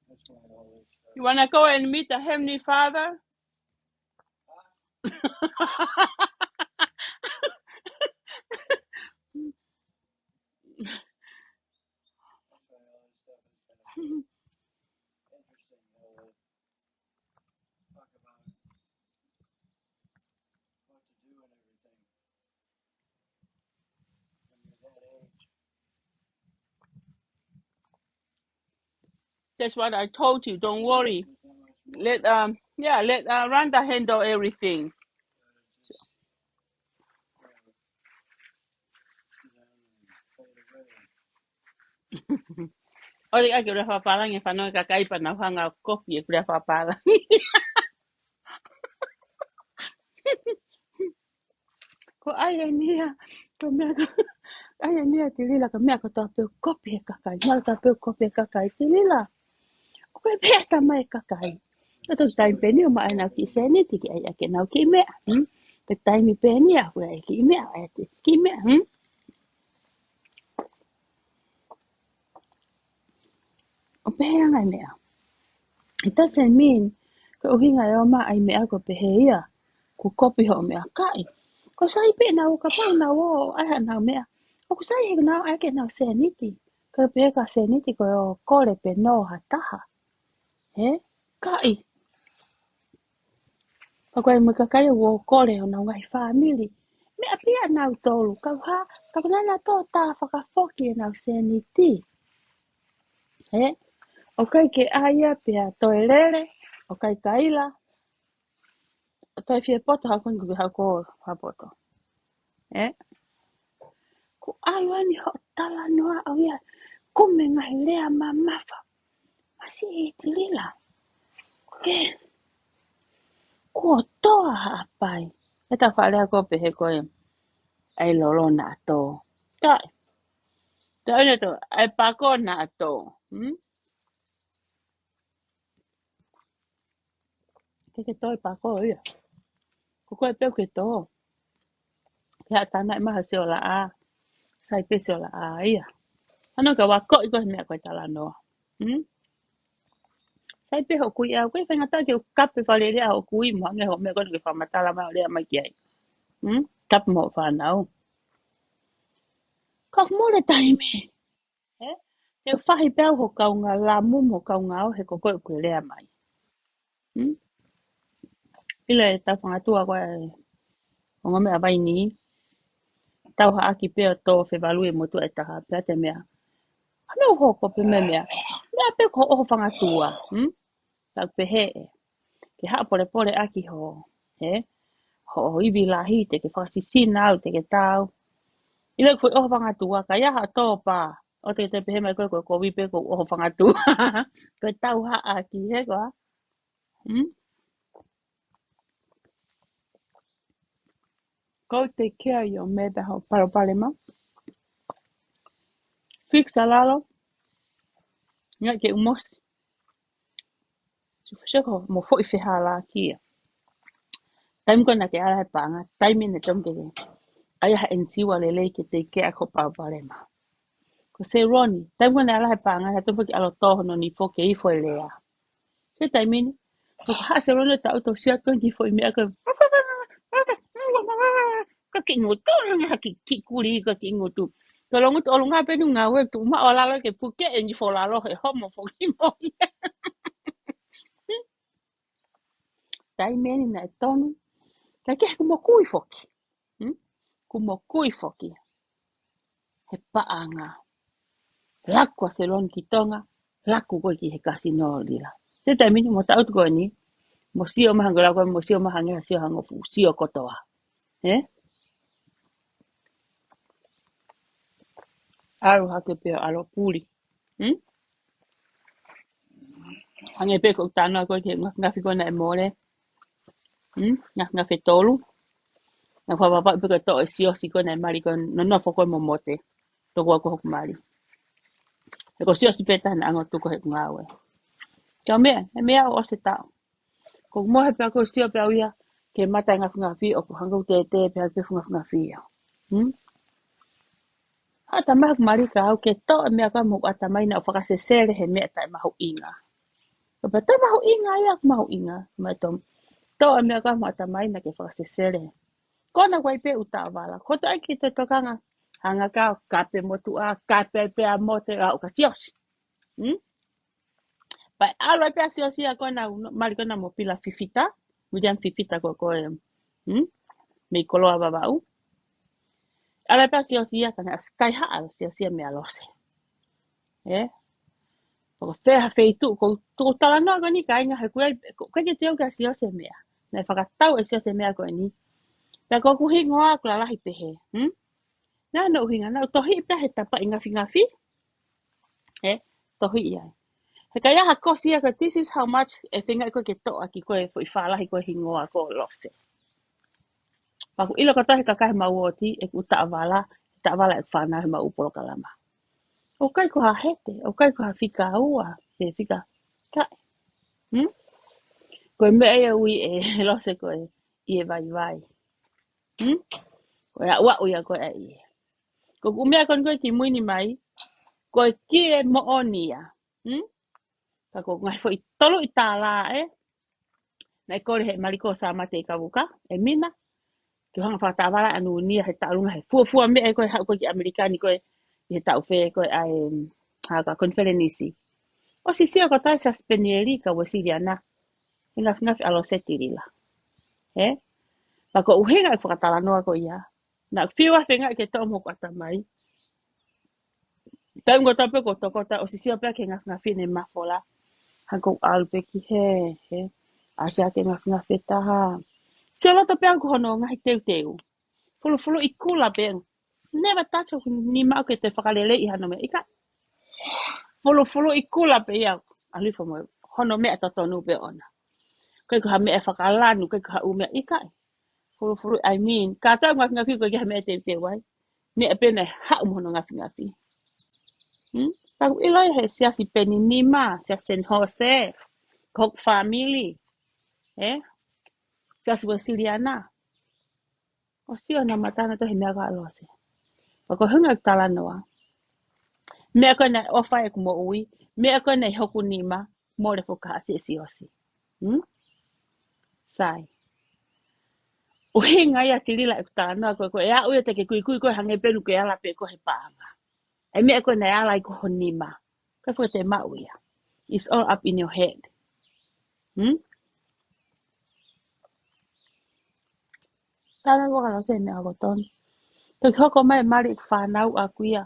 That's why I always start. You wanna go and meet the Heavenly Father? That's why all this stuff is kind of interesting. Talk about what to do and everything when you're that age. That's what I told you. Don't worry. There's not much more. Let Rhonda handle everything. Just sit down and fade away. Oye, ay, que le fa pala ngi fa no ka kai pa na fa nga kopi e fa pala. Ko ay nia, ko me ay nia tilila ka me ka ta pe kopi ka kai. Mal ta pe kopi ka kai tilila. Ko pe pe ta mai ka kai. Ito tai pe ni ma ana ki se ni ti ki ay ke na ki me. Pe tai mi pe ni a we ki me ay ti ki me. O pe nga me. It doesn't mean ko hinga yo ma ai me ko pe he ia. Ku kopi ho me kai. Ko sai pe na ka pa na wo ai na me. O ku sai he na ai ke na se ni ti. Ko pe ka se ni ti ko ko le pe no ha ta ha. He? Kai. Ko ko me ka kai wo ko le na ngai family. Me apia na tolu ka ha ka na to ta fa ka foki na se ni ti. He? O kai ke aia pe a toelele. O kai kaila. O tai fie poto ha kon ku ha ko ha poto. He? Ku alwani ho tala noa au ia. Kume ngai lea mamafa. Masi e tilila. Ke. Ko toa hapai. E ta whaalea ko pehe koe. Ai lolo na to. Tai. Tai ne to. Ai pako na to. Ke toi pako ia. Ko koe peo ke to. Ke ha tana i maha se o la a. Sai pe se o la a ia. Ano ka wako i koe mea koe tala noa. Sai pe ho kui au. Koe whenga tau ke o kape whale rea ho kui mo. Nge ho mea koe ke whamatala mao rea mai ki ai. Kape mo whanau. Ka mole taime. He? Te whahi pēu ho kaunga la mumo kaunga au he ko koe koe rea mai. Hmm? Ila e tau whangatua koe o ngā mea vai ni. Tau ha aki pēo tō whewalu e motu e taha pēa te mea. Ha mea ho ko pe mea. Mea pēo ko oho whangatua. Tau pe he e. Ke haa pore pore aki ho. He? Ho iwi lahi te ke whakasisina au te ke tau. Ila koe oho whangatua ka iaha tō pā. O te pehe mai koe koe ko wipe ko oho whangatua. Koe tau ha aki he koa. Go take care of your meda ho paropalema. Fix alalo. Nga ke umos. Siko mo fo ife hala kia. Time ko na ke ala panga. Time ne tom ke. Ai ha en siwa le ke te ke ako pa ma. Ko se Ronnie. Time ko na ala panga ha tom ke alo to no ni fo ke I fo le ya. Se time ni. Ko ha se Ronnie ta auto sia ko ki fo me ako. Ka ki ngutu ha ki kuri ka ki ngutu. Ko lo ngutu lo ngape nu ngawe tu ma ola lo ke puke en fo la lo he homo fo ki mo. Time ni na tonu. Ka ke ko mo kui foki. Ku mo kui foki. He paanga. Laku a se lon ki tonga. Laku ko ki he kasino lila. Se tai mini mo tau tuko ni. Mo sio mahangala ko mo sio mahangala sio hangofu. Sio kotoa. Eh? Aru hake peo alo puli. Hange pe ko tana ko ke ngafi ko na e more. Ngafi tolu. Na fa papa pe ko to e sio si ko na e mari ko no foko mo mote. To ko ko mari. E ko sio si peta na ango tuko he ngawe. Ka mea o se tau. Ko mo he pe ko sio pe ia ke mata ngafi o ko hanga te pe ngafi ia. Hata mahu marika au ke to mea ka mo ata mai na fa se sere he mea tai mahu inga. Ko pe tai mahu inga ia mahu inga. Mai tom to mea ka mo ata mai na ke fa se sere. Ko na kwai pe uta wala. Ko tai ki te tokanga hanga ka pe motu a ka pe a mote a o ka tiosi. Pai alo pe asiosi a ko na mari ko na mo pila fifita. Mudian fifita ko me koloa babau. Ala pe asiosi a kana sky ha asiosi me alose. Ko feha feitu ko tala no ko ni kai nga he kuai ko ke teo ka asiosi mea. Na whakatau asiosi mea ko ni. Pe ko ku hingoa ko la lahi pehe. Na no hinga na tohi pe he tapa ngafi. Tohi ia. He kai ha kosia ko this is how much e finga ko ke to aki ko e foi fala hi ko hingoa ko loste. Pa ku ilo ka tahi ka kai mauoti e ku ta vala e fana he mau polo kalama. O kai ko ha hete, o kai ko ha fika ua, he fika. Kai. Ko me e ui e lose ko e vai. Ko ya wa uia ko e i. Ko ku mea kon ko ki muini mai, ko e ki e mo onia. Ka ko ngai foi tolo i tala na e kore he mariko sa mate i kavuka, e mina. Ki hanga whakatawara anu nia he taurunga he fua me e koe hau koe ki Amerikani koe i he tau whee koe ai haka konferenisi. O si sio ko tai sa spenieri ka wasiri ana. Ngafi alo setirila. Pa ko uhenga e whakatala noa ko ia. Na whiwa whenga ke tau moko atamai. Tau ngo tape ko tokota o si sio pia ke ngafi ne mafola. Hanko alpe ki he. Asia ke ngafi taha. Sio loto pia ko hono ngahi teu. Fulu I kula ben. Never touch ni mau ke te whakalele I hano me. Ika. Fulu I kula pe ia. Alifo mo. Hono mea tatonu pe ona. Kai ko ha mea whakalanu. Kai ko ha umea. Ika. Fulu I mean. Ka tau ngafi ko kia mea te wai. Mea pene hau mono ngafi. Pag iloi he siasi peni nima. Siasi Jose. Kok family. Siasi wasiliana. O sio na matana to he mea ka alose. Pako hunga tala noa. Mea koe nei ofa e kumo ui. Mea koe nei hoku nima. Mōre fo ka si osi. Sai. O hinga ia tirila e kutala noa koe ea ui te ke kui koe hange penu ke ala pe koe he paanga. E mea koe nei ala I koho nima. Koe fo te mau ia. It's all up in your head. Tala waka lo se mea koton. Te hoko mai mari whanau a kuia.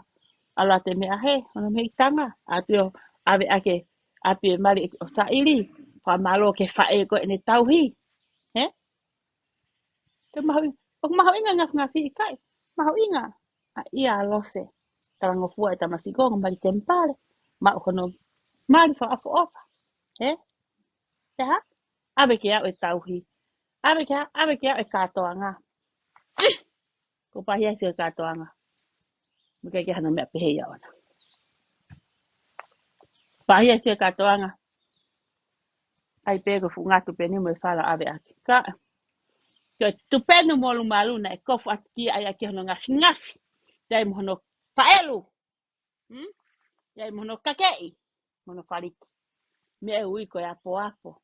Ala te mea he. Ono mea tanga. A teo ave ake. Api e mari o sairi. Wha malo ke whae koe ne tauhi. Te mahu inga ngafi I kai. Mahu inga. A ia lose. Tarango fua e tamasikonga mari tempare. Ma hono mari fa afo ofa. Te ha? Abe ke au e tauhi. Abe ke au e katoanga. Ko pahia si e katoanga. Muke ke hana mea pehe ia ona. Pahia si e katoanga. Ai pego fu ngatu pe ni mo e fala abe ake. Ka. Ko tupenu molu malu na kofu atki ai aki hono ngafi. Dai mono paelu. Dai mono kakei. Mono faliki. Me ui ko apo.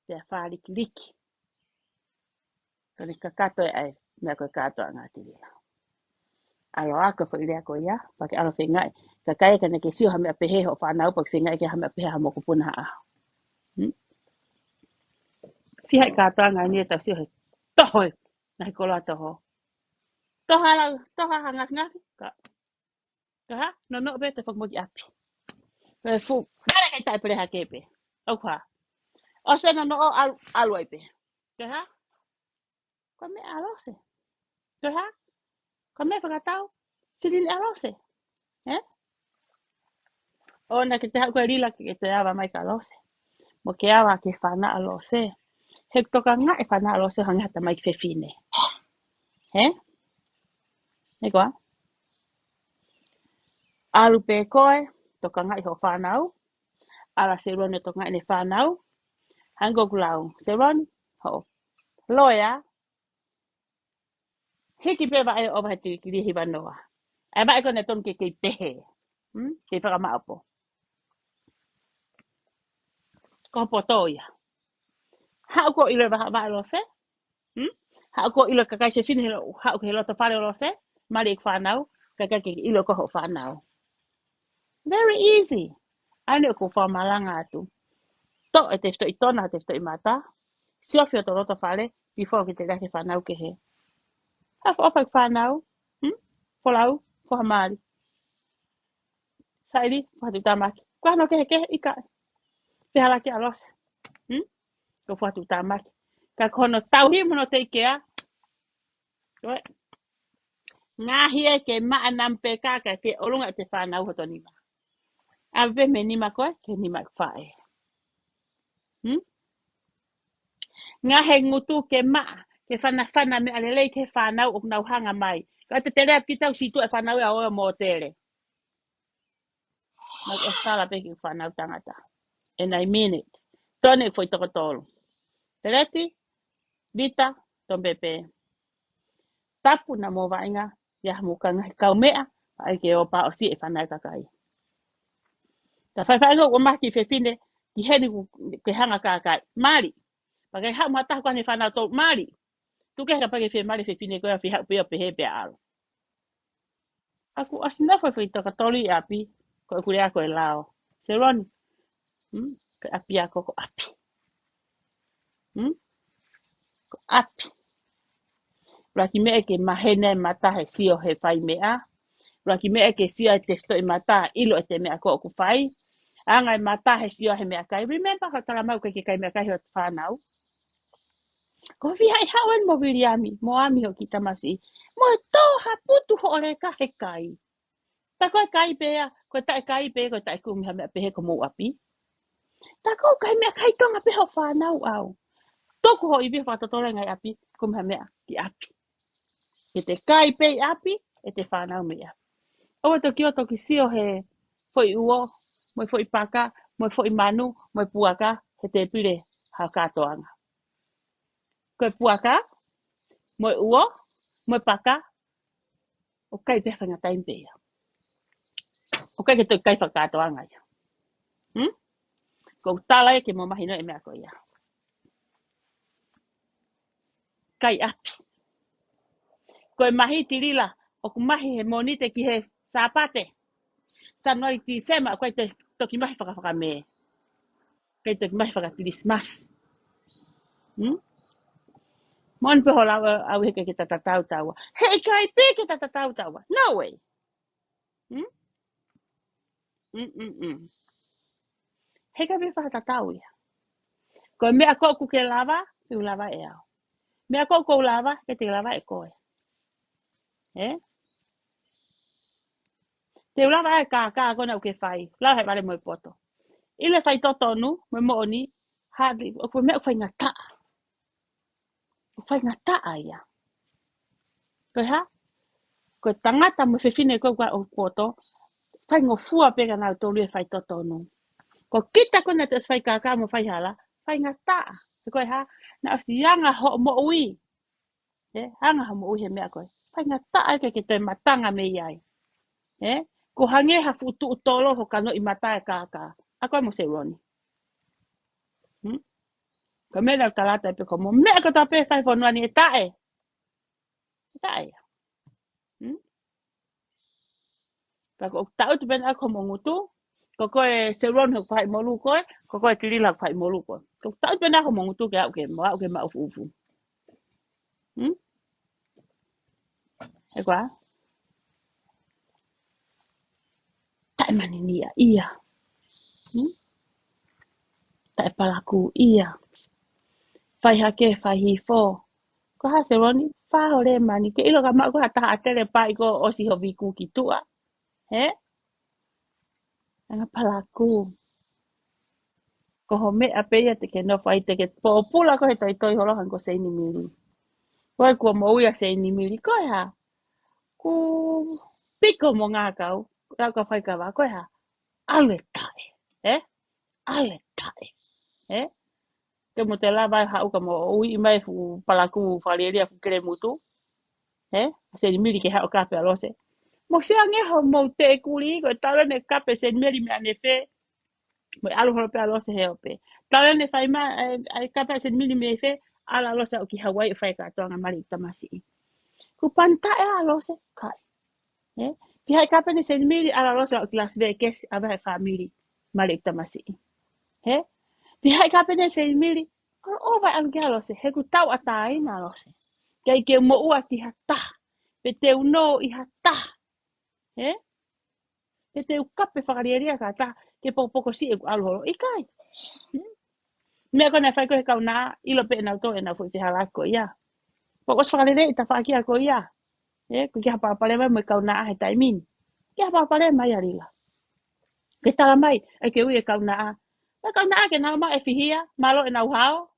Te faliki liki. Kani kakato ai me ko kato ngatila. Alo ako fo ile ko ya, pake alo fingai. Kakai kana ke sio hame pehe ho fa nau pake fingai ke hame pehe mo ko puna a. Fi hai kato ngani ta sio he. Tohoi. Na ko la toho. Toha hangat ngati. Ka no be te fo mo ki api. Pe fu. Dara kai tai pere ha kepe. Okwa. Ospe no alu ai pe. Ka ko me alose. Ka ko me fa tau. Sidin alose. Ona ke te hau koe rila ke te awa mai ka alose. Mo ke awa ke whana alose. He toka ngā e whana alose hangi hata mai ki whewhine. He? He koa? Alu pe koe, toka ngā i ho whanau. Ala se rone toka ngā i ne whanau. Hango kulau. Se rone, ho. Loia. Hiki pe wa e oba he tiri kiri hiwa noa. E wa e kone ton ke kei pehe. Kei whakamaapo. Ko potoia. Hau ko ilo wa alose. Hau ko ilo kakai se fini hau ko he loto whare alose. Mari e whanau. Kakai ke ilo ko ho whanau. Very easy. Ane o ko whamalanga atu. To e te fto i tona, te fto i mata. Siofio to roto whare. Before ki te rake whanau ke he. Hafo opa ki whanau. Wholau. Whahamari. Sairi. Whatu tamaki. Kwa no ke ika. Te halaki alose. Ko whatu tamaki. Ka kono tauhi mono te ikea. Ngahi e ke maa nampe kaka ke olunga te whanau hoto nima. Ave me nima koe ke nima whae. Ngahe ngutu ke maa ke whana me alelei ke whanau o nau hanga mai. Ka te tere api tau situ e whanau e aoe mo tere. Nau e sala pe ki whanau tangata. And I mean it. Tone foi toko tolu. Tereti, vita, tombepe. Tapu na mo vainga, ya mukanga kau mea, ai ke o pa o si e whanau kakai. Ta whaiwhainga o maki whewhine, ki heni ke hanga kakai. Mari. Pakai hau mata kwa ne whanau tau. Mari. Tu ke haka pake whemari whewhine koe a whihau pia pehe pe alo. Aku asina whai toka tolu i api, ko e kure ako e lao. Se roni. Ko api ako ko api. Ko api. Raki mea ke mahene mata he sio he whai mea. Raki mea ke sio e te fto i mata ilo e te mea ko oku whai. Anga e mata he sio he mea kai. Remember ka tala mau ke kai mea kai ho whanau. Ko via i hawen mo viriami, mo ami ho ki tamasi. Mo e toha putu ho ore ka he kai. Ta koe kai pea, koe tae kai pea, koe tae kumiha mea pehe ko mou api. Ta koe kai mea kai tonga peho whanau au. Toku ho i viho whatotore ngai api, kumiha mea ki api. E te kai pei api, e te whanau mea. Owa toki o toki sio he foi uo, moi foi paka, moi foi manu, moi puaka, he te pire hao katoanga. Koe puaka, moi uo, moi paka, o kai pea whanga taimpea. O kai ke toi kai whakatoanga ia. Ko tala e ke mo mahino e mea ko ia. Kai api. Koe mahi tirila, o ku mahi he monite ki he sāpate. Sanoi ti sema, koe te toki mahi whakawhaka me. Koe toki mahi whakakirismas. Mon pe hola au heke ke tatatau taua. Hei kai pe ke tatatau taua. No way. Hei kai pe whakatatau ia. Koe mea kōku ke lava, ke lava e au. Mea kōku lava, ke te lava e koe. Te lava e kā kona u ke whai. Lau hei wale mo i poto. Ile whai totonu, mo i mooni, hardly, o koe mea u whai ngata. O whai ngata ia. Koe ha? Koe tangata mo whewhine koe kwa o poto, whai ngofua pega nau tolu e whai totonu. Ko kita kona te whai kākā mo whai hala, Whai ngata. Te koe ha. Na o si anga ho mo ui. Anga ho mo ui he mea koe. Whai ngata ai ke toi matanga me iai. Ko hange ha futu utolo ho kano i mata e kaka. A koe mo se roni. Ka mea kalata e pe ko mo mea ko ta pe whai whanua ni e tae. Tae. Pa ko tau tu ben ako mo ngutu. Ko koe se roni ho whai molu koe. Ko koe kirila whai molu koe. Ko tau tu ben ako mo ngutu ke au ke ma ufu ufu. E kwa? Tae mani nia ia. Tae palaku ia. Whai hake whai hi fo. Ko ha se roni. Whaho re mani. Ke ilo ka mako ha taha atere pa i ko osi ho viku ki tua. He? Anga palaku. Ko ho mea peia te ke no whai te ke po pula ko he toi toi holohan ko seini mili. Koe kua mo uia seini mili. Koe ha. Ku piko mo ngā kau. Rau ka whai ka wā. Koe ha. Ale tae. Ale tae. Ke mo te la vai hau ka mo ui i mai fu palaku whareria fu kere mutu. Seini mili ke hao kape alose. Mo se angeho mo te kuri. Koe tala ne kape seini mili me ane whee. Mo alu holo pe alo se heo pe. Tala ne fai ma ai kapa sen mili me fe ala lo sa o ki Hawaii fai ka tonga mari tamasi. Ku panta e alo se kai. Pi hai kapa ne sen mili ala lo sa o ki Las Vegas ava hai family mari tamasi. Pi hai kapa ne sen mili o vai alu alo se he ku tau atai na lo se. Kai ke mo ua ki hata. Pe te uno i hata. Pe te ukape whakarieria ka ta ke poko si e ku alu holo. Ikai. Mea kona whai koe kau nā, ilo pe nau tō e nau fui te hala ko ia. Pok os whakarere i ta whaakia ko ia. Ko ki hapa apare mai mo kau nā ahe taimin. Ki hapa apare mai arila. Ke tala mai, ai ke ui e kau nā a. Ka kau nā a ke nau mai e whihia, malo e nau hao.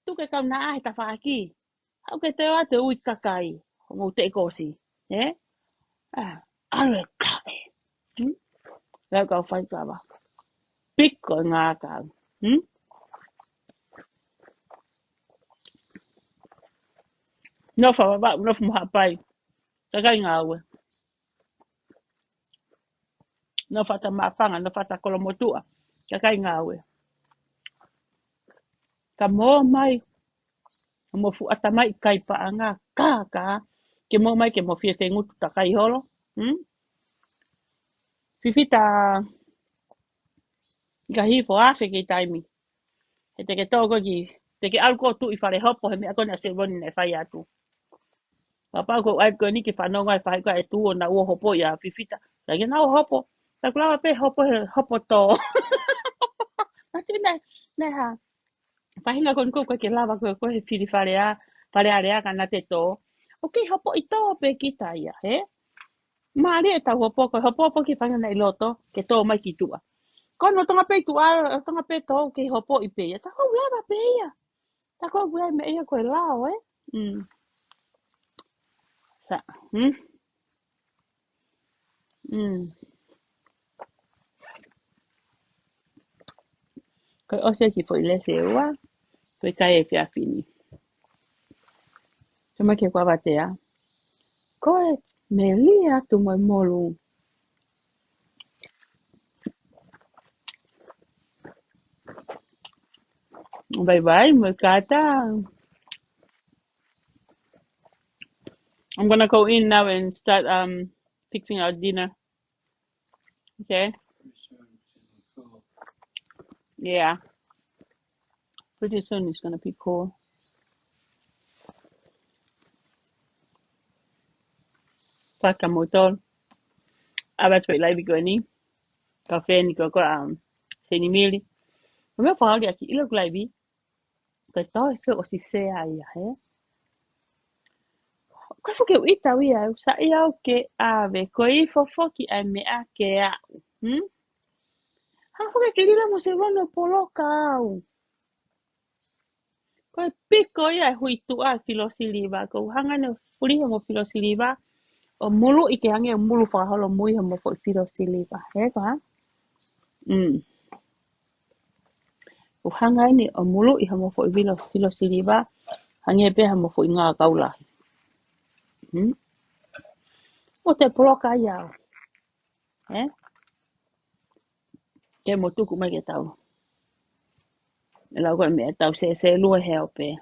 Tu ke kau nā ahe ta whaaki. Hau ke te oa te ui kakai. Hongo te kosi. Ale kae. Lau kau whai kawa. Piko ngā kau. No whawa, no whapai. Kakai ngā ue. No whata mawhanga, no whata kolomotua. Kakai ngā ue. Ka mō mai. Mo fu ata mai kai pa anga kaka. Ke mō mai ke mo fie te ngutu ta kai holo. Fifita. Ka hifo afe ki taimi. He te ke tōko ki. Te ke alko tu i whare hopo he mea kone a se roni nei whai atu. Ka pau ko ai koe ni ki whanonga i whai koe e tu o na ua hopo i a fifita. Ka ke na ua hopo. Ta kulawa pe hopo he hopo tō. Ati nei ha. Whahinga kon ko ke lava ko he whiri whare area ka na te tō. Ok, hopo i tō pe ki taia, he? Maari e tau hopo ki whanga nei loto, ke tō mai ki tua. Kono tonga pe tua, tonga pe tō, ke hopo i pe ia. Ta kou lava pe ia. Ta kou wea me ia koe lao, Sa, Koe ose ki fo i lese ua, koe kai e whia whini. Tuma ke kwa watea. Koe me lia tu moi molu. Bye bye, moi kata. I'm gonna go in now and start fixing our dinner. Okay? Yeah. Pretty soon it's gonna be cool. Paka motor. Abat wait live ko ni. Cafe ni ko seni mili. Me fa ali aki ilo live. Ko to fe o si se ai he. Ko fo ke ita wi ai sa ia o ke ave ko I fo ki ai me a ke a. Ha fo ke lila mo se rono polo ka au. Ko piko ia hui tu a filosiliva ko hanga ne fuli mo filosiliva. O mulu I ke hange o mulu whakaholo mui ha mo fo filosiliva. He ko ha? Uhanga ini o mulu iha mo fo vilo filo siliva. Hange pe ha mo fo inga kaula. O te poloka ia. Ke mo tuku mai ke tau. Ela ko me tau se lua he ope.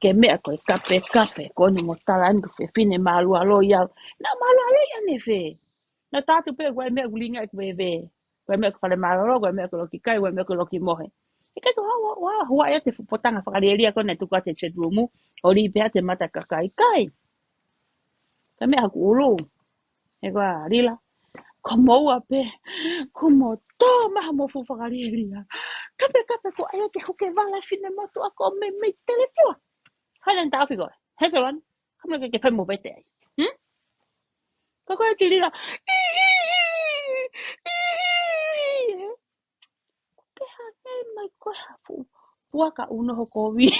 Ke mea koe kape, ko ni mo tala andu fe fine malu alo ia. Na malu alo ia ne fe. Na tatu pe koe mea kulinga e koe ve. Koe mea ko fale malu alo, koe mea ko loki kai, koe mea ko loki mohe. E kai ko hua ia te potanga whakareria ko ne tuku ate che duomu. O li pea te mata kakai kai. Ka mea haku ulu. E koa rila. Ko moua pe. Ko mo tō maha mo fu whakareria. Kape ko aia te hoke wala fine motu ako me telefua. Hailan tau figo. Hesalan. Kamera ke whai mo bete ai. Ka koe ki rira. Ke ha e mai koe ha fu. Puaka uno ho kowi.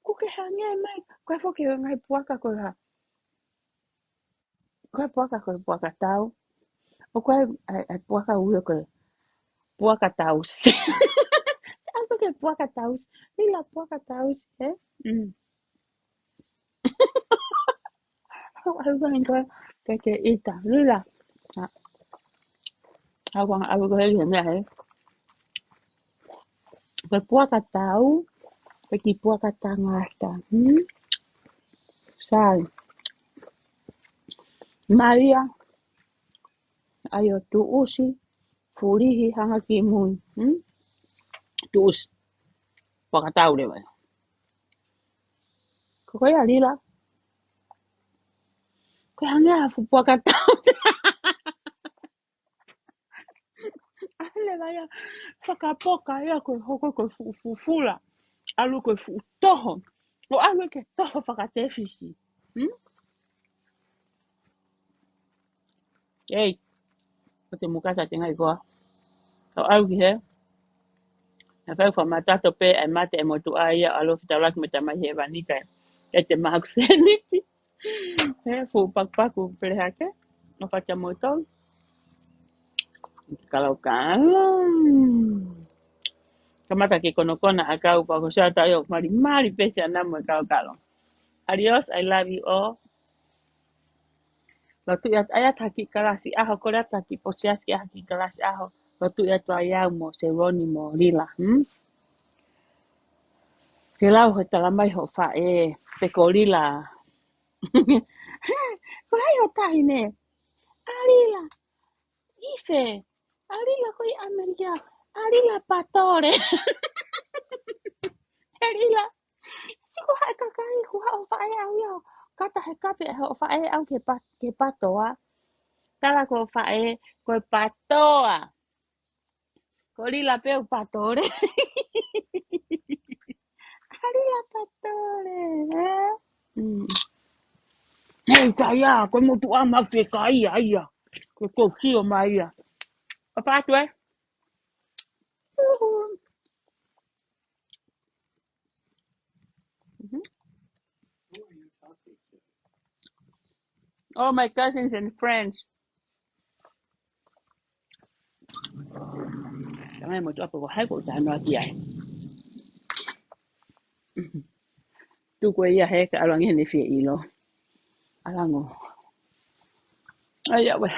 Ku ke ha nge mai. Koe fo ke ngai puaka koe ha. Koe puaka tau. O koe ai puaka uio koe. Puaka taus. Algo ke puaka taus. Lila puaka taus. Algo koe. Ke ita. Lila. Algo koe he mea he. Koe puaka tau. Koe ki puaka tangata. Sai. Maria. Ayo tuusi. Furihi hanga ki mui. Tuus. Puaka tau le vai. Koe a lila. Koe hanga fu puaka tau. Ale vai a whakapoka ia koe hoko koe fufula. Alu koe fu toho. O alu ke toho whakatewhisi. Ei. Ko te mukasa te ngai koa. Kau au ki he. Na whau whamatato pe ai mate e motu a ia alo whitaulaki me tamai he wanika. E te mahaku seniti. He fu pakpaku pelehake. No whatia motou. Kalau kamata ke konokona a kau pa ko sa tayo mari pese anamo e kalo. Adios, I love you all. Lotu ia aya taki kalasi aho kore taki posiaski aki kalasi aho. Lotu ia tua iau mo se roni mo lila. Ke lau he talamai ho fa e peko lila. Ko hai o tahi ne. Alila. Ife. Alila koi Amerika. Alila patore. Alila. Siku hai kakai ku ha o fa e au iau. Kata he kape ho fa e au ke patoa. Tala ko fa e ko patoa. Ko lila pe o patore. Alila patore. Hei kaya, koe motu a mawhi kai aia. Koe ko kio mai ia. O pātu e? Who are you talking to? All my cousins and friends. Tangai motu apa ko hai ko tano aki ai. Tu koe ia he ka alangi hene fia ilo. Alango. Ai awe.